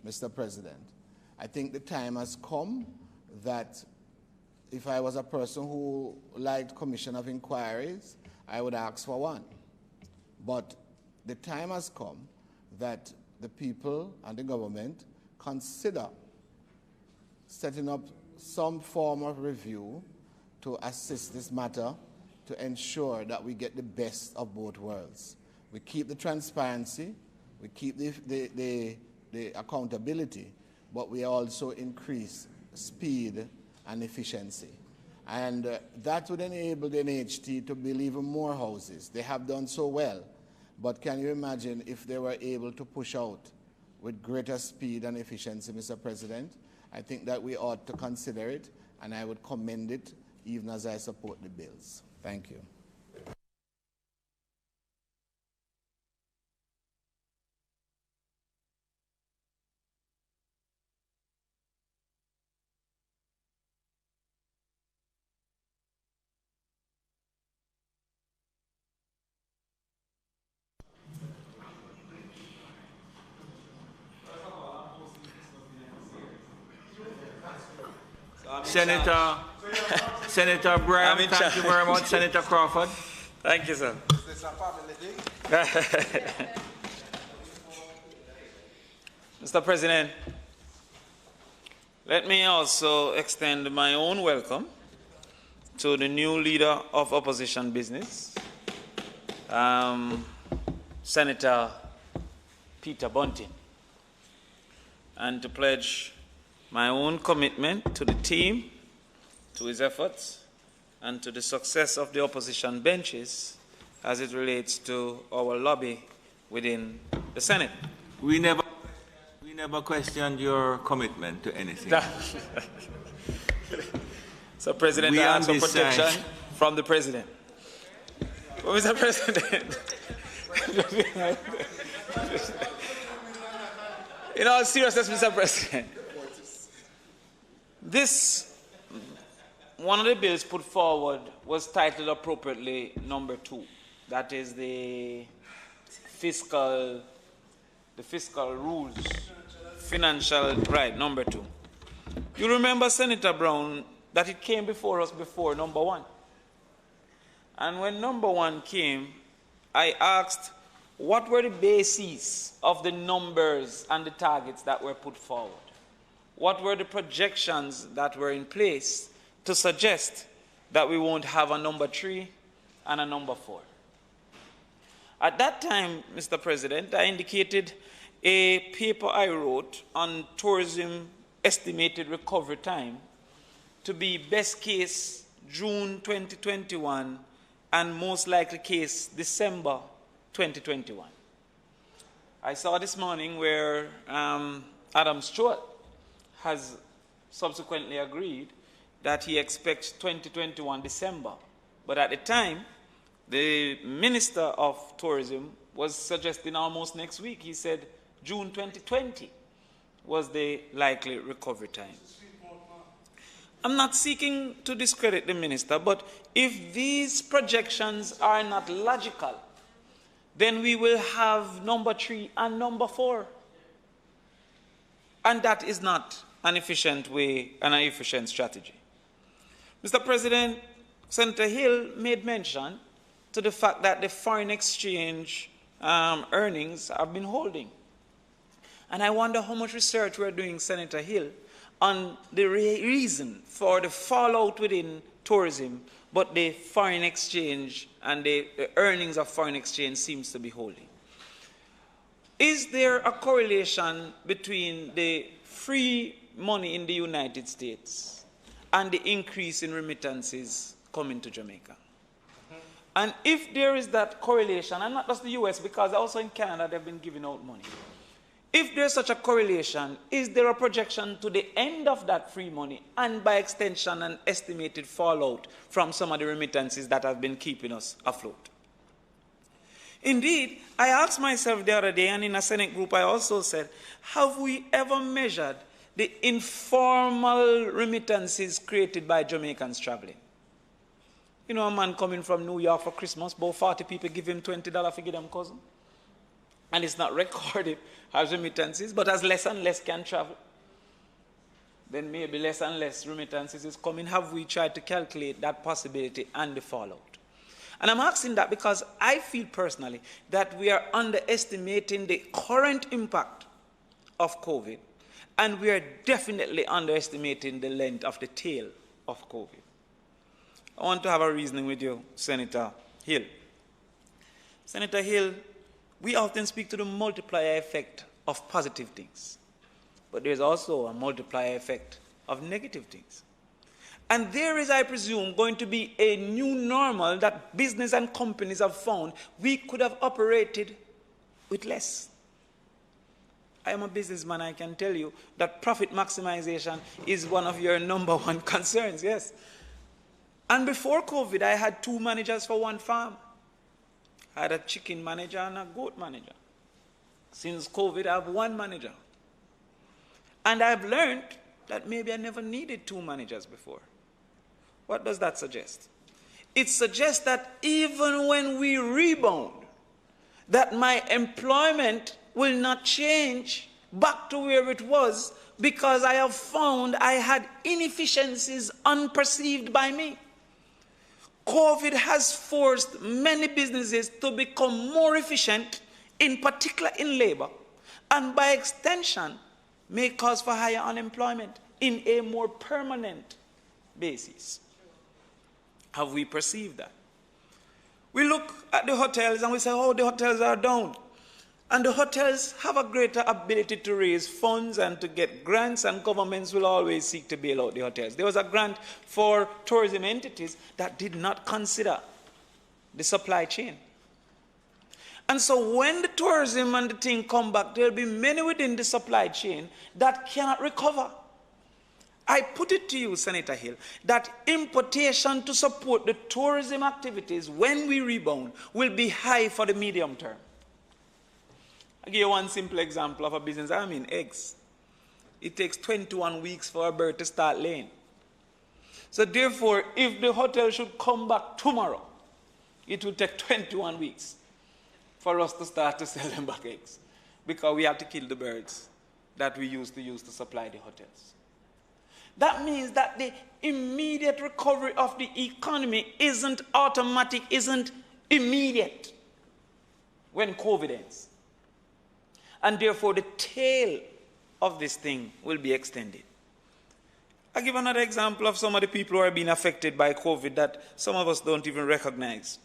Mr. President? I think the time has come that if I was a person who liked commission of inquiries, I would ask for one. But the time has come that the people and the government consider setting up some form of review to assist this matter to ensure that we get the best of both worlds. We keep the transparency, we keep the accountability, but we also increase speed and efficiency. And that would enable the NHT to build even more houses. They have done so well, but can you imagine if they were able to push out with greater speed and efficiency, Mr. President? I think that we ought to consider it, and I would commend it even as I support the bills. Thank you. Senator Brown, thank you very much. Senator Crawford. Thank you, sir. Mr. President, let me also extend my own welcome to the new leader of opposition business, Senator Peter Bunting, and to pledge my own commitment to the team, to his efforts, and to the success of the opposition benches as it relates to our lobby within the Senate. We never questioned your commitment to anything. So, President, I ask for protection from the President. Well, Mr. President, in all seriousness, Mr. President, one of the bills put forward was titled appropriately number 2. That is the fiscal rules, financial, right, number 2. You remember, Senator Brown, that it came before us before number 1. And when number 1 came, I asked what were the bases of the numbers and the targets that were put forward. What were the projections that were in place to suggest that we won't have a number 3 and a number 4? At that time, Mr. President, I indicated a paper I wrote on tourism estimated recovery time to be best case June 2021 and most likely case December 2021. I saw this morning where Adam Stewart has subsequently agreed that he expects 2021 December. But at the time, the Minister of Tourism was suggesting almost next week. He said June 2020 was the likely recovery time. I'm not seeking to discredit the minister, but if these projections are not logical, then we will have number 3 and number 4. And that is not an efficient way and an efficient strategy. Mr. President, Senator Hill made mention to the fact that the foreign exchange earnings have been holding. And I wonder how much research we're doing, Senator Hill, on the reason for the fallout within tourism, but the foreign exchange and the earnings of foreign exchange seems to be holding. Is there a correlation between the free money in the United States and the increase in remittances coming to Jamaica? And if there is that correlation, and not just the US, because also in Canada they've been giving out money. If there's such a correlation, is there a projection to the end of that free money and by extension an estimated fallout from some of the remittances that have been keeping us afloat? Indeed, I asked myself the other day, and in a Senate group I also said, have we ever measured the informal remittances created by Jamaicans traveling? You know, a man coming from New York for Christmas, about 40 people give him $20 to give them cousin. And it's not recorded as remittances, but as less and less can travel, then maybe less and less remittances is coming. Have we tried to calculate that possibility and the fallout? And I'm asking that because I feel personally that we are underestimating the current impact of COVID, and we are definitely underestimating the length of the tail of COVID. I want to have a reasoning with you, Senator Hill. Senator Hill, we often speak to the multiplier effect of positive things, but there's also a multiplier effect of negative things. And there is, I presume, going to be a new normal that business and companies have found we could have operated with less. I am a businessman, I can tell you that profit maximization is one of your number one concerns, yes. And before COVID, I had 2 managers for 1 farm. I had a chicken manager and a goat manager. Since COVID, I have 1 manager. And I've learned that maybe I never needed 2 managers before. What does that suggest? It suggests that even when we rebound, that my employment will not change back to where it was because I have found I had inefficiencies unperceived by me. COVID has forced many businesses to become more efficient, in particular in labor, and by extension may cause for higher unemployment in a more permanent basis. Have we perceived that? We look at the hotels and we say, oh, the hotels are down. And the hotels have a greater ability to raise funds and to get grants, and governments will always seek to bail out the hotels. There was a grant for tourism entities that did not consider the supply chain. And so when the tourism and the thing come back, there will be many within the supply chain that cannot recover. I put it to you, Senator Hill, that importation to support the tourism activities when we rebound will be high for the medium term. I'll give you one simple example of a business. I mean eggs. It takes 21 weeks for a bird to start laying. So therefore, if the hotel should come back tomorrow, it will take 21 weeks for us to start to sell them back eggs, because we have to kill the birds that we used to supply the hotels. That means that the immediate recovery of the economy isn't automatic, isn't immediate when COVID ends. And therefore, the tail of this thing will be extended. I'll give another example of some of the people who are being affected by COVID that some of us don't even recognize.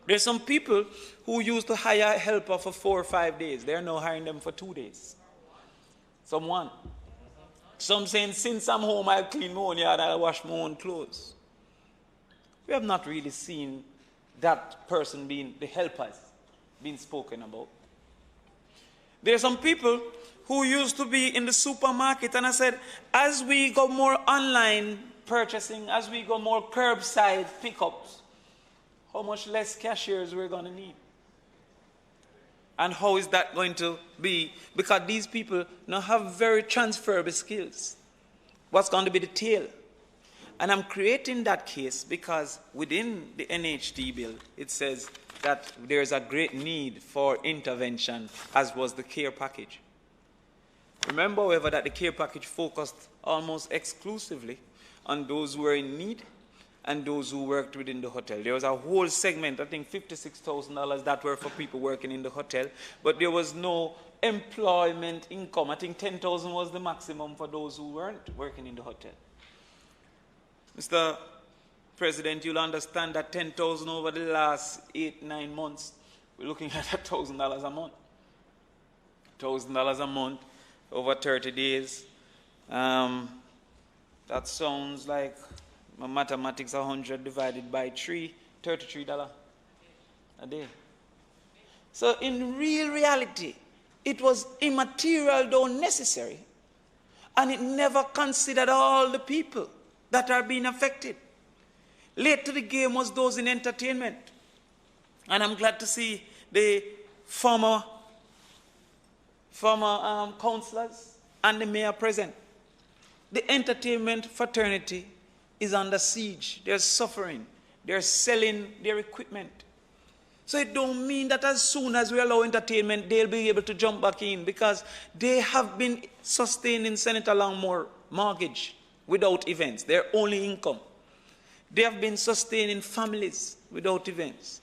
There's some people who used to hire a helper for 4 or 5 days. They're now hiring them for 2 days. Some 1. Some saying, since I'm home, I'll clean my own yard, I'll wash my own clothes. We have not really seen that person being, the helpers, being spoken about. There are some people who used to be in the supermarket, and I said, as we go more online purchasing, as we go more curbside pickups, how much less cashiers we're going to need. And how is that going to be? Because these people now have very transferable skills. What's going to be the tail? And I'm creating that case because within the NHD bill, it says that there's a great need for intervention, as was the care package. Remember, however, that the care package focused almost exclusively on those who were in need and those who worked within the hotel. There was a whole segment, I think $56,000 that were for people working in the hotel, but there was no employment income. I think $10,000 was the maximum for those who weren't working in the hotel. Mr. President, you'll understand that $10,000 over the last 8-9 months, we're looking at $1,000 a month. $1,000 a month over 30 days. That sounds like my mathematics, 100 divided by 3, $33 a day. So in real reality, it was immaterial though necessary, and it never considered all the people that are being affected. Late to the game was those in entertainment. And I'm glad to see the former councillors and the mayor present. The entertainment fraternity is under siege. They're suffering. They're selling their equipment. So it don't mean that as soon as we allow entertainment, they'll be able to jump back in, because they have been sustaining Senator Longmore mortgage without events, their only income. They have been sustaining families without events.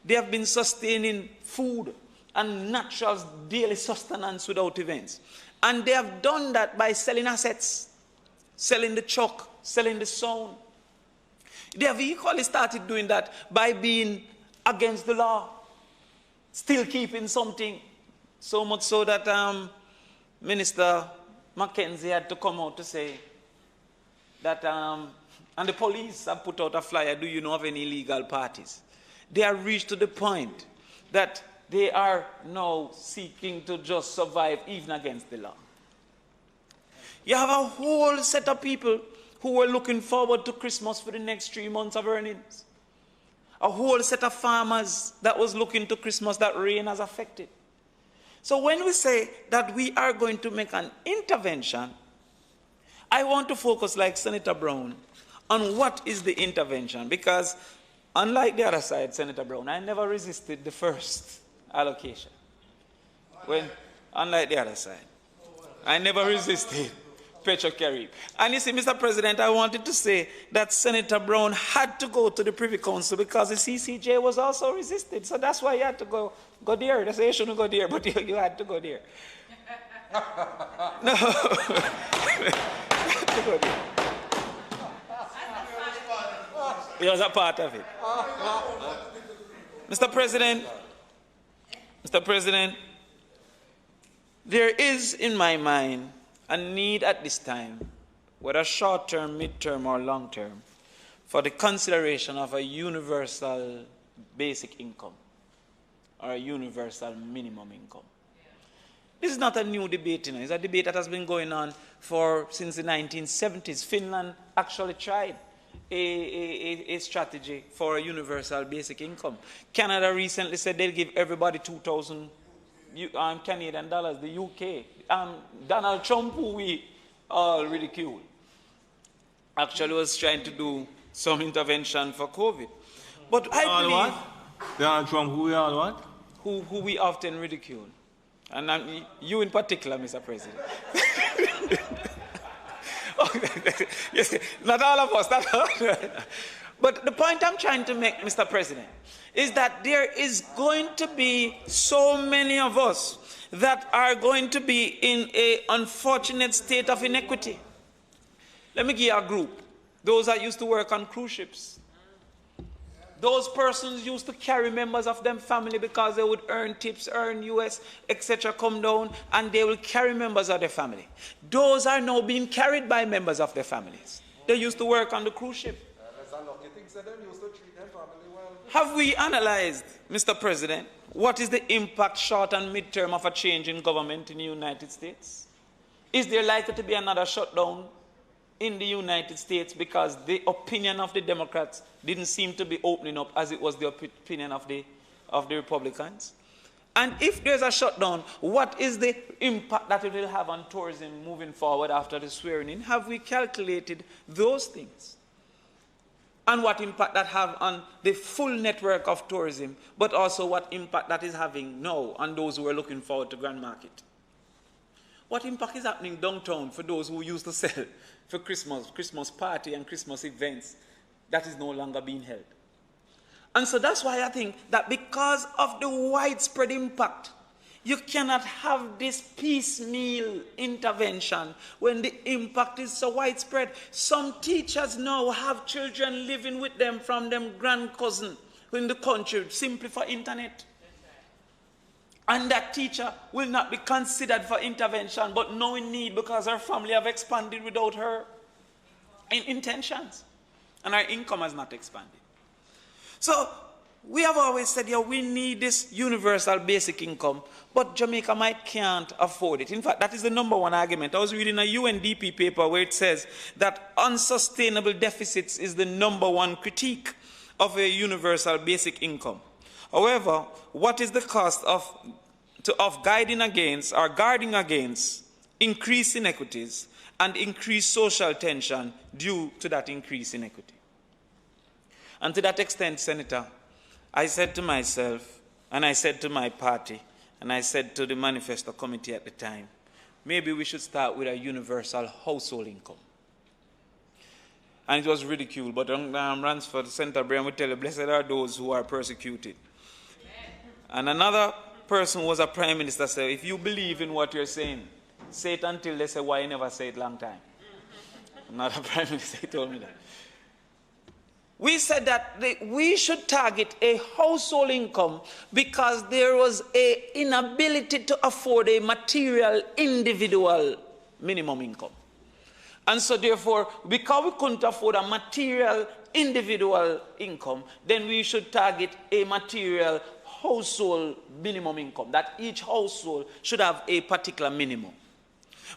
They have been sustaining food and natural daily sustenance without events. And they have done that by selling assets, selling the chalk, selling the sound. They have equally started doing that by being against the law, still keeping something, so much so that Minister Mackenzie had to come out to say that, and the police have put out a flyer, do you know of any illegal parties? They are reached to the point that they are now seeking to just survive even against the law. You have a whole set of people who were looking forward to Christmas for the next 3 months of earnings. A whole set of farmers that was looking to Christmas that rain has affected. So when we say that we are going to make an intervention, I want to focus, like Senator Brown, on what is the intervention. Because unlike the other side, Senator Brown, I never resisted the first allocation. Unlike the other side, I never resisted Petro-Carib. And you see, Mr. President, I wanted to say that Senator Brown had to go to the Privy Council because the CCJ was also resisted. So that's why you had to go there. They say you shouldn't go there, but you had to go there. No. To go there. It was a part of it. Mr. President, there is in my mind a need at this time, whether short-term, mid-term, or long-term, for the consideration of a universal basic income or a universal minimum income. This is not a new debate, you know. It's a debate that has been going on since the 1970s. Finland actually tried a strategy for a universal basic income. Canada recently said they'll give everybody 2,000 Canadian dollars. The UK, Donald Trump, who we all ridicule, actually was trying to do some intervention for COVID. But I believe... What? Donald Trump, who we all what? Who we often ridicule. And you in particular, Mr. President. Yes, not all of us. Not all. But the point I'm trying to make, Mr. President, is that there is going to be so many of us that are going to be in an unfortunate state of inequity. Let me give you a group. Those that used to work on cruise ships. Those persons used to carry members of them family because they would earn tips, earn US, etc., come down, and they will carry members of their family. Those are now being carried by members of their families. They used to work on the cruise ship. Have we analyzed, Mr. President, what is the impact short and mid-term of a change in government in the United States? Is there likely to be another shutdown in the United States because the opinion of the Democrats didn't seem to be opening up as it was the opinion of the Republicans? And if there's a shutdown, what is the impact that it will have on tourism moving forward after the swearing in? Have we calculated those things? And what impact that have on the full network of tourism, but also what impact that is having now on those who are looking forward to Grand Market? What impact is happening downtown for those who used to sell for Christmas party and Christmas events that is no longer being held? And so that's why I think that because of the widespread impact, you cannot have this piecemeal intervention when the impact is so widespread. Some teachers now have children living with them from them grand cousin in the country simply for internet. And that teacher will not be considered for intervention, but now in need because her family have expanded without her intentions. And her income has not expanded. So we have always said, yeah, we need this universal basic income, but Jamaica can't afford it. In fact, that is the number one argument. I was reading a UNDP paper where it says that unsustainable deficits is the number one critique of a universal basic income. However, what is the cost of guarding against increased inequities and increased social tension due to that increase in equity? And to that extent, Senator, I said to myself, and I said to my party, and I said to the manifesto committee at the time, maybe we should start with a universal household income. And it was ridiculed, but Ransford, Senator Brian would tell you, blessed are those who are persecuted. And another person who was a prime minister said, if you believe in what you're saying, say it until they say, why you never say it long time. Another prime minister told me that. We said that we should target a household income because there was an inability to afford a material individual minimum income. And so therefore, because we couldn't afford a material individual income, then we should target a material household minimum income, that each household should have a particular minimum.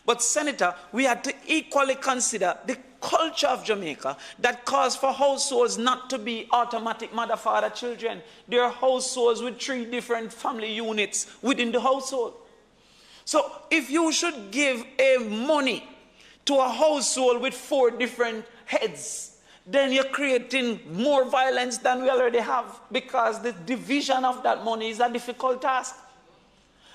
But, Senator, we had to equally consider the culture of Jamaica that calls for households not to be automatic mother-father children. There are households with 3 different family units within the household. So, if you should give money to a household with 4 different heads, then you're creating more violence than we already have because the division of that money is a difficult task.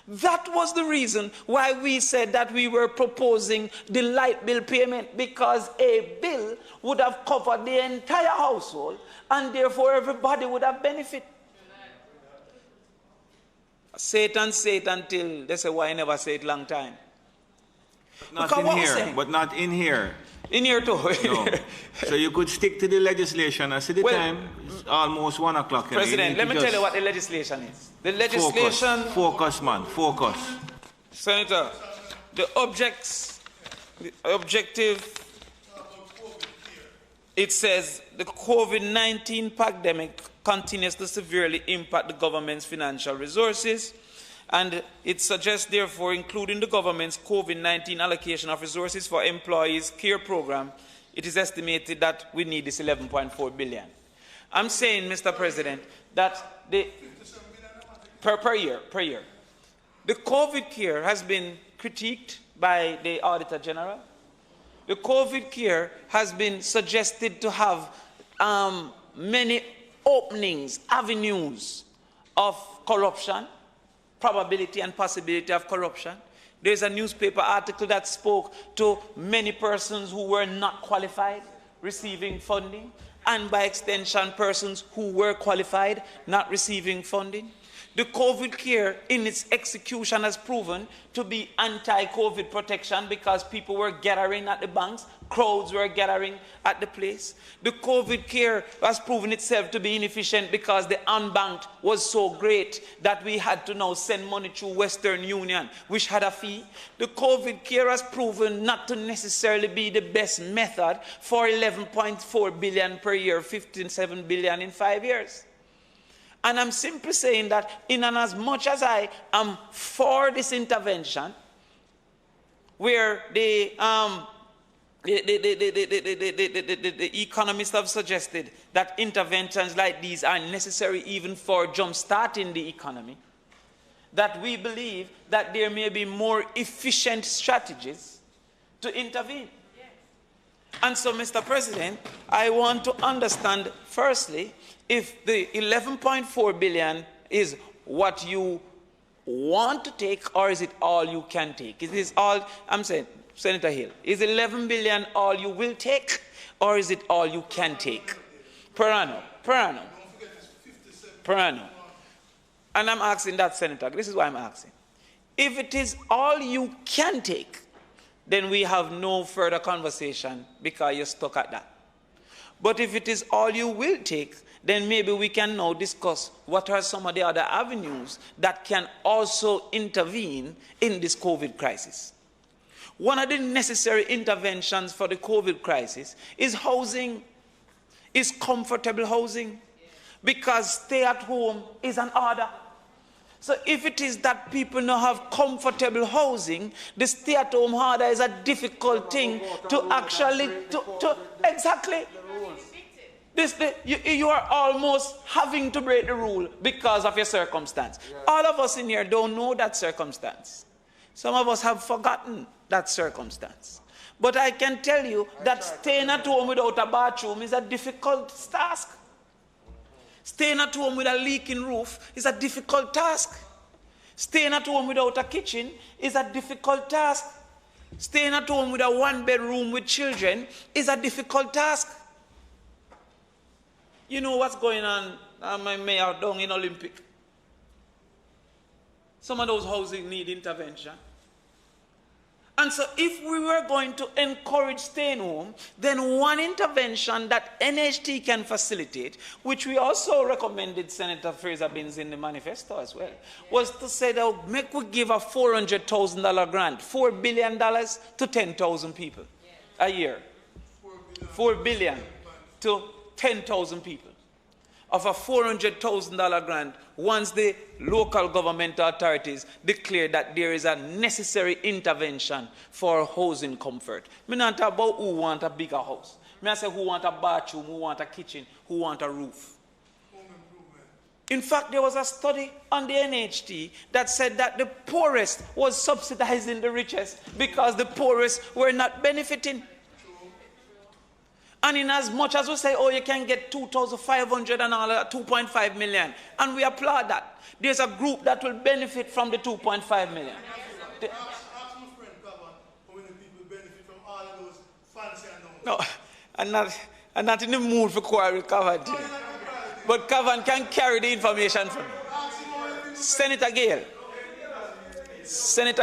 That was the reason why we said that we were proposing the light bill payment, because a bill would have covered the entire household and therefore everybody would have benefit. Say it until they say, why I never say it long time. Not in here, but not in here. In here too. No. So you could stick to the legislation. I see the time, it's almost 1 o'clock. President, let me tell you what the legislation is. The legislation... Focus, man. Focus. Senator, the objective, it says the COVID-19 pandemic continues to severely impact the government's financial resources, and it suggests, therefore, including the government's COVID-19 allocation of resources for employees' care program, it is estimated that we need this 11.4 billion. I'm saying, Mr. President, that per year, the COVID care has been critiqued by the Auditor General. The COVID care has been suggested to have many openings, avenues of corruption, probability and possibility of corruption. There's a newspaper article that spoke to many persons who were not qualified receiving funding, and by extension persons who were qualified not receiving funding. The COVID care in its execution has proven to be anti-COVID protection because people were gathering at the banks, crowds were gathering at the place. The COVID care has proven itself to be inefficient because the unbanked was so great that we had to now send money through Western Union, which had a fee. The COVID care has proven not to necessarily be the best method for 11.4 billion per year, 57 billion in 5 years. And I'm simply saying that in as much as I am for this intervention, where the The economists have suggested that interventions like these are necessary even for jump-starting the economy, that we believe that there may be more efficient strategies to intervene. And so, Mr. President, I want to understand, firstly, if the 11.4 billion is what you want to take, or is it all you can take? Is this all, I'm saying, Senator Hill, is 11 billion all you will take, or is it all you can take? Per annum. And I'm asking that, Senator, this is why I'm asking. If it is all you can take, then we have no further conversation because you're stuck at that. But if it is all you will take, then maybe we can now discuss what are some of the other avenues that can also intervene in this COVID crisis. One of the necessary interventions for the COVID crisis is housing, is comfortable housing, because stay at home is an order. So if it is that people now have comfortable housing, the stay-at-home order is a difficult thing to actually, exactly. You are almost having to break the rule because of your circumstance. Yeah. All of us in here don't know that circumstance. Some of us have forgotten that circumstance. But I can tell you that staying at home without a bathroom is a difficult task. Staying at home with a leaking roof is a difficult task. Staying at home without a kitchen is a difficult task. Staying at home with a one-bedroom with children is a difficult task. You know what's going on, my mayor, down in Olympic? Some of those housing need intervention. And so if we were going to encourage staying home, then one intervention that NHT can facilitate, which we also recommended Senator Fraser Binns in the manifesto as well, was to say that make we give a $400,000 grant, $4 billion to 10,000 people a year. $4 billion to 10,000 people. Of a $400,000 grant, once the local government authorities declare that there is a necessary intervention for housing comfort. I not talk about who want a bigger house. I say who want a bathroom, who want a kitchen, who want a roof. In fact, there was a study on the NHT that said that the poorest was subsidizing the richest because the poorest were not benefiting. And in as much as we say, oh, you can get 2,500 and all, 2.5 million, and we applaud that, there's a group that will benefit from the 2.5 million. No, I'm not in the mood for quarrel Cavan. But Cavan can carry the information from me. Senator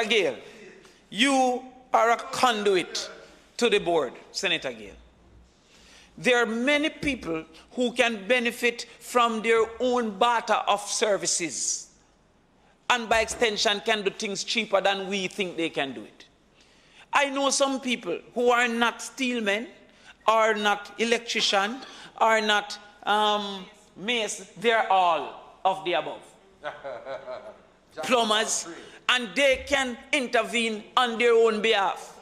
Gale, you are a conduit to the board, Senator Gale. There are many people who can benefit from their own barter of services, and by extension can do things cheaper than we think they can do it. I know some people who are not steelmen, are not electrician, are not mason, they're all of the above. Plumbers, and they can intervene on their own behalf.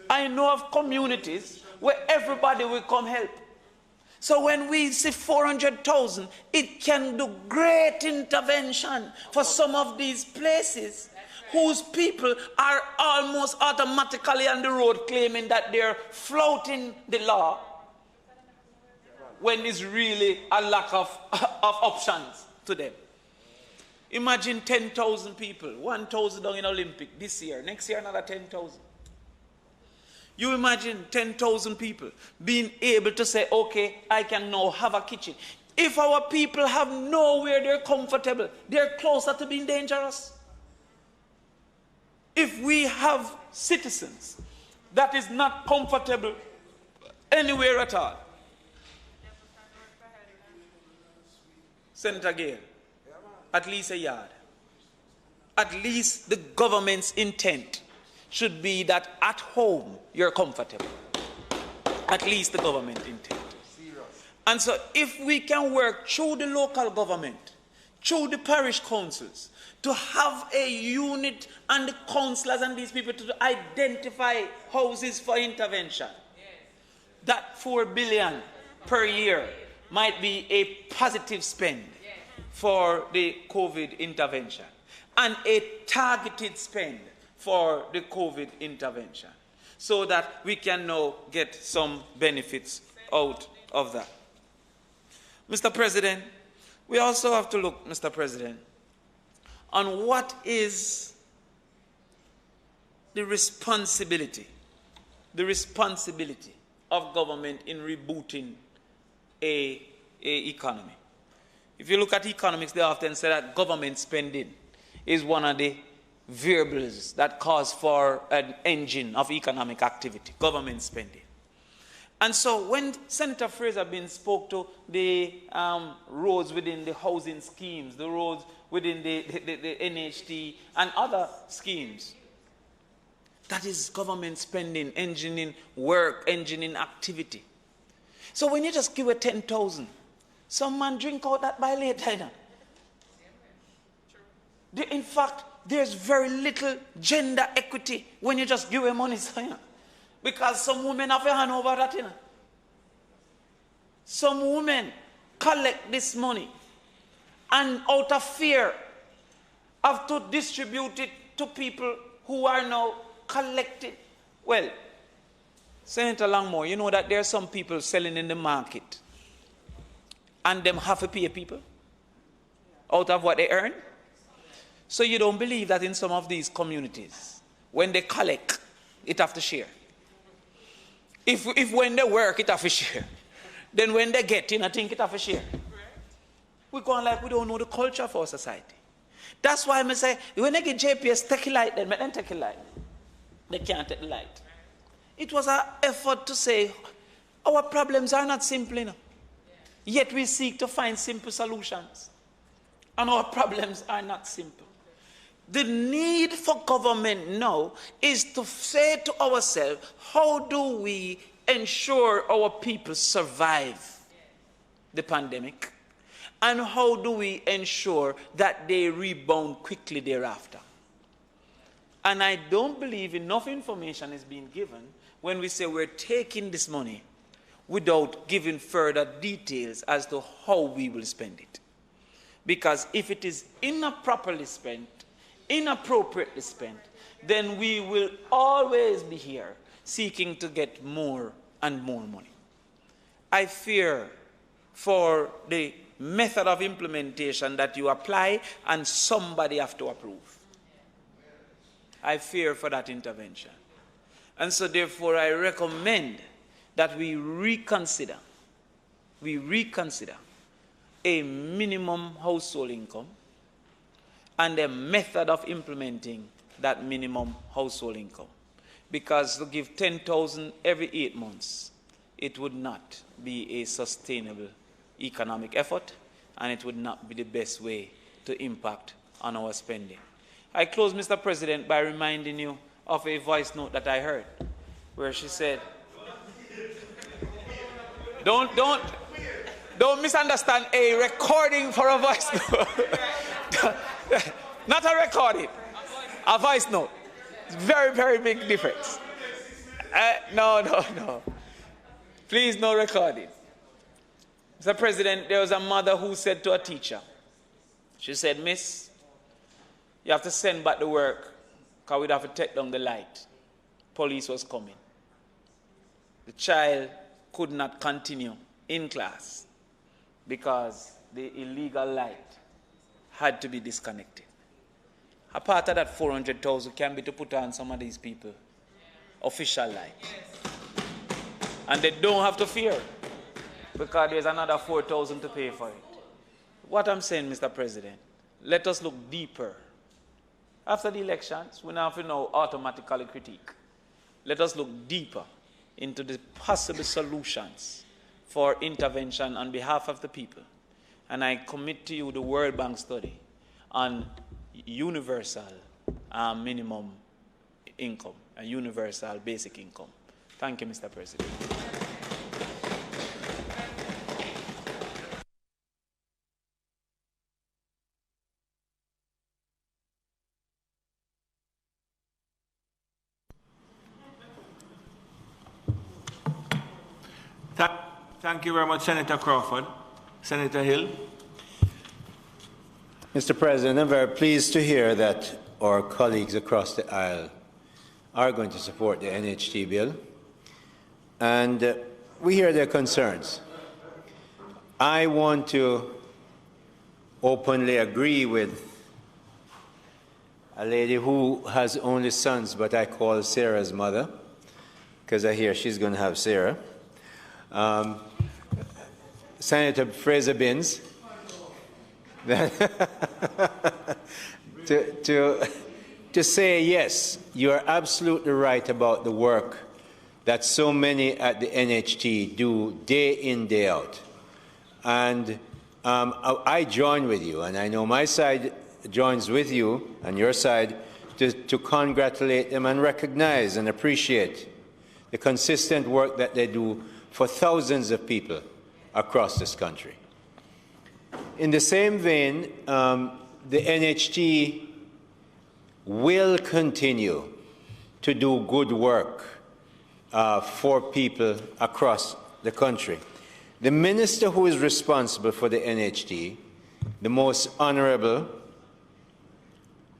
I know of communities where everybody will come help. So when we see 400,000, it can do great intervention for some of these places whose people are almost automatically on the road claiming that they're flouting the law when it's really a lack of options to them. Imagine 10,000 people, 1,000 down in Olympic this year, next year another 10,000. You imagine 10,000 people being able to say, okay, I can now have a kitchen. If our people have nowhere they're comfortable, they're closer to being dangerous. If we have citizens that is not comfortable anywhere at all, Senator Gale, at least a yard. At least the government's intent should be that at home you're comfortable. At least the government intent. And so if we can work through the local government, through the parish councils, to have a unit and the councillors and these people to identify houses for intervention. That 4 billion per year might be a positive spend for the COVID intervention and a targeted spend for the COVID intervention so that we can now get some benefits out of that. Mr. President, we also have to look, Mr. President, on what is the responsibility of government in rebooting a economy. If you look at economics, they often say that government spending is one of the variables that cause for an engine of economic activity, government spending. And so when Senator Fraser spoke to the roads within the housing schemes, the roads within the NHT and other schemes, that is government spending, engineering work, engineering activity. So when you just give a 10,000, some man drink out that by later. You know? In fact, there's very little gender equity when you just give away money. You know? Because some women have a hand over that. You know? Some women collect this money and out of fear have to distribute it to people who are now collected. Well, Senator Langmore, you know that there are some people selling in the market and them have to pay people out of what they earn. So you don't believe that in some of these communities, when they collect, it have to share. If when they work, it have to share. Then when they get in, I think it have to share. We're going like we don't know the culture of our society. That's why I say, when they get JPS, take a light, then let them take a light. They can't take the light. It was an effort to say, our problems are not simple enough. Yet we seek to find simple solutions. And our problems are not simple. The need for government now is to say to ourselves, how do we ensure our people survive the pandemic? And how do we ensure that they rebound quickly thereafter? And I don't believe enough information is being given when we say we're taking this money without giving further details as to how we will spend it. Because if it is inappropriately spent, inappropriately spent, then we will always be here seeking to get more and more money. I fear for the method of implementation that you apply and somebody have to approve. I fear for that intervention. And so therefore I recommend that we reconsider a minimum household income and a method of implementing that minimum household income. Because to give 10,000 every 8 months, it would not be a sustainable economic effort, and it would not be the best way to impact on our spending. I close, Mr. President, by reminding you of a voice note that I heard, where she said, don't misunderstand a recording for a voice note. Not a recording, a voice note. It's very, very big difference. No. Please, no recording. Mr. President, there was a mother who said to a teacher, she said, Miss, you have to send back the work because we'd have to take down the light. Police was coming. The child could not continue in class because the illegal light had to be disconnected. A part of that 400,000 can be to put on some of these people official light. And they don't have to fear because there's another 4,000 to pay for it. What I'm saying, Mr. President, let us look deeper. After the elections, we now have to now automatically critique. Let us look deeper into the possible solutions for intervention on behalf of the people. And I commit to you the World Bank study on universal minimum income, a universal basic income. Thank you, Mr. President. Thank you very much, Senator Crawford. Senator Hill. Mr. President, I'm very pleased to hear that our colleagues across the aisle are going to support the NHT bill, and we hear their concerns. I want to openly agree with a lady who has only sons, but I call Sarah's mother, because I hear she's going to have Sarah. Senator Fraser Binns, to say, yes, you are absolutely right about the work that so many at the NHT do day in, day out. And I join with you, and I know my side joins with you and your side to congratulate them and recognize and appreciate the consistent work that they do for thousands of people across this country. In the same vein, the NHT will continue to do good work for people across the country. The minister who is responsible for the NHT, the Most Honourable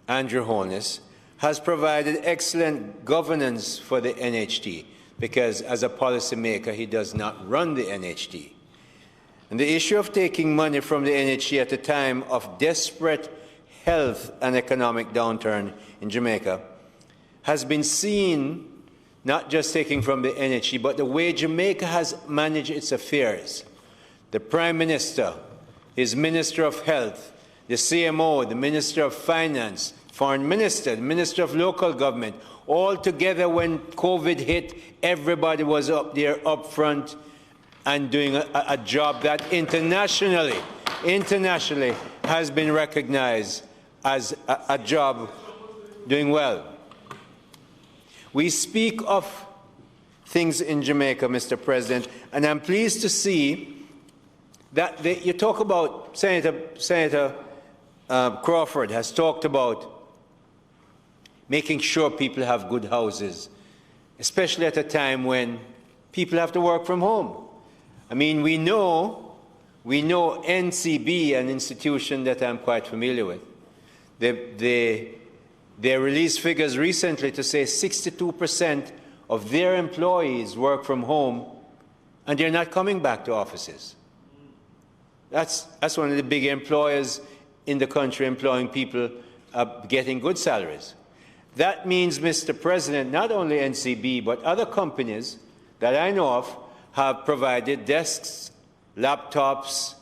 Andrew Holness, has provided excellent governance for the NHT because as a policymaker he does not run the NHT. And the issue of taking money from the NHT at a time of desperate health and economic downturn in Jamaica has been seen not just taking from the NHT, but the way Jamaica has managed its affairs. The Prime Minister, his Minister of Health, the CMO, the Minister of Finance, Foreign Minister, the Minister of Local Government, all together when COVID hit, everybody was up there, up front, and doing a job that internationally has been recognized as a job doing well. We speak of things in Jamaica, Mr. President, and I'm pleased to see that you talk about, Senator Crawford has talked about making sure people have good houses, especially at a time when people have to work from home. I mean, we know NCB, an institution that I'm quite familiar with. They released figures recently to say 62% of their employees work from home and they're not coming back to offices. That's one of the big employers in the country, employing people getting good salaries. That means, Mr. President, not only NCB, but other companies that I know of have provided desks, laptops,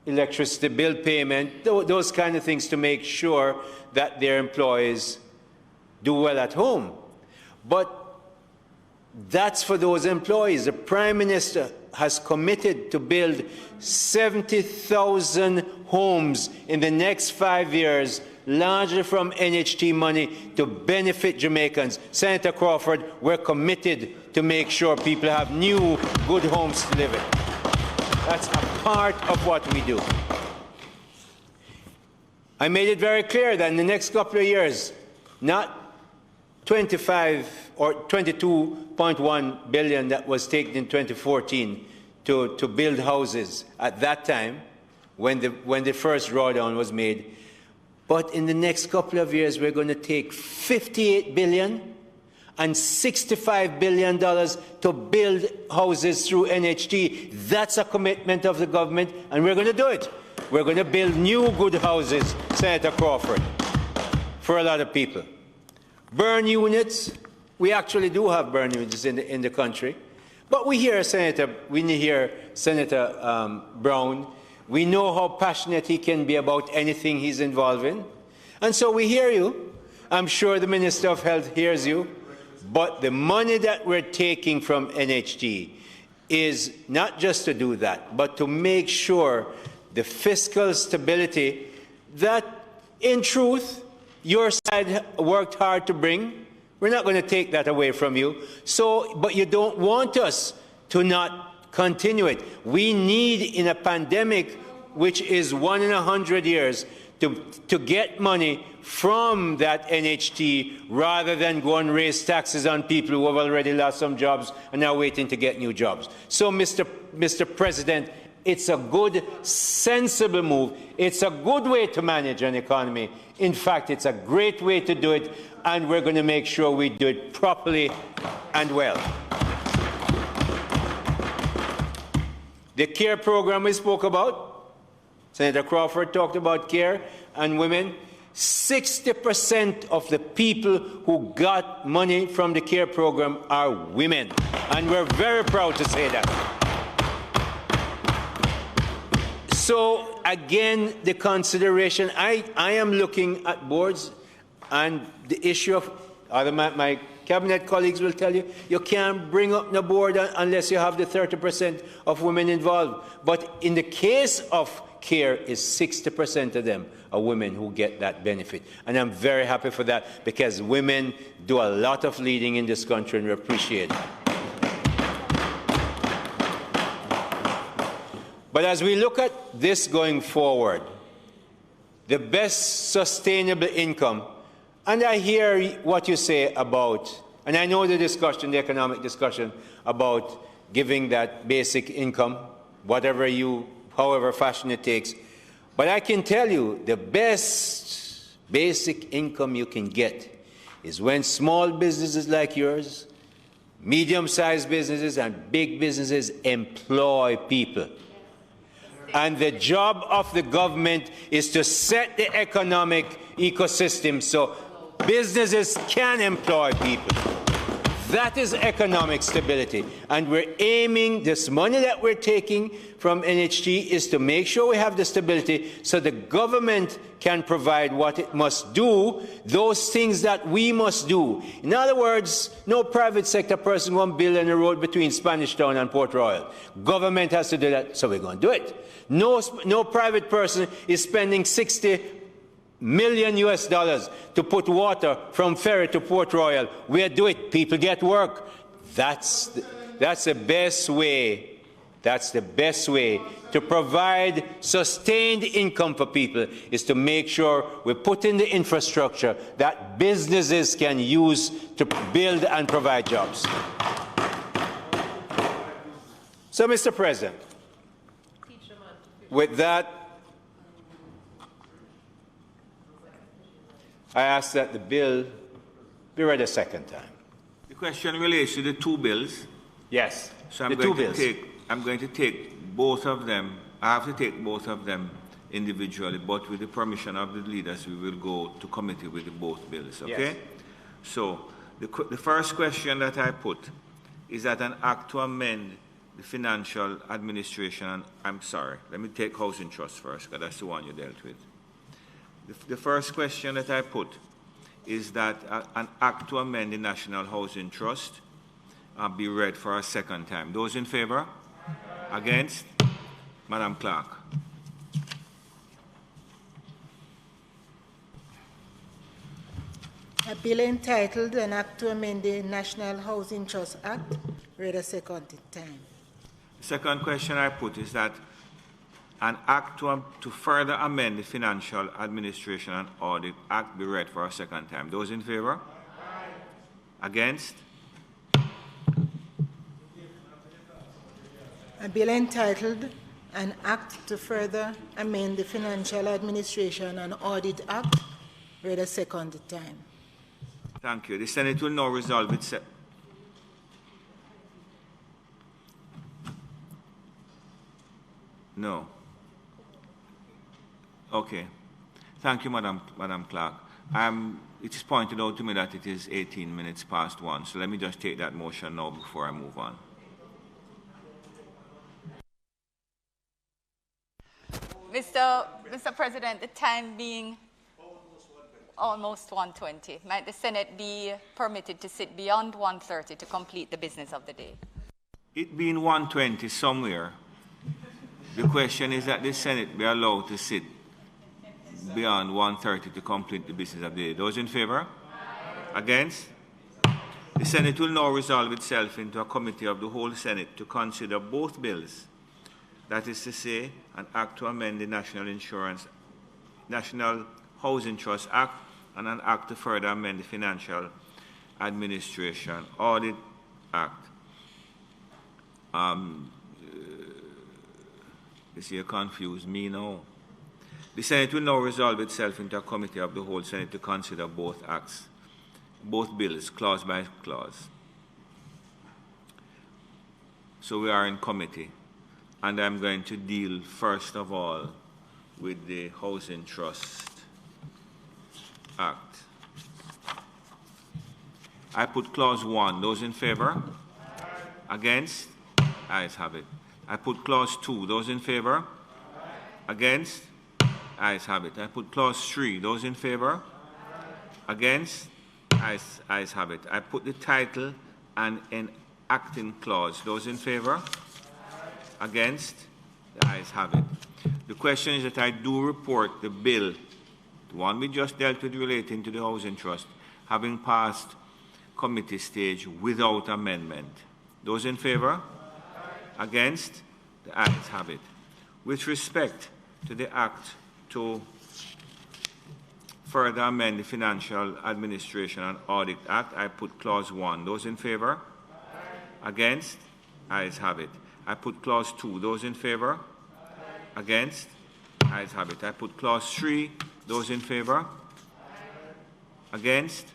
electricity bill payment, those kind of things to make sure that their employees do well at home. But that's for those employees. The Prime Minister has committed to build 70,000 homes in the next 5 years, largely from NHT money to benefit Jamaicans. Senator Crawford, we're committed to make sure people have new, good homes to live in. That's a part of what we do. I made it very clear that in the next couple of years, not 25 or 22.1 billion that was taken in 2014 to build houses at that time when the first drawdown was made. But in the next couple of years, we're going to take $58 billion and $65 billion to build houses through NHT. That's a commitment of the government, and we're going to do it. We're going to build new good houses, Senator Crawford, for a lot of people. Burn units, we actually do have burn units in the country. But we hear Senator Brown. We know how passionate he can be about anything he's involved in. And so we hear you. I'm sure the Minister of Health hears you. But the money that we're taking from NHT is not just to do that, but to make sure the fiscal stability that, in truth, your side worked hard to bring. We're not going to take that away from you. So, but you don't want us to not continue it. We need, in a pandemic which is 1 in 100 years, to get money from that NHT rather than go and raise taxes on people who have already lost some jobs and are waiting to get new jobs. So, Mr. President, it's a good, sensible move. It's a good way to manage an economy. In fact, it's a great way to do it, and we're going to make sure we do it properly and well. The CARE program we spoke about, Senator Crawford talked about CARE and women. 60% of the people who got money from the CARE program are women, and we're very proud to say that. So again, the consideration, I am looking at boards, and the issue of, my cabinet colleagues will tell you, you can't bring up the board unless you have the 30% of women involved. But in the case of CARE, is 60% of them are women who get that benefit. And I'm very happy for that, because women do a lot of leading in this country, and we appreciate it. But as we look at this going forward, the best sustainable income, and I hear what you say about, and I know the discussion, the economic discussion about giving that basic income, however fashion it takes. But I can tell you the best basic income you can get is when small businesses like yours, medium-sized businesses and big businesses employ people. And the job of the government is to set the economic ecosystem so businesses can employ people. That is economic stability. And we're aiming, this money that we're taking from NHT is to make sure we have the stability so the government can provide what it must do, those things that we must do. In other words, no private sector person won't build any road between Spanish Town and Port Royal. Government has to do that, so we're going to do it. No private person is spending $60 million to put water from Ferry to Port Royal. We'll do it. People get work. That's the best way. That's the best way to provide sustained income for people, is to make sure we put in the infrastructure that businesses can use to build and provide jobs. So, Mr. President, with that, I ask that the bill be read a second time. The question relates to the two bills. Yes, so I'm going to take both of them. I have to take both of them individually, but with the permission of the leaders, we will go to committee with the both bills, okay? Yes. So the first question that I put is that an act to amend the financial administration, I'm sorry, let me take housing trust first, because that's the one you dealt with. The first question that I put is that an act to amend the National Housing Trust be read for a second time. Those in favour? Against? Madam Clerk. A bill entitled An Act to Amend the National Housing Trust Act, read a second time. The second question I put is that an act to further amend the Financial Administration and Audit Act be read for a second time. Those in favour? Against? A bill entitled An Act to Further Amend the Financial Administration and Audit Act, read a second time. Thank you. The Senate will now resolve itself. No. Okay. Thank you, Madam Clerk. It is pointed out to me that it is 18 minutes past 1, so let me just take that motion now before I move on. Mr. President, the time being almost 1:20, might the Senate be permitted to sit beyond 1:30 to complete the business of the day? It being 1:20 somewhere, the question is that the Senate be allowed to sit beyond 1:30 to complete the business of the day. Those in favour? Against? The Senate will now resolve itself into a committee of the whole Senate to consider both bills. That is to say, an act to amend the National Insurance National Housing Trust Act and an act to further amend the Financial Administration Audit Act. You see, you confuse me now. The Senate will now resolve itself into a committee of the whole Senate to consider both acts, both bills, clause by clause. So we are in committee, and I'm going to deal first of all with the Housing Trust Act. I put clause 1. Those in favor? Against? Ayes have it. I put clause 2. Those in favor? Against? Ayes have it. I put clause 3. Those in favor? Against? Ayes have it. I put the title and enacting clause. Those in favor? Against? The ayes have it. The question is that I do report the bill, the one we just dealt with relating to the Housing Trust, having passed committee stage without amendment. Those in favor? Against? The ayes have it. With respect to the act to further amend the Financial Administration and Audit Act, I put clause 1. Those in favor? Against? Ayes have it. I put clause 2. Those in favor? Against? Ayes have it. I put clause 3. Those in favor? Against?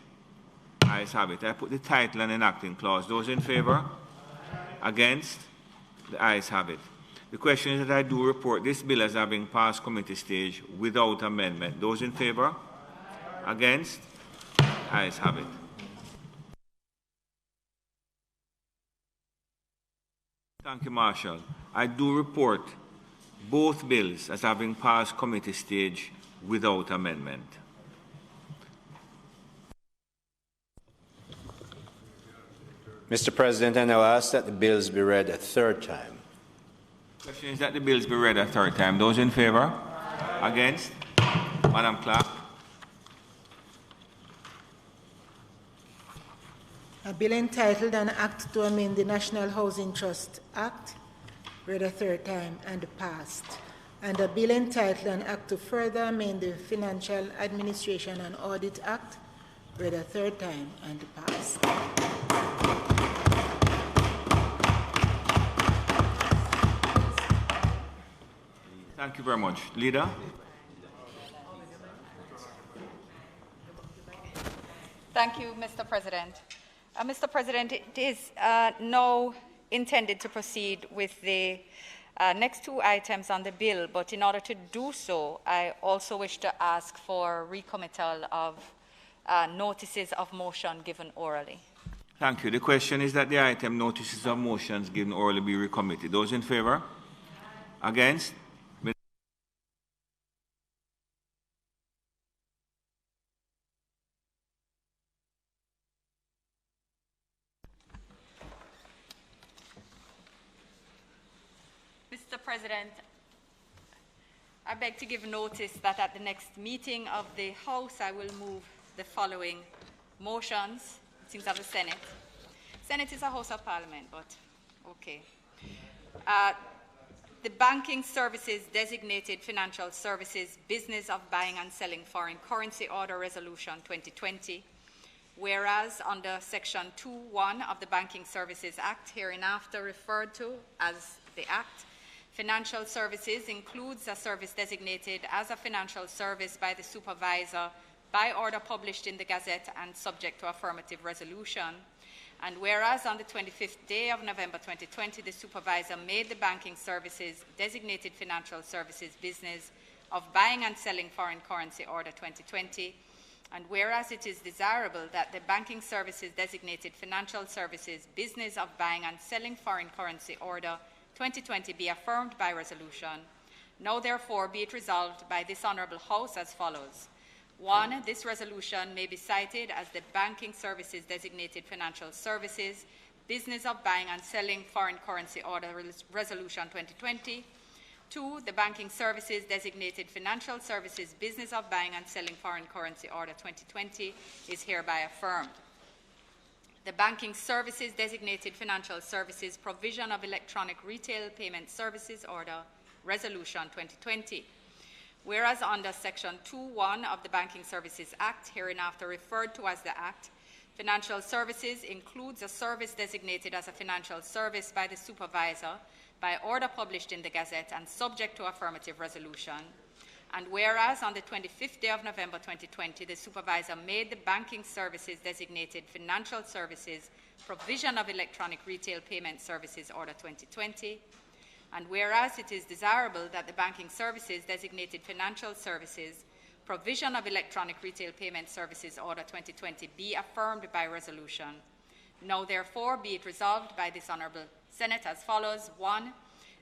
Ayes have it. I put the title and enacting clause. Those in favor? Against? The ayes have it. The question is that I do report this bill as having passed committee stage without amendment. Those in favor? Against? Ayes have it. Thank you, Marshall. I do report both bills as having passed committee stage without amendment. Mr. President, I now ask that the bills be read a third time. The question is that the bills be read a third time. Those in favor? Against? Madam Clerk. A bill entitled An Act to Amend the National Housing Trust Act, read a third time and passed. And a bill entitled An Act to Further Amend the Financial Administration and Audit Act, read a third time and passed. Thank you very much. Leader? Thank you, Mr. President. Mr. President, it is now intended to proceed with the next two items on the bill, but in order to do so, I also wish to ask for recommittal of notices of motion given orally. Thank you. The question is that the item notices of motions given orally be recommitted. Those in favor? Against? Mr. President, I beg to give notice that at the next meeting of the House, I will move the following motions. It seems of the Senate. Senate is a House of Parliament, but okay. The Banking Services Designated Financial Services Business of Buying and Selling Foreign Currency Order Resolution 2020, whereas under Section 2.1 of the Banking Services Act, hereinafter referred to as the Act, financial services includes a service designated as a financial service by the supervisor by order published in the Gazette and subject to affirmative resolution. And whereas on the 25th day of November 2020, the supervisor made the banking services designated financial services business of buying and selling foreign currency order 2020, and whereas it is desirable that the banking services designated financial services business of buying and selling foreign currency order 2020 be affirmed by resolution, now therefore be it resolved by this Honourable House as follows. 1. This resolution may be cited as the Banking Services Designated Financial Services Business of Buying and Selling Foreign Currency Order Resolution 2020. 2. The Banking Services Designated Financial Services Business of Buying and Selling Foreign Currency Order 2020 is hereby affirmed. The Banking Services Designated Financial Services Provision of Electronic Retail Payment Services Order Resolution 2020. whereas under Section 2.1 of the Banking Services Act, hereinafter referred to as the Act, financial services includes a service designated as a financial service by the supervisor by order published in the Gazette and subject to affirmative resolution. And whereas on the 25th day of November 2020, the supervisor made the banking services designated financial services provision of electronic retail payment services order 2020, and whereas it is desirable that the banking services designated financial services provision of electronic retail payment services order 2020 be affirmed by resolution. Now therefore be it resolved by this Honourable Senate as follows. 1.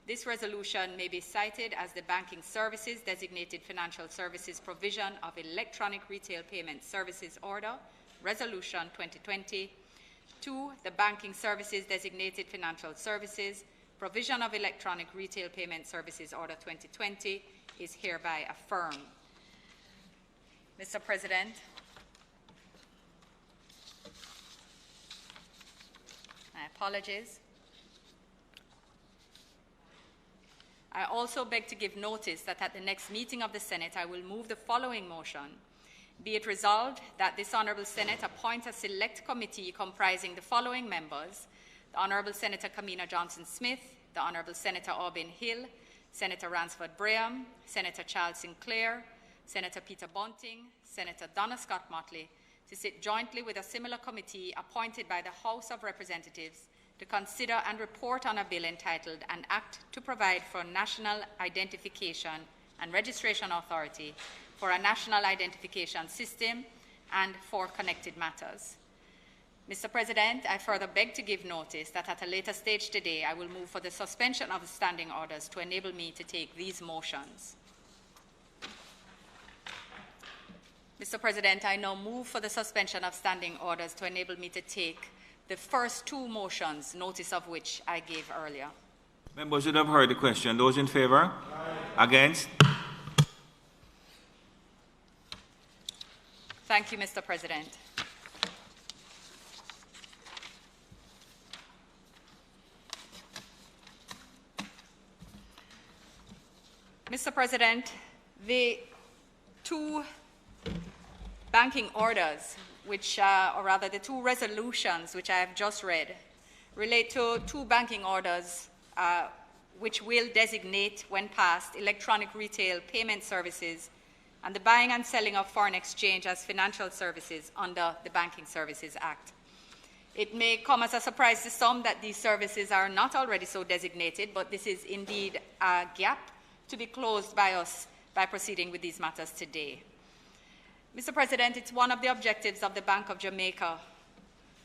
This resolution may be cited as the Banking Services Designated Financial Services Provision of Electronic Retail Payment Services Order, Resolution 2020. 2. The Banking Services Designated Financial Services Provision of Electronic Retail Payment Services Order 2020 is hereby affirmed. Mr. President, my apologies. I also beg to give notice that at the next meeting of the Senate, I will move the following motion. Be it resolved that this Honourable Senate appoint a select committee comprising the following members: the Honourable Senator Kamina Johnson-Smith, the Honourable Senator Aubin Hill, Senator Ransford Braham, Senator Charles Sinclair, Senator Peter Bunting, Senator Donna Scott Motley, to sit jointly with a similar committee appointed by the House of Representatives to consider and report on a bill entitled An Act to Provide for National Identification and Registration Authority, for a National Identification System, and for connected matters. Mr. President, I further beg to give notice that at a later stage today, I will move for the suspension of the standing orders to enable me to take these motions. Mr. President, I now move for the suspension of standing orders to enable me to take the first two motions, notice of which I gave earlier. Members would have heard the question. Those in favour? Aye. Against? Thank you, Mr. President. Mr. President, the two banking orders, which, or rather the two resolutions which I have just read, relate to two banking orders which will designate, when passed, electronic retail payment services and the buying and selling of foreign exchange as financial services under the Banking Services Act. It may come as a surprise to some that these services are not already so designated, but this is indeed a gap to be closed by us by proceeding with these matters today. Mr. President, it's one of the objectives of the Bank of Jamaica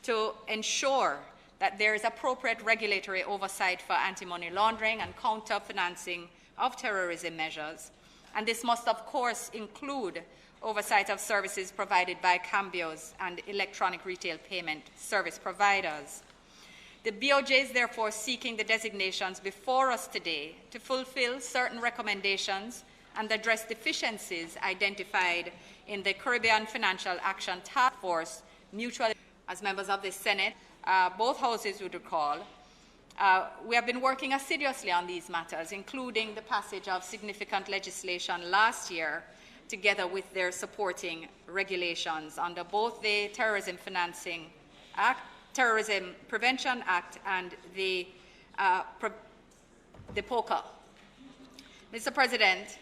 to ensure that there is appropriate regulatory oversight for anti-money laundering and counter-financing of terrorism measures. And this must, of course, include oversight of services provided by cambios and electronic retail payment service providers. The BOJ is therefore seeking the designations before us today to fulfill certain recommendations and address deficiencies identified in the Caribbean Financial Action Task Force mutual. As members of the Senate, both houses would recall, we have been working assiduously on these matters, including the passage of significant legislation last year, together with their supporting regulations under both the Terrorism Financing Act, Terrorism Prevention Act, and the POCA. Mr. President,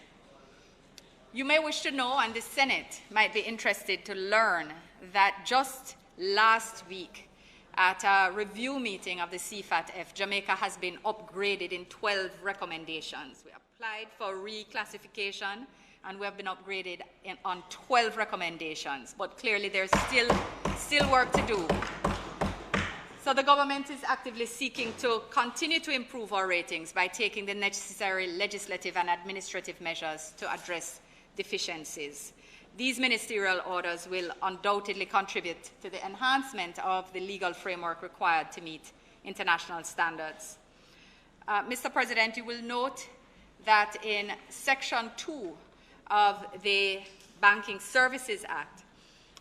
you may wish to know, and the Senate might be interested to learn, that just last week, at a review meeting of the CFATF, Jamaica has been upgraded in 12 recommendations. We applied for reclassification, and we have been upgraded on 12 recommendations. But clearly, there's still work to do. So the government is actively seeking to continue to improve our ratings by taking the necessary legislative and administrative measures to address deficiencies. These ministerial orders will undoubtedly contribute to the enhancement of the legal framework required to meet international standards. Mr. President, you will note that in Section 2 of the Banking Services Act,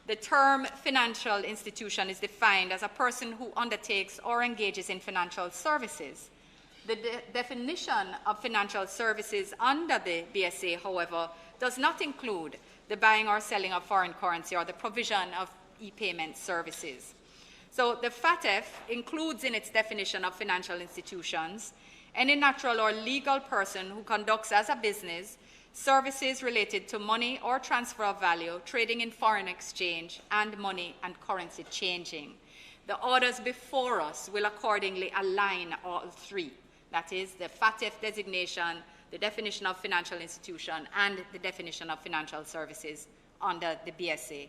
the term financial institution is defined as a person who undertakes or engages in financial services. The definition of financial services under the BSA, however, does not include the buying or selling of foreign currency or the provision of e-payment services. So the FATF includes in its definition of financial institutions any natural or legal person who conducts as a business services related to money or transfer of value, trading in foreign exchange, and money and currency changing. The orders before us will accordingly align all three. That is, the FATF designation, the definition of financial institution, and the definition of financial services under the BSA.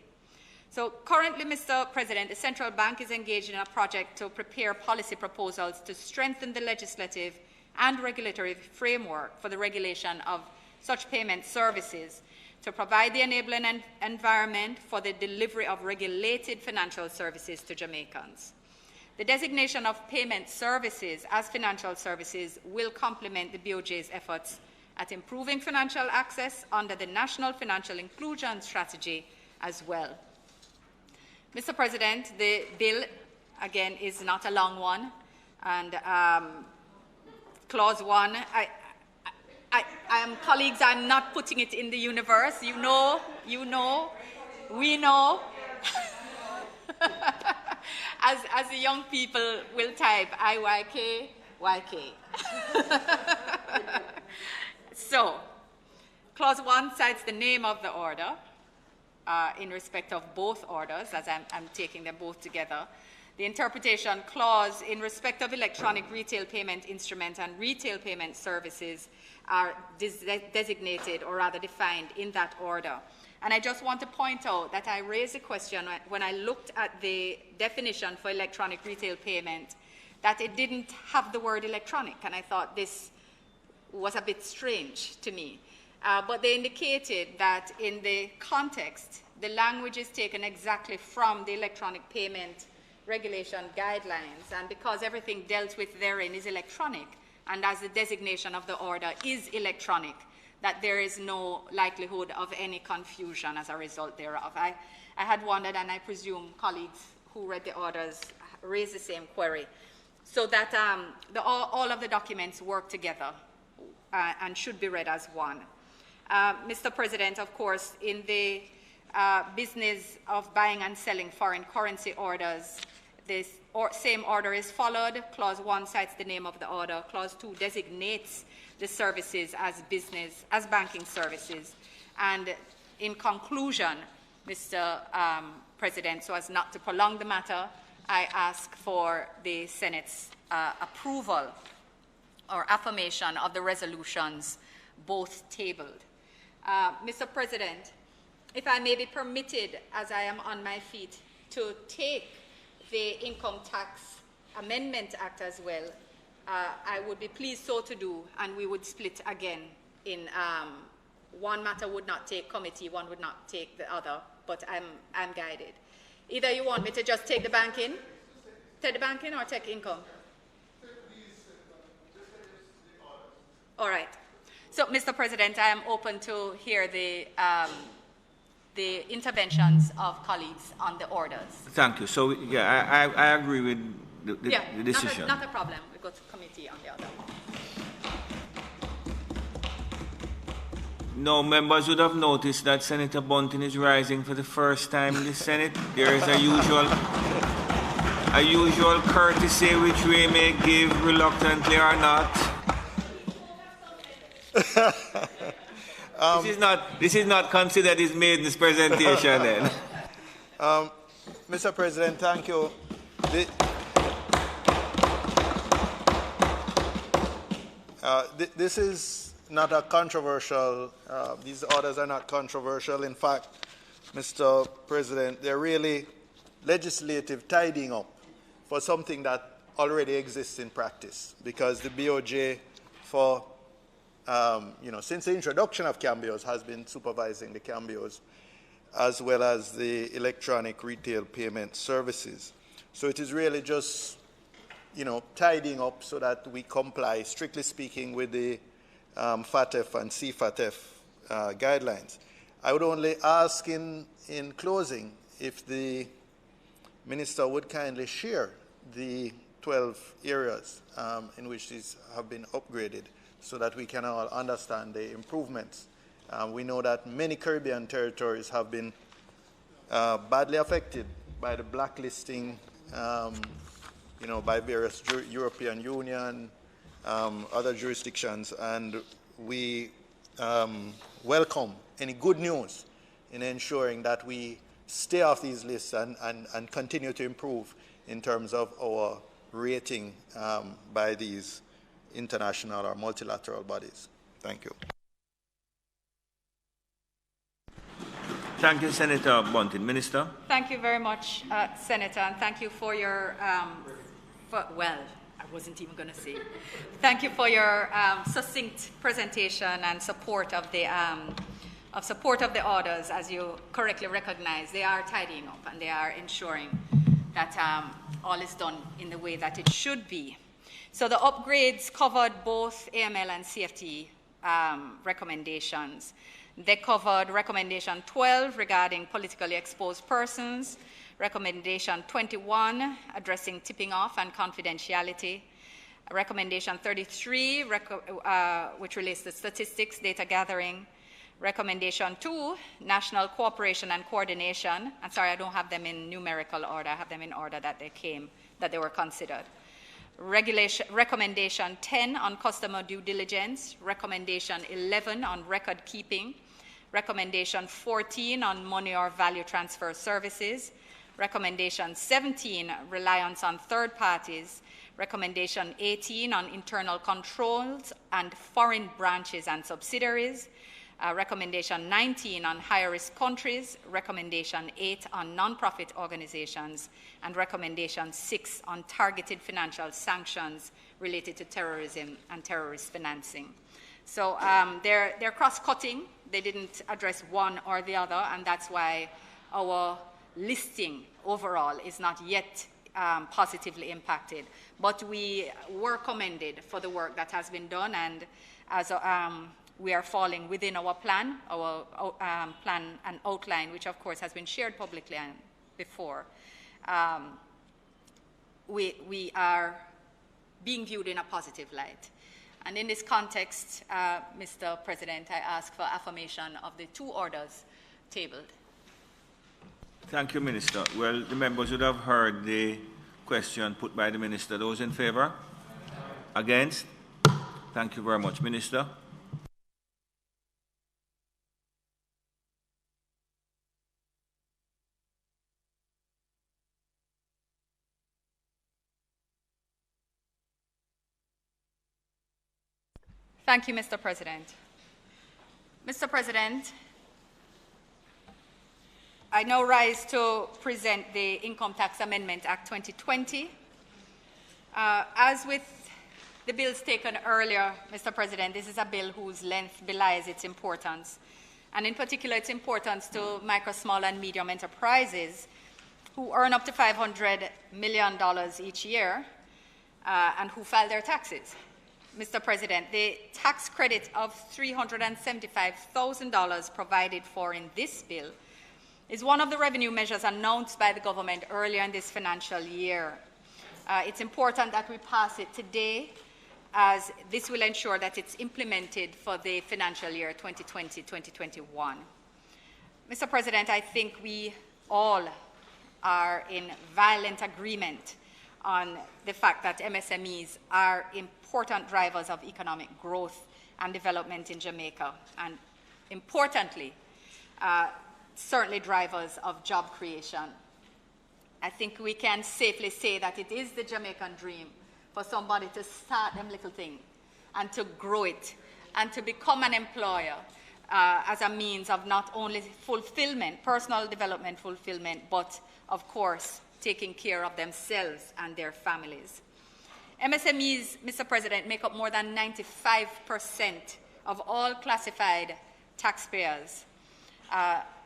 So currently, Mr. President, the Central Bank is engaged in a project to prepare policy proposals to strengthen the legislative and regulatory framework for the regulation of such payment services, to provide the enabling environment for the delivery of regulated financial services to Jamaicans. The designation of payment services as financial services will complement the BOJ's efforts at improving financial access under the National Financial Inclusion Strategy as well. Mr. President, the bill, again, is not a long one, and Clause 1, colleagues, I'm not putting it in the universe. You know, we know. As the young people will type, IYK, YK. So, Clause 1 cites the name of the order in respect of both orders, as I'm taking them both together. The interpretation clause in respect of electronic retail payment instruments and retail payment services are designated, or rather defined, in that order. And I just want to point out that I raised a question when I looked at the definition for electronic retail payment, that it didn't have the word electronic, and I thought this was a bit strange to me. But they indicated that in the context, the language is taken exactly from the electronic payment regulation guidelines, and because everything dealt with therein is electronic, and as the designation of the order is electronic, that there is no likelihood of any confusion as a result thereof. I had wondered, and I presume colleagues who read the orders raised the same query, so that all of the documents work together and should be read as one. Mr. President, of course, in the business of buying and selling foreign currency orders, this same order is followed. Clause 1 cites the name of the order. Clause 2 designates the services as banking services. And in conclusion, Mr. President, so as not to prolong the matter, I ask for the Senate's approval or affirmation of the resolutions both tabled. Mr. President, if I may be permitted, as I am on my feet, to take the Income Tax Amendment Act as well, I would be pleased so to do, and we would split again in one matter would not take committee, one would not take the other, but I'm guided. Either you want me to just take the banking or take income? All right. So, Mr. President, I am open to hear the interventions of colleagues on the orders. Thank you. So, yeah, I agree with the decision. Not a problem. We go to committee on the other. No, members would have noticed that Senator Bunting is rising for the first time in the Senate. There is a usual courtesy which we may give reluctantly or not. This is not considered his maiden's presentation then. Mr. President, thank you. This is not a controversial, these orders are not controversial. In fact, Mr. President, they're really legislative tidying up for something that already exists in practice, because the BOJ for since the introduction of cambios has been supervising the cambios as well as the electronic retail payment services. So it is really just, tidying up so that we comply, strictly speaking, with the FATF and CFATF guidelines. I would only ask in closing if the Minister would kindly share the 12 areas in which these have been upgraded, so that we can all understand the improvements We know that many Caribbean territories have been badly affected by the blacklisting, by various European Union, other jurisdictions, and we welcome any good news in ensuring that we stay off these lists and continue to improve in terms of our rating by these international or multilateral bodies. Thank you. Thank you, Senator Bunting. Minister? Thank you very much, Senator, and thank you for your, well, I wasn't even going to say. Thank you for your succinct presentation and support of the orders. As you correctly recognize, they are tidying up and they are ensuring that all is done in the way that it should be. So the upgrades covered both AML and CFT recommendations. They covered recommendation 12 regarding politically exposed persons, recommendation 21 addressing tipping off and confidentiality, recommendation 33 which relates to statistics, data gathering, recommendation 2, national cooperation and coordination. I'm sorry, I don't have them in numerical order. I have them in order that they were considered. Recommendation 10 on customer due diligence, recommendation 11 on record keeping, recommendation 14 on money or value transfer services, recommendation 17 reliance on third parties, recommendation 18 on internal controls and foreign branches and subsidiaries, recommendation 19 on high-risk countries, recommendation 8 on non-profit organizations, and recommendation 6 on targeted financial sanctions related to terrorism and terrorist financing. So they're cross-cutting. They didn't address one or the other, and that's why our listing overall is not yet positively impacted. But we were commended for the work that has been done, and as we are falling within our plan and outline, which of course has been shared publicly and before. We are being viewed in a positive light. And in this context, Mr. President, I ask for affirmation of the 2 orders tabled. Thank you, Minister. Well, the members would have heard the question put by the Minister. Those in favour? Against? Thank you very much. Minister? Thank you, Mr. President. Mr. President, I now rise to present the Income Tax Amendment Act 2020. As with the bills taken earlier, Mr. President, this is a bill whose length belies its importance, and in particular its importance to micro, small, and medium enterprises who earn up to $500 million each year and who file their taxes. Mr. President, the tax credit of $375,000 provided for in this bill is one of the revenue measures announced by the government earlier in this financial year. It's important that we pass it today, as this will ensure that it's implemented for the financial year 2020-2021. Mr. President, I think we all are in violent agreement on the fact that MSMEs are important drivers of economic growth and development in Jamaica, and importantly, certainly drivers of job creation. I think we can safely say that it is the Jamaican dream for somebody to start them little thing and to grow it and to become an employer as a means of not only fulfillment, personal development fulfillment, but of course, taking care of themselves and their families. MSMEs, Mr. President, make up more than 95% of all classified taxpayers.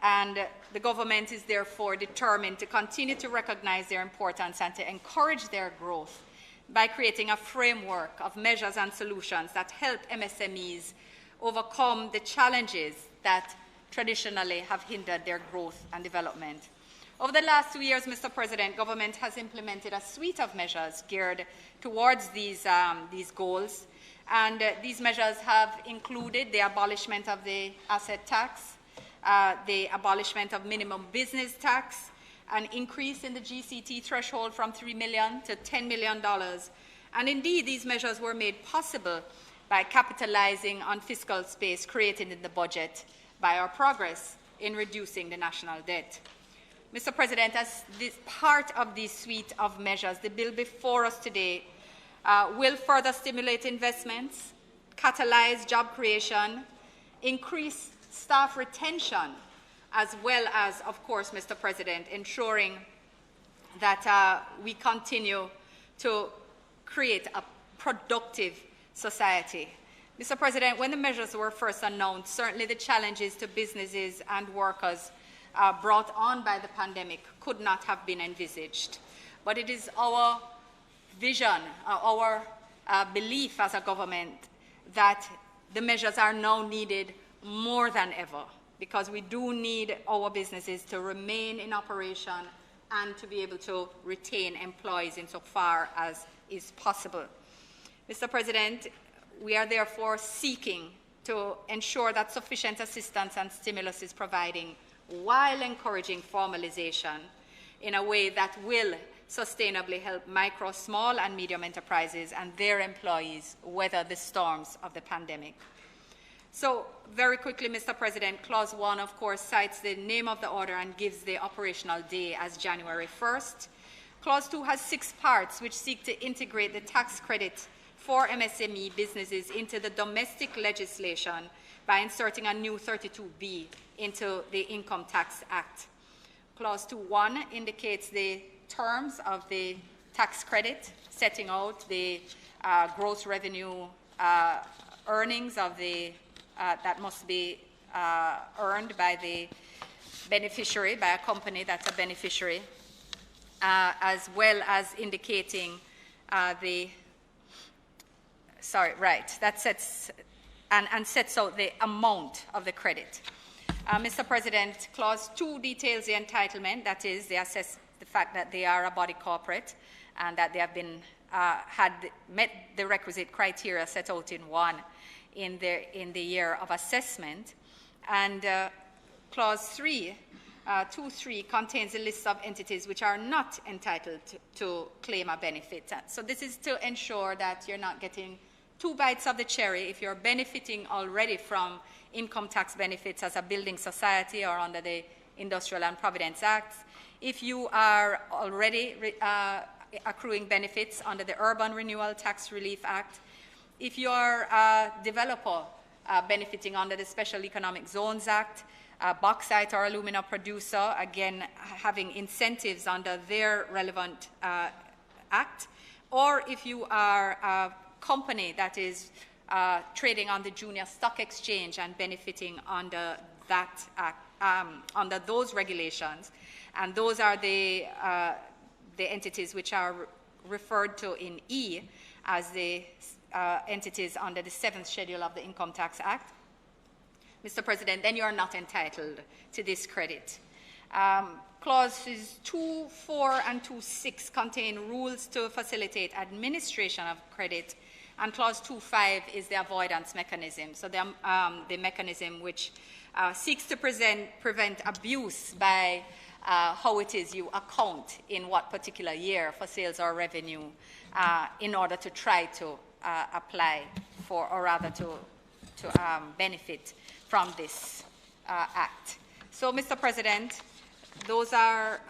And the government is therefore determined to continue to recognize their importance and to encourage their growth by creating a framework of measures and solutions that help MSMEs overcome the challenges that traditionally have hindered their growth and development. Over the last 2 years, Mr. President, government has implemented a suite of measures geared towards these goals, And these measures have included the abolishment of the asset tax, the abolishment of minimum business tax, an increase in the GCT threshold from $3 million to $10 million. And indeed, these measures were made possible by capitalizing on fiscal space created in the budget by our progress in reducing the national debt. Mr. President, as this part of this suite of measures, the bill before us today will further stimulate investments, catalyze job creation, increase staff retention, as well as, of course, Mr. President, ensuring that we continue to create a productive society. Mr. President, when the measures were first announced, certainly the challenges to businesses and workers brought on by the pandemic could not have been envisaged. But it is our vision, our belief as a government that the measures are now needed more than ever, because we do need our businesses to remain in operation and to be able to retain employees insofar as is possible. Mr. President, we are therefore seeking to ensure that sufficient assistance and stimulus is providing while encouraging formalization in a way that will sustainably help micro, small, and medium enterprises and their employees weather the storms of the pandemic. So, very quickly, Mr. President, Clause 1, of course, cites the name of the order and gives the operational day as January 1st. Clause 2 has 6 parts which seek to integrate the tax credit for MSME businesses into the domestic legislation by inserting a new 32B into the Income Tax Act. Clause 2.1 indicates the terms of the tax credit, setting out the gross revenue earnings of the that must be earned by the beneficiary, by a company that's a beneficiary, as well as indicating that sets and sets out the amount of the credit. Mr. President, Clause 2 details the entitlement, that is, they assess the fact that they are a body corporate and that they have been had met the requisite criteria set out in 1 in the year of assessment. And Clause 2.3 contains a list of entities which are not entitled to claim a benefit. So this is to ensure that you're not getting 2 bites of the cherry if you're benefiting already from income tax benefits as a building society or under the Industrial and Providence Acts. If you are already accruing benefits under the Urban Renewal Tax Relief Act, if you are a developer benefiting under the Special Economic Zones Act, a bauxite or alumina producer, again, having incentives under their relevant act, or if you are a company that is trading on the Junior Stock Exchange and benefiting under that act, under those regulations, and those are the entities which are referred to in E as the entities under the 7th schedule of the Income Tax Act, Mr. President, then you are not entitled to this credit. Clauses 2.4 and 2.6 contain rules to facilitate administration of credit, and Clause 2.5 is the avoidance mechanism, so the mechanism which seeks to prevent abuse by how it is you account in what particular year for sales or revenue in order to try to apply for, or rather to benefit from this act. So, Mr. President, those are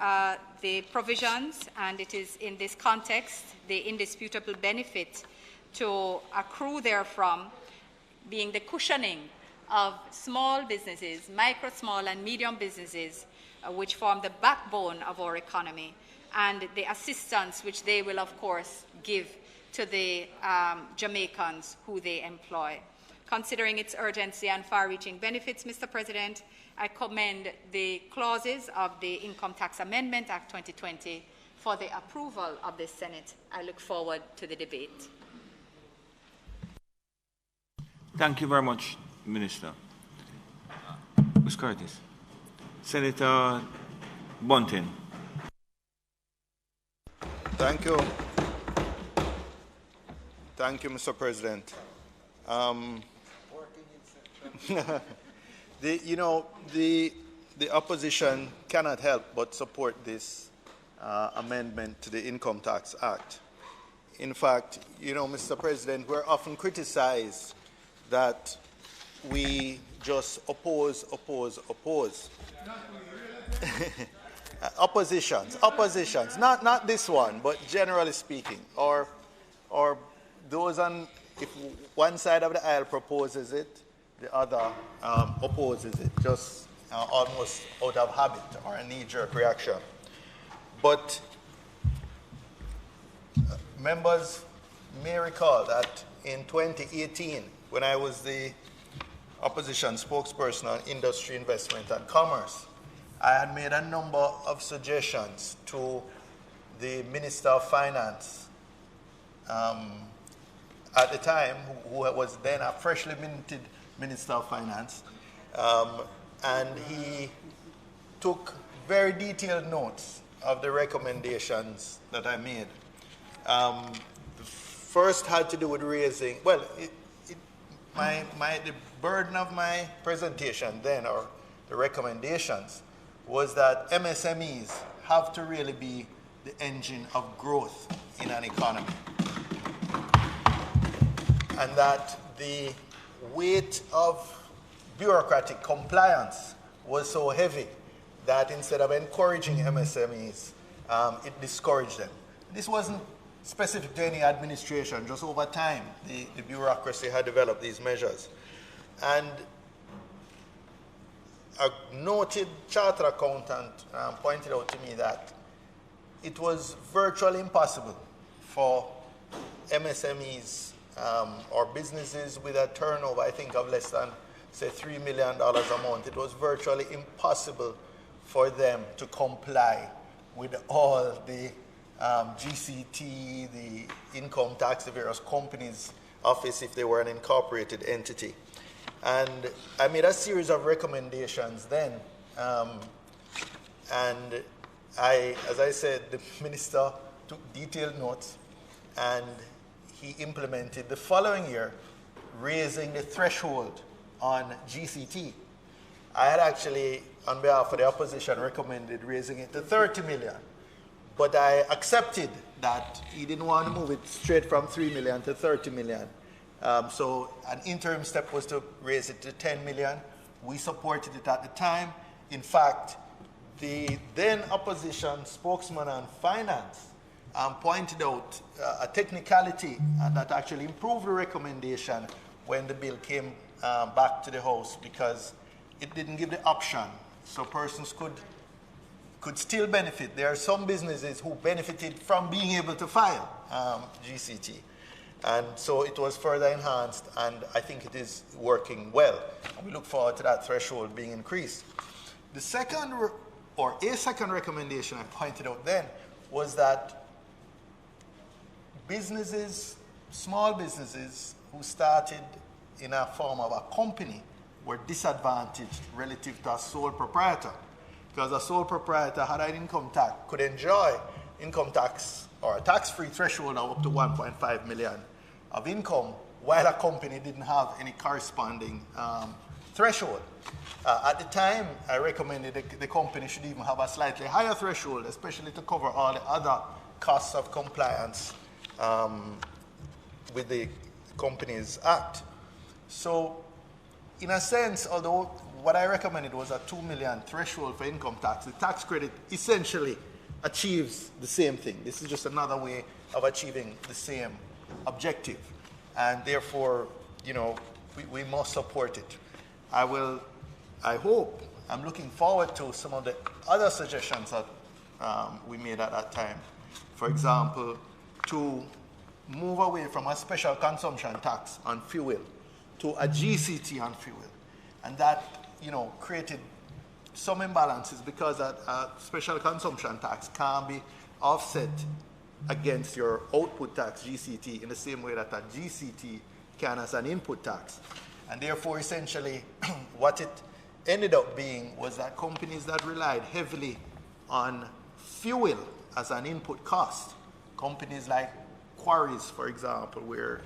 the provisions, and it is in this context the indisputable benefit to accrue therefrom being the cushioning of small businesses, micro, small, and medium businesses, which form the backbone of our economy, and the assistance which they will, of course, give to the Jamaicans who they employ. Considering its urgency and far-reaching benefits, Mr. President, I commend the clauses of the Income Tax Amendment Act 2020 for the approval of the Senate. I look forward to the debate. Thank you very much, Minister. Ms. Curtis. Senator Bunting. Thank you. Thank you, Mr. President. The opposition cannot help but support this amendment to the Income Tax Act. In fact, Mr. President, we're often criticized that we just oppose. Oppositions, not this one, but generally speaking, or those on, if one side of the aisle proposes it, the other opposes it, just almost out of habit or a knee-jerk reaction. But members may recall that in 2018, when I was the opposition spokesperson on industry, investment, and commerce, I had made a number of suggestions to the Minister of Finance at the time, who was then a freshly minted Minister of Finance, and he took very detailed notes of the recommendations that I made. The first had to do with raising, well, the burden of my presentation then, or the recommendations, was that MSMEs have to really be the engine of growth in an economy. And that the weight of bureaucratic compliance was so heavy that instead of encouraging MSMEs, it discouraged them. This wasn't specific to any administration, just over time, the bureaucracy had developed these measures. And a noted chartered accountant pointed out to me that it was virtually impossible for MSMEs or businesses with a turnover, I think, of less than, say, $3 million a month. It was virtually impossible for them to comply with all the GCT, the income tax, the various companies' office if they were an incorporated entity. And I made a series of recommendations then. And as I said, the minister took detailed notes and he implemented the following year, raising the threshold on GCT. I had actually, on behalf of the opposition, recommended raising it to 30 million. But I accepted that he didn't want to move it straight from 3 million to 30 million. So an interim step was to raise it to 10 million. We supported it at the time. In fact, the then opposition spokesman on finance pointed out a technicality that actually improved the recommendation when the bill came back to the House, because it didn't give the option. So persons could still benefit. There are some businesses who benefited from being able to file GCT. And so it was further enhanced, and I think it is working well. And we look forward to that threshold being increased. The second, or a second recommendation I pointed out then, was that businesses, small businesses who started in a form of a company were disadvantaged relative to a sole proprietor. Because a sole proprietor had an income tax, could enjoy income tax or a tax-free threshold of up to 1.5 million of income, while a company didn't have any corresponding threshold. At the time, I recommended the company should even have a slightly higher threshold, especially to cover all the other costs of compliance with the Companies Act. So, in a sense, although what I recommended was a 2 million threshold for income tax, the tax credit essentially achieves the same thing. This is just another way of achieving the same objective. And therefore, we must support it. I hope, I'm looking forward to some of the other suggestions that we made at that time. For example, to move away from a special consumption tax on fuel to a GCT on fuel. And that, created some imbalances because a special consumption tax can't be offset against your output tax, GCT, in the same way that a GCT can as an input tax. And therefore, essentially, what it ended up being was that companies that relied heavily on fuel as an input cost, companies like quarries, for example, where,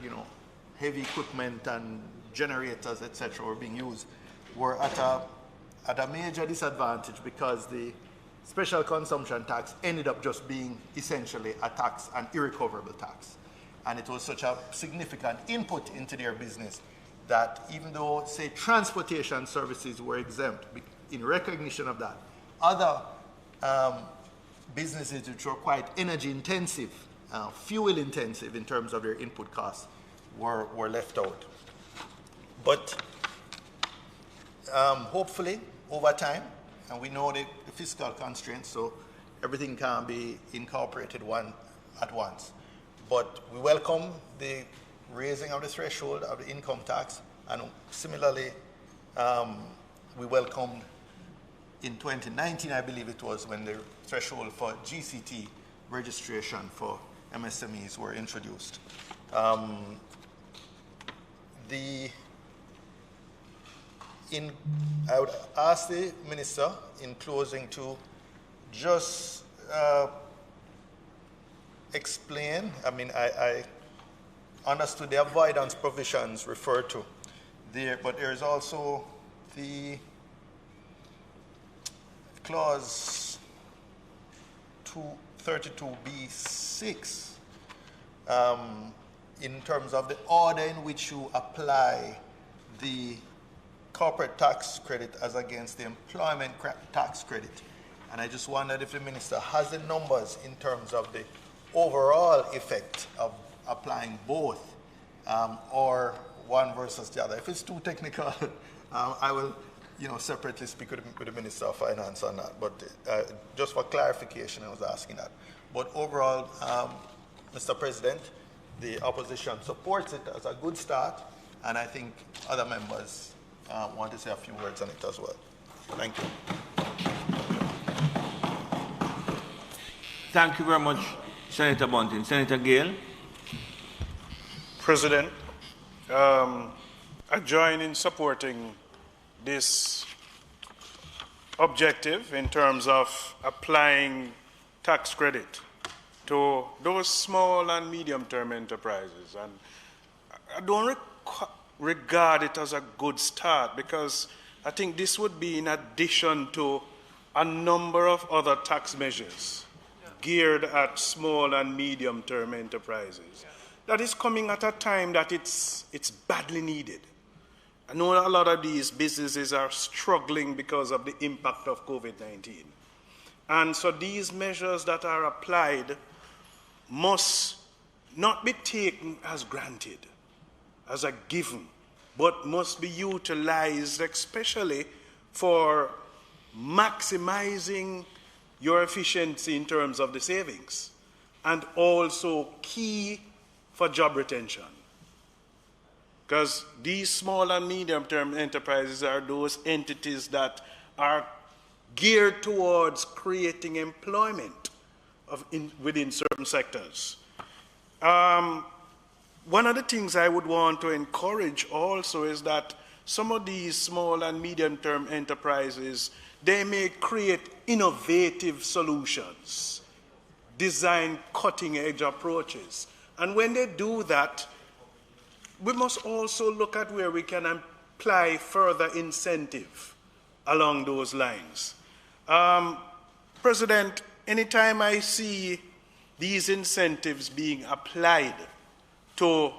heavy equipment and generators, etc., were being used, were at a major disadvantage because the special consumption tax ended up just being essentially a tax, an irrecoverable tax. And it was such a significant input into their business that even though, say, transportation services were exempt, in recognition of that, other businesses which were quite energy intensive, fuel intensive in terms of their input costs were left out. But hopefully, over time, and we know the fiscal constraints, so everything can be incorporated at once. But we welcome the raising of the threshold of the income tax, and similarly, we welcomed in 2019, I believe it was, when the threshold for GCT registration for MSMEs were introduced. I would ask the Minister in closing to just explain. I mean, I understood the avoidance provisions referred to there, but there is also the clause 232B6 in terms of the order in which you apply the corporate tax credit as against the employment tax credit. And I just wondered if the Minister has the numbers in terms of the overall effect of applying both or one versus the other. If it's too technical, I will separately speak with the Minister of Finance on that. But just for clarification, I was asking that. But overall, Mr. President, the opposition supports it as a good start, and I think other members want to say a few words on it as well. Thank you. Thank you very much, Senator Bunting. Senator Gale. President, I join in supporting this objective in terms of applying tax credit to those small and medium-term enterprises. And I don't regard it as a good start, because I think this would be in addition to a number of other tax measures geared at small and medium-term enterprises. That is coming at a time that it's badly needed. I know a lot of these businesses are struggling because of the impact of COVID-19. And so these measures that are applied must not be taken as granted, as a given, but must be utilized especially for maximizing your efficiency in terms of the savings, and also key for job retention. Because these small and medium-term enterprises are those entities that are geared towards creating employment within certain sectors. One of the things I would want to encourage also is that some of these small and medium-term enterprises, they may create innovative solutions, design cutting-edge approaches. And when they do that, we must also look at where we can apply further incentive along those lines. President, anytime I see these incentives being applied to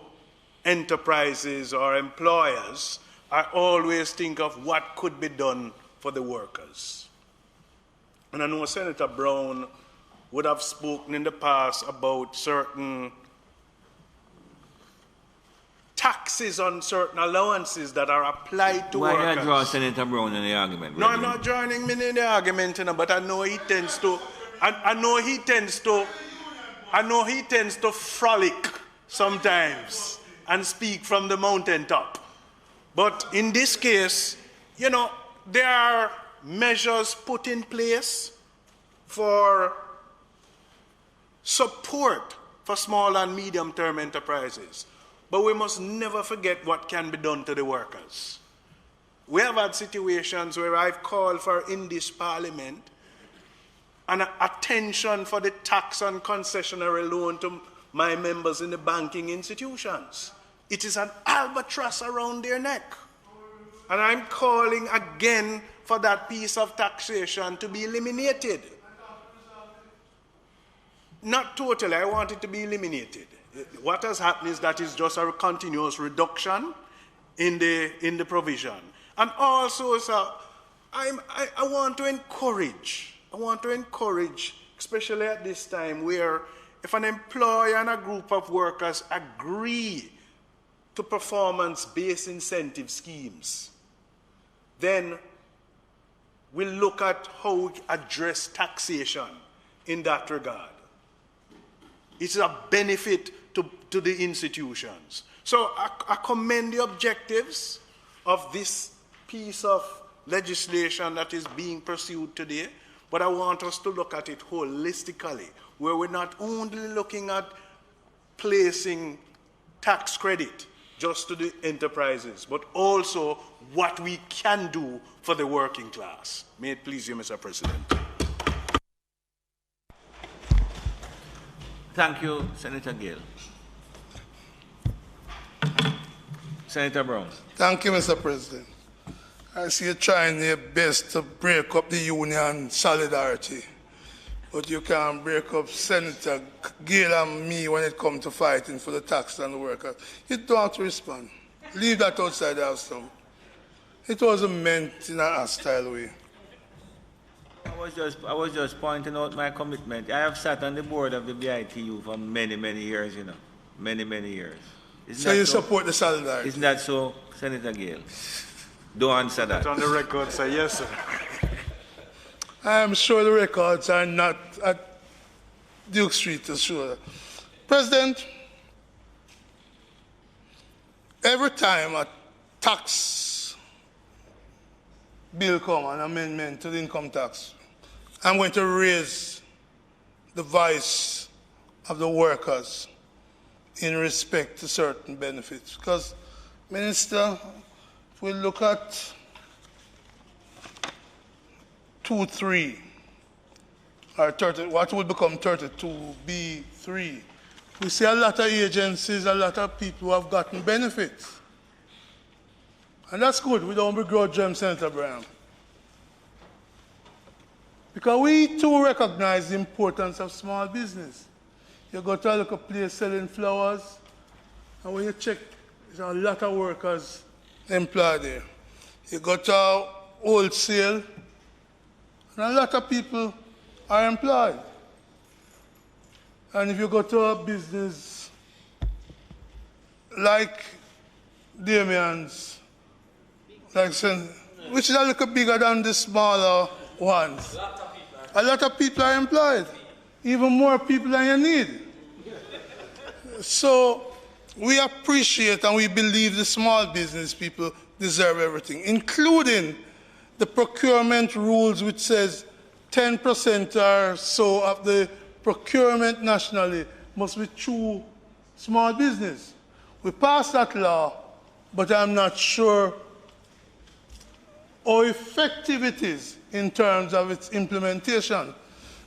enterprises or employers, I always think of what could be done for the workers. And I know Senator Brown would have spoken in the past about certain taxes on certain allowances that are applied to workers. Why not draw Senator Brown in the argument? No, I'm not joining him in the argument, but I know he tends to. I know he tends to frolic sometimes and speak from the mountaintop. But in this case, there are measures put in place for support for small and medium-term enterprises. But we must never forget what can be done to the workers. We have had situations where I've called for in this parliament an attention for the tax on concessionary loan to my members in the banking institutions. it is an albatross around their neck. And I'm calling again for that piece of taxation to be eliminated. Not totally, I want it to be eliminated. What has happened is that it's just a continuous reduction in the provision. And also, sir, I want to encourage, especially at this time where if an employer and a group of workers agree to performance-based incentive schemes, then we'll look at how we address taxation in that regard. It's a benefit to the institutions. So I commend the objectives of this piece of legislation that is being pursued today, but I want us to look at it holistically, where we're not only looking at placing tax credit just to the enterprises, but also what we can do for the working class. May it please you, Mr. President. Thank you, Senator Gill. Senator Brown. Thank you, Mr. President. I see you trying your best to break up the union solidarity, but you can't break up Senator Gill and me when it comes to fighting for the tax and the workers. You don't have to respond. Leave that outside the house now. It wasn't meant in a hostile way. I was just pointing out my commitment. I have sat on the board of the BITU for many, many years, you know. Many, many years. So you support the solidarity? Isn't that so, Senator Gill? Don't answer that. It's on the record, say yes, sir. I am sure the records are not at Duke Street to show that. President, every time a tax bill comes, an amendment to the income tax, I'm going to raise the voice of the workers in respect to certain benefits. Because, Minister, if we look at 2.3, or 30, what will become 32B3, we see a lot of agencies, a lot of people who have gotten benefits. And that's good. We don't begrudge them, Senator Brown. Because we too recognize the importance of small business. You go to a local place selling flowers, and when you check, there's a lot of workers employed there. You go to a wholesale, and a lot of people are employed. And if you go to a business like Damien's, which is a little bigger than the smaller ones, a lot of people are employed. Even more people than you need. So we appreciate and we believe the small business people deserve everything, including the procurement rules which says 10% or so of the procurement nationally must be through small business. We passed that law, but I'm not sure how effective it is in terms of its implementation,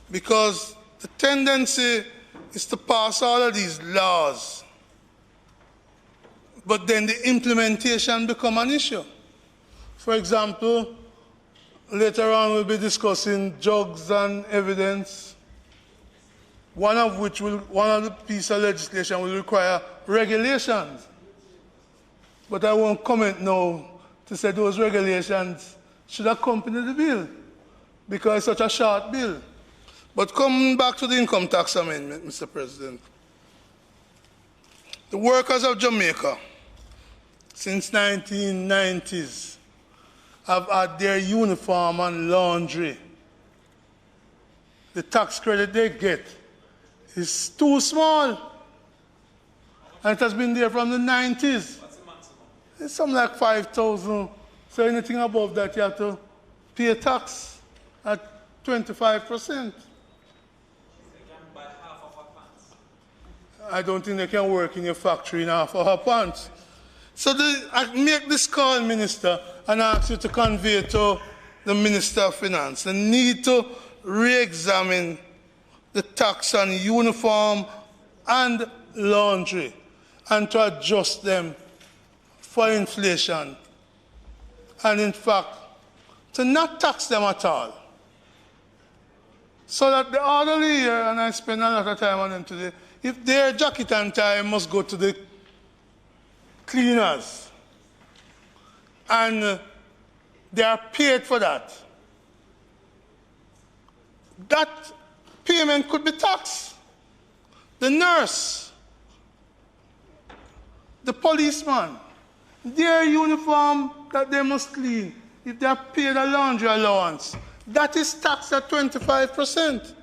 because the tendency is to pass all of these laws, but then the implementation become an issue. For example, later on we'll be discussing drugs and evidence, one of the pieces of legislation will require regulations. But I won't comment now to say those regulations should accompany the bill, because it's such a short bill. But coming back to the income tax amendment, Mr. President, the workers of Jamaica since 1990s have had their uniform and laundry. The tax credit they get is too small. And it has been there from the 90s. What's the maximum? It's something like 5,000. So anything above that, you have to pay a tax at 25%. I don't think they can work in your factory in half of her pants. So I make this call, Minister, and ask you to convey to the Minister of Finance the need to re-examine the tax on uniform and laundry and to adjust them for inflation. And in fact, to not tax them at all. So that the orderly here, and I spend a lot of time on them today, if their jacket and tie must go to the cleaners, and they are paid for that, that payment could be taxed. The nurse, the policeman, their uniform that they must clean, if they are paid a laundry allowance, that is taxed at 25%.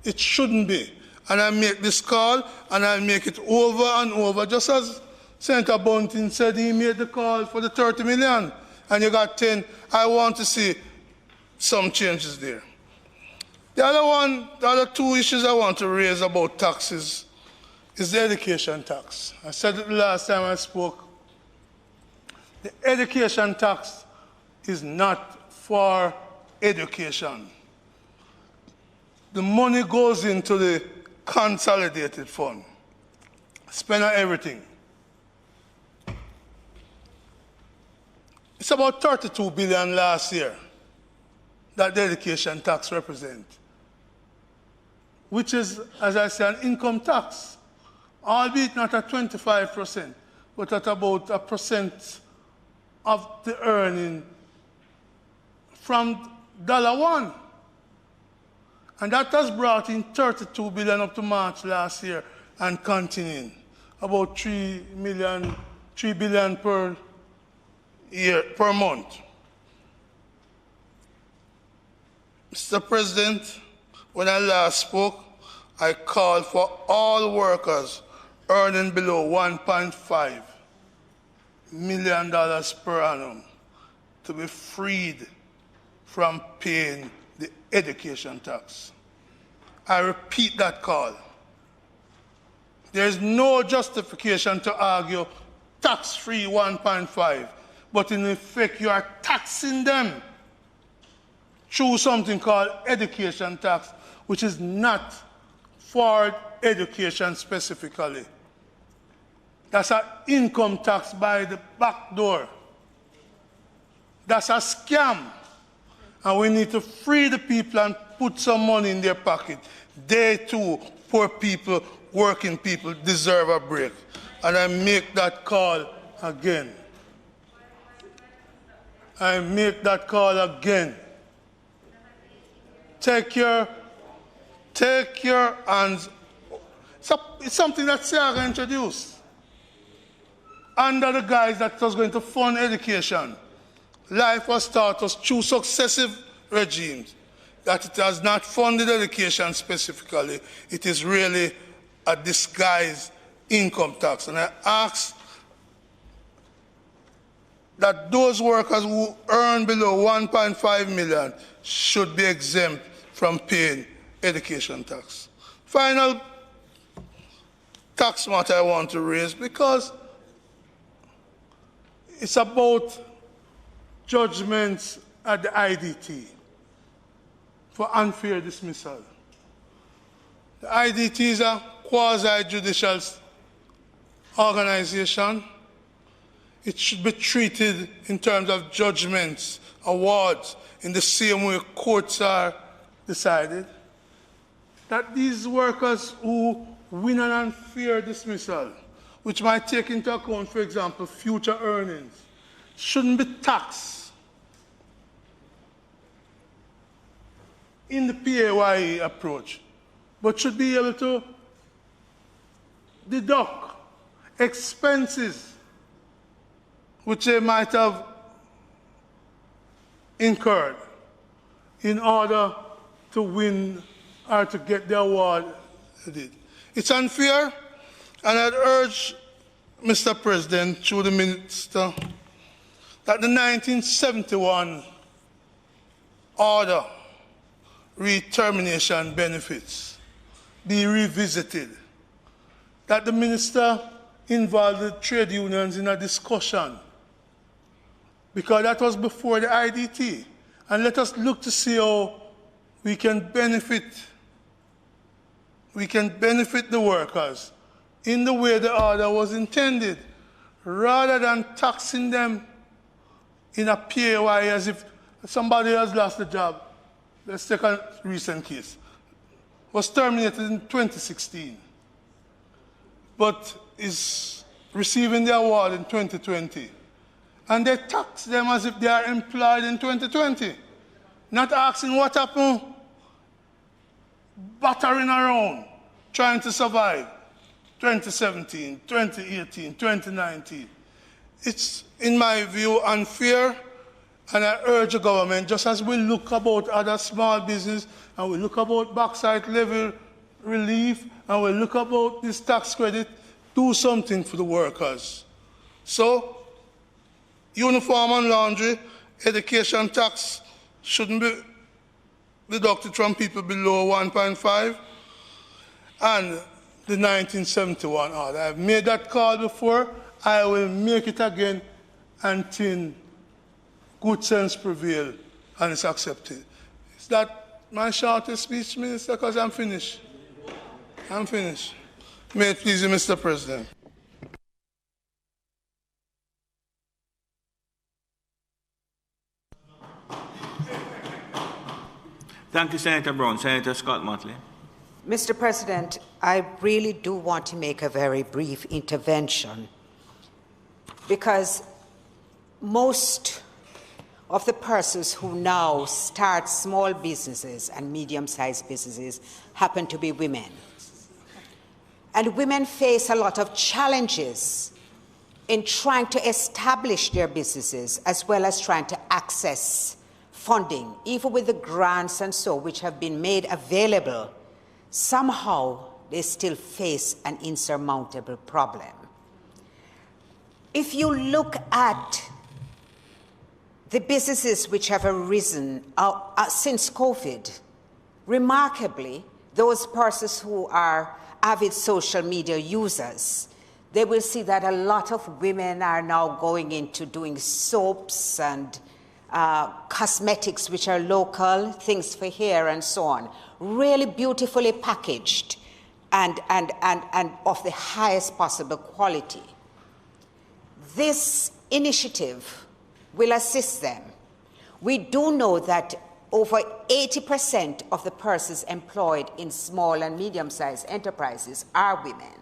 It shouldn't be. And I make this call, and I'll make it over and over, just as Senator Bunting said he made the call for the 30 million, and you got 10. I want to see some changes there. The other two issues I want to raise about taxes is the education tax. I said it the last time I spoke. The education tax is not for education. The money goes into the consolidated fund. Spend on everything. It's about 32 billion last year that the education tax represents, which is, as I said, an income tax, albeit not at 25%, but at about 1% of the earning from $1. And that has brought in 32 billion up to March last year and continuing, about 3 billion per year, per month. Mr. President, when I last spoke, I called for all workers earning below $1.5 million per annum to be freed from paying the education tax. I repeat that call. There is no justification to argue tax-free 1.5, but in effect you are taxing them through something called education tax, which is not for education specifically. That's an income tax by the back door. That's a scam. And we need to free the people and put some money in their pocket. They too, poor people, working people, deserve a break. And I make that call again. I make that call again. Take your hands. It's something that Sarah introduced. Under the guise that was going to fund education, life was taught us through successive regimes that it has not funded education specifically. It is really a disguised income tax. And I ask that those workers who earn below 1.5 million should be exempt from paying education tax. Final tax matter I want to raise, because it's about judgments at the IDT for unfair dismissal. The IDT is a quasi-judicial organization. It should be treated in terms of judgments, awards, in the same way courts are decided. That these workers who win an unfair dismissal, which might take into account, for example, future earnings, shouldn't be taxed in the PAYE approach, but should be able to deduct expenses which they might have incurred in order to win or to get the award. It's unfair, and I'd urge Mr. President, through the Minister, that the 1971 order re-termination benefits be revisited, that the Minister involve the trade unions in a discussion, because that was before the IDT. And let us look to see how we can benefit the workers in the way the order was intended, rather than taxing them in a PAY as if somebody has lost the job. Let's take a recent case. Was terminated in 2016, but is receiving the award in 2020. And they tax them as if they are employed in 2020, not asking what happened, battering around, trying to survive. 2017, 2018, 2019. It's, in my view, unfair, and I urge the government, just as we look about other small business, and we look about backside levy relief, and we look about this tax credit, do something for the workers. So, uniform and laundry, education tax shouldn't be deducted from people below 1.5, and the 1971 order. I've made that call before. I will make it again until good sense prevails and it's accepted. Is that my shortest speech, Minister? Because I'm finished. I'm finished. May it please you, Mr. President. Thank you, Senator Brown. Senator Scott Motley. Mr. President, I really do want to make a very brief intervention because most of the persons who now start small businesses and medium-sized businesses happen to be women. And women face a lot of challenges in trying to establish their businesses as well as trying to access funding, even with the grants and so which have been made available. Somehow they still face an insurmountable problem. If you look at the businesses which have arisen since COVID, remarkably, those persons who are avid social media users, they will see that a lot of women are now going into doing soaps and cosmetics which are local, things for hair and so on, really beautifully packaged and of the highest possible quality. This initiative will assist them. We do know that over 80% of the persons employed in small and medium-sized enterprises are women.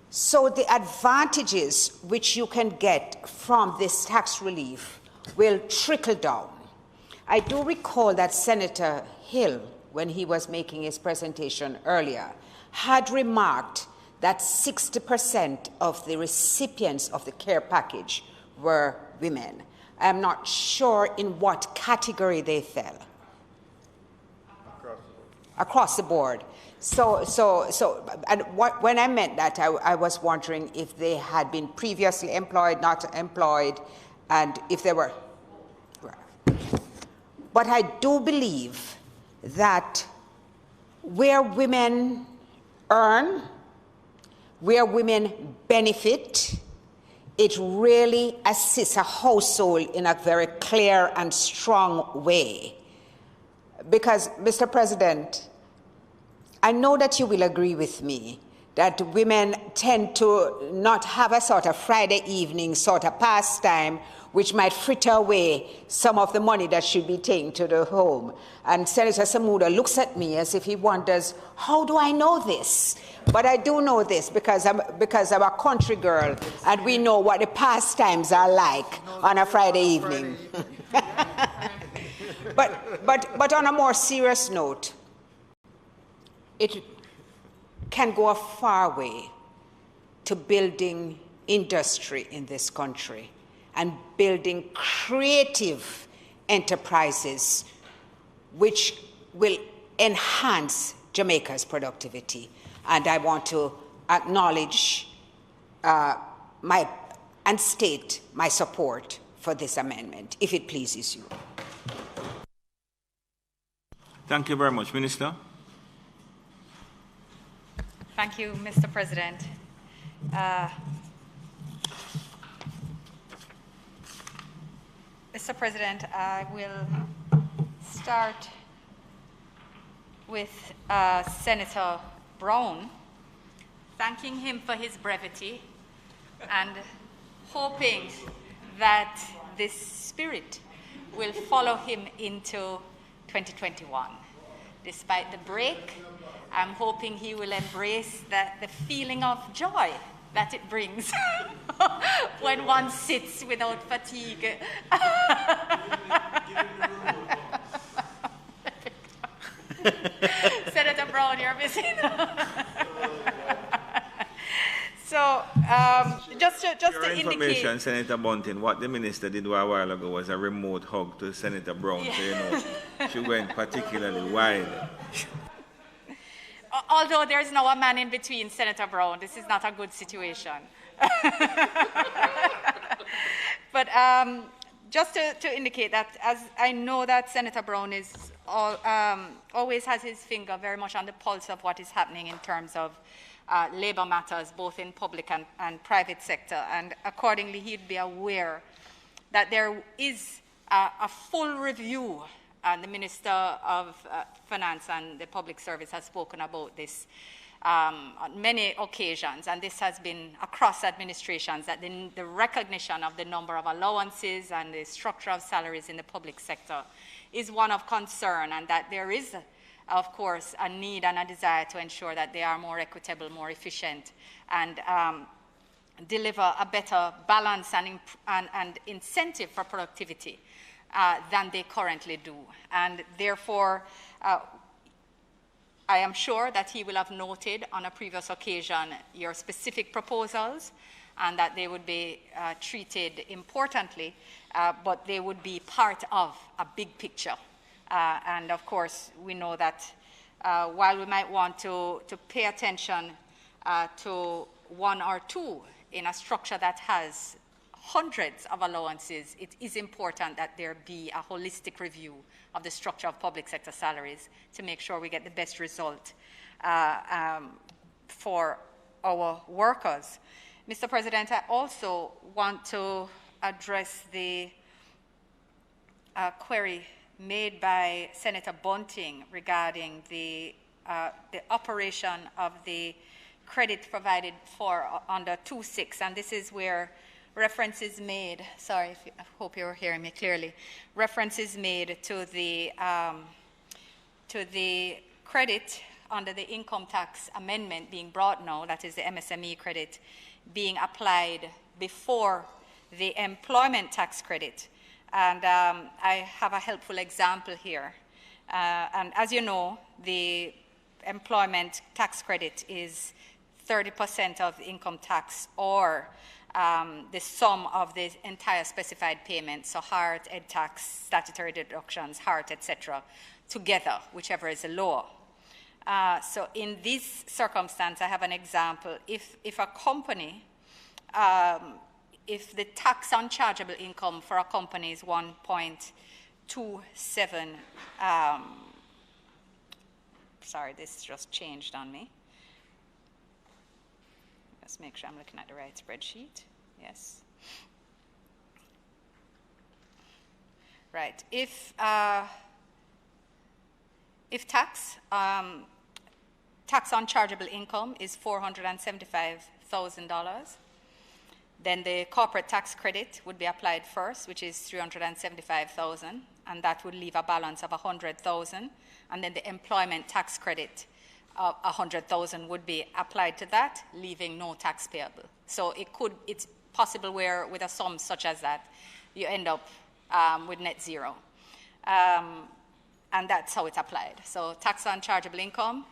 So the advantages which you can get from this tax relief will trickle down. I do recall that Senator Hill, when he was making his presentation earlier, had remarked that 60% of the recipients of the care package were women. I'm not sure in what category they fell. Across the board. When I meant that, I was wondering if they had been previously employed, not employed, and if they were. But I do believe that where women earn, where women benefit, it really assists a household in a very clear and strong way. Because, Mr. President, I know that you will agree with me that women tend to not have a sort of Friday evening sort of pastime which might fritter away some of the money that should be taken to the home. And Senator Samuda looks at me as if he wonders, how do I know this? But I do know this because I'm a country girl and we know what the pastimes are like on a Friday evening. But on a more serious note, it can go a far way to building industry in this country and building creative enterprises which will enhance Jamaica's productivity. And I want to acknowledge and state my support for this amendment, if it pleases you. Thank you very much. Minister. Thank you, Mr. President. Mr. President, I will start with Senator Brown thanking him for his brevity and hoping that this spirit will follow him into 2021. Despite the break, I'm hoping he will embrace the feeling of joy that it brings when one sits without fatigue. Senator Brown, you're missing. So, just to indicate, Senator Bunting, what the minister did a while ago was a remote hug to Senator Brown. Yeah. So, you know, she went particularly wide. Although there's now a man in between Senator Brown, this is not a good situation. But just to indicate that, as I know that Senator Brown is always has his finger very much on the pulse of what is happening in terms of labor matters, both in public and private sector, and accordingly he'd be aware that there is a full review, and the Minister of Finance and the Public Service has spoken about this on many occasions, and this has been across administrations, that the recognition of the number of allowances and the structure of salaries in the public sector is one of concern, and that there is, of course, a need and a desire to ensure that they are more equitable, more efficient, and deliver a better balance and incentive for productivity than they currently do. And therefore, I am sure that he will have noted on a previous occasion your specific proposals, and that they would be treated importantly, but they would be part of a big picture. And of course, we know that while we might want to pay attention to one or two in a structure that has hundreds of allowances, it is important that there be a holistic review of the structure of public sector salaries to make sure we get the best result for our workers. Mr. President, I also want to address the query made by Senator Bunting regarding the operation of the credit provided for under 2.6, and this is where reference is made, sorry, I hope you're hearing me clearly, reference is made to the credit under the income tax amendment being brought now, that is the MSME credit, being applied before the employment tax credit. And I have a helpful example here. And as you know, the employment tax credit is 30% of the income tax, or the sum of the entire specified payment, so HART, ed tax, statutory deductions, HART, etc., together, whichever is the lower. So in this circumstance, I have an example. If a company, if the tax on chargeable income for a company is 1.27, sorry, this just changed on me. Let's make sure I'm looking at the right spreadsheet. Yes. Right. If tax on chargeable income is $475,000, then the corporate tax credit would be applied first, which is $375,000, and that would leave a balance of $100,000, and then the employment tax credit of $100,000 would be applied to that, leaving no tax payable. So it's possible where with a sum such as that, you end up with net zero. And that's how it's applied. So tax on chargeable income,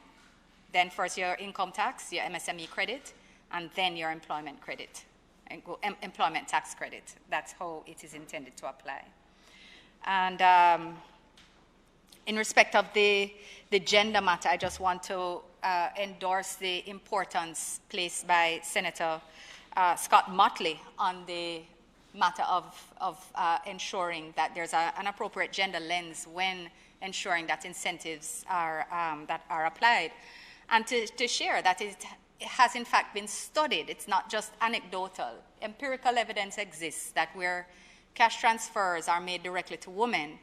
then first your income tax, your MSME credit, and then your employment credit, employment tax credit. That's how it is intended to apply. And in respect of the gender matter, I just want to endorse the importance placed by Senator Scott Motley on the matter of ensuring that there's an appropriate gender lens when ensuring that incentives are applied. And to share that it has in fact been studied. It's not just anecdotal. Empirical evidence exists that where cash transfers are made directly to women,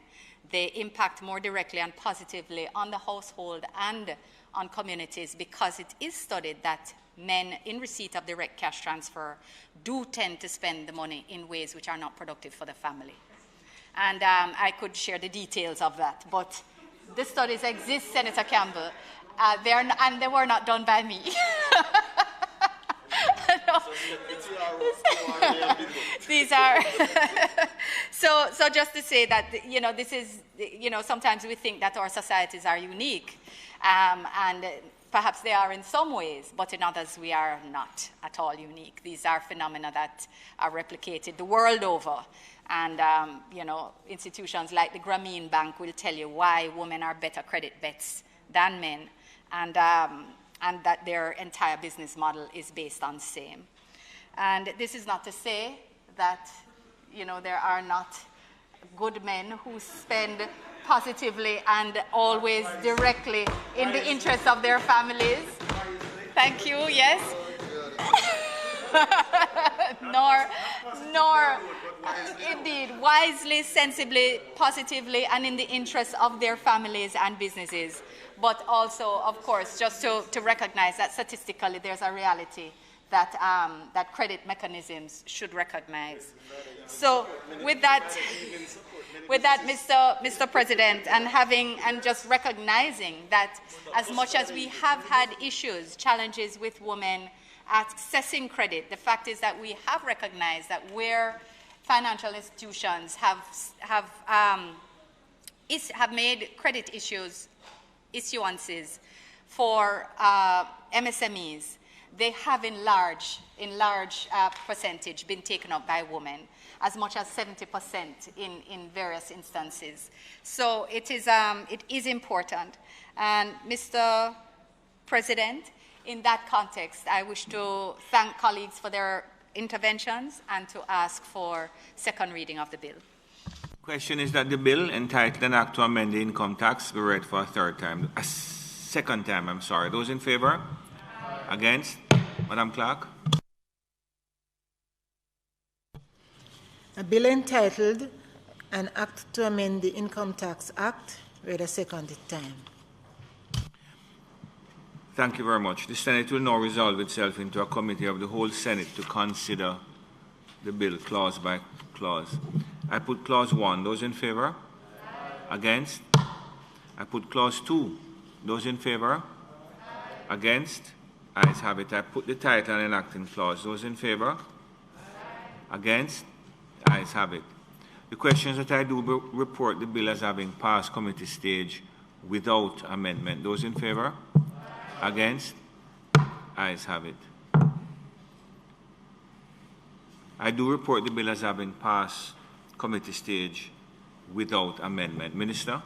they impact more directly and positively on the household and on communities, because it is studied that men in receipt of direct cash transfer do tend to spend the money in ways which are not productive for the family. And I could share the details of that, but the studies exist, Senator Campbell, and they were not done by me. No. These are so just to say that, you know, this is, you know, sometimes we think that our societies are unique, and perhaps they are in some ways, but in others we are not at all unique. These are phenomena that are replicated the world over. And, you know, institutions like the Grameen Bank will tell you why women are better credit bets than men, and that their entire business model is based on same. And this is not to say that, you know, there are not good men who spend positively and always directly in the interest of their families. Thank you, yes. nor, indeed, wisely, sensibly, positively, and in the interest of their families and businesses. But also, of course, just to recognize that statistically there's a reality that, that credit mechanisms should recognize. So with that, Mr. President, and just recognizing that as much as we have had issues, challenges with women accessing credit, the fact is that we have recognized that where financial institutions have made credit issuances for MSMEs, they have in large percentage been taken up by women, as much as 70% in various instances. So it is important. And Mr. President, in that context, I wish to thank colleagues for their interventions and to ask for second reading of the bill. Question is that the bill entitled an act to amend the income tax be read for a second time, I'm sorry. Those in favor? Against? Madam Clerk. A bill entitled an act to amend the Income Tax Act, read a second time. Thank you very much. The Senate will now resolve itself into a committee of the whole Senate to consider the bill clause by clause. I put clause 1. Those in favor? Against? I put clause 2. Those in favor? Against? Ayes have it. I put the title and enacting clause. Those in favor? Against? Ayes have it. The questions that I do report the bill as having passed committee stage without amendment. Those in favor? Against? Ayes have it. I do report the bill as having passed committee stage without amendment. Minister?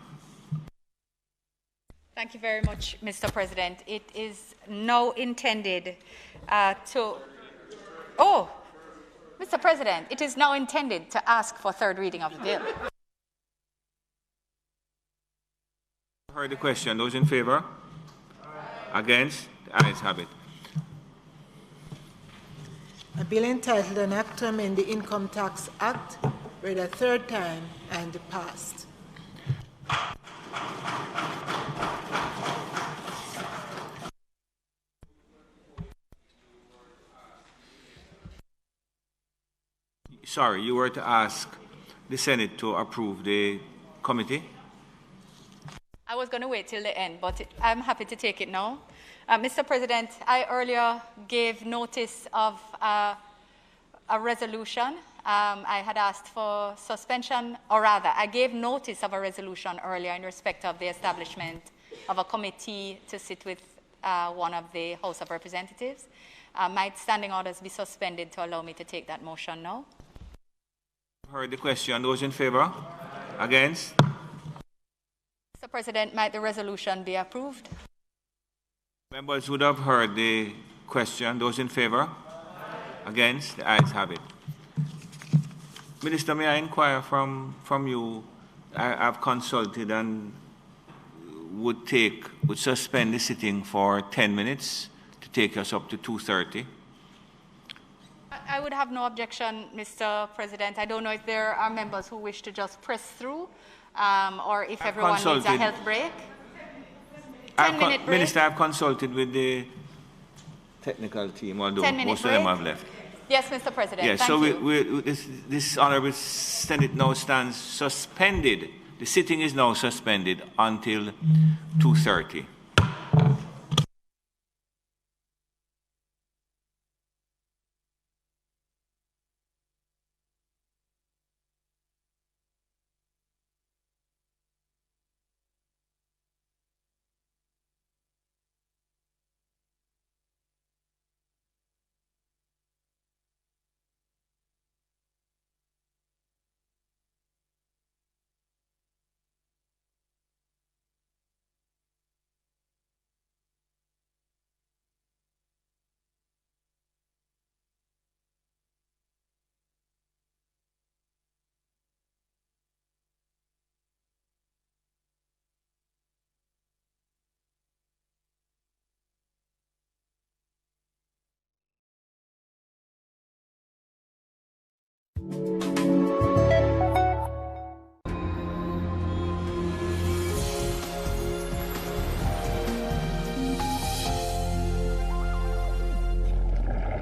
Thank you very much, Mr. President. It is now intended Mr. President, it is now intended to ask for third reading of the bill. Heard the question. Those in favor? Against? The ayes have it. A bill entitled an act to amend the Income Tax Act, read a third time and passed. Sorry, you were to ask the Senate to approve the committee? I was going to wait till the end, but I'm happy to take it now. Mr. President, I earlier gave notice of a resolution. I had asked for suspension, or rather, I gave notice of a resolution earlier in respect of the establishment of a committee to sit with one of the House of Representatives. Might standing orders be suspended to allow me to take that motion now? Heard the question. Those in favor? Against? Mr. President, might the resolution be approved? Members would have heard the question. Those in favor? Against? The ayes have it. Minister, may I inquire from you? I've consulted and would suspend the sitting for 10 minutes to take us up to 2:30. I would have no objection, Mr. President. I don't know if there are members who wish to just press through or if everyone needs a health break. 10-minute break. Minister, I've consulted with the technical team, although 10-minute most of them break. have left. Yes, Mr. President. Yes, Thank so you. this Honourable Senate now stands suspended. The sitting is now suspended until 2:30.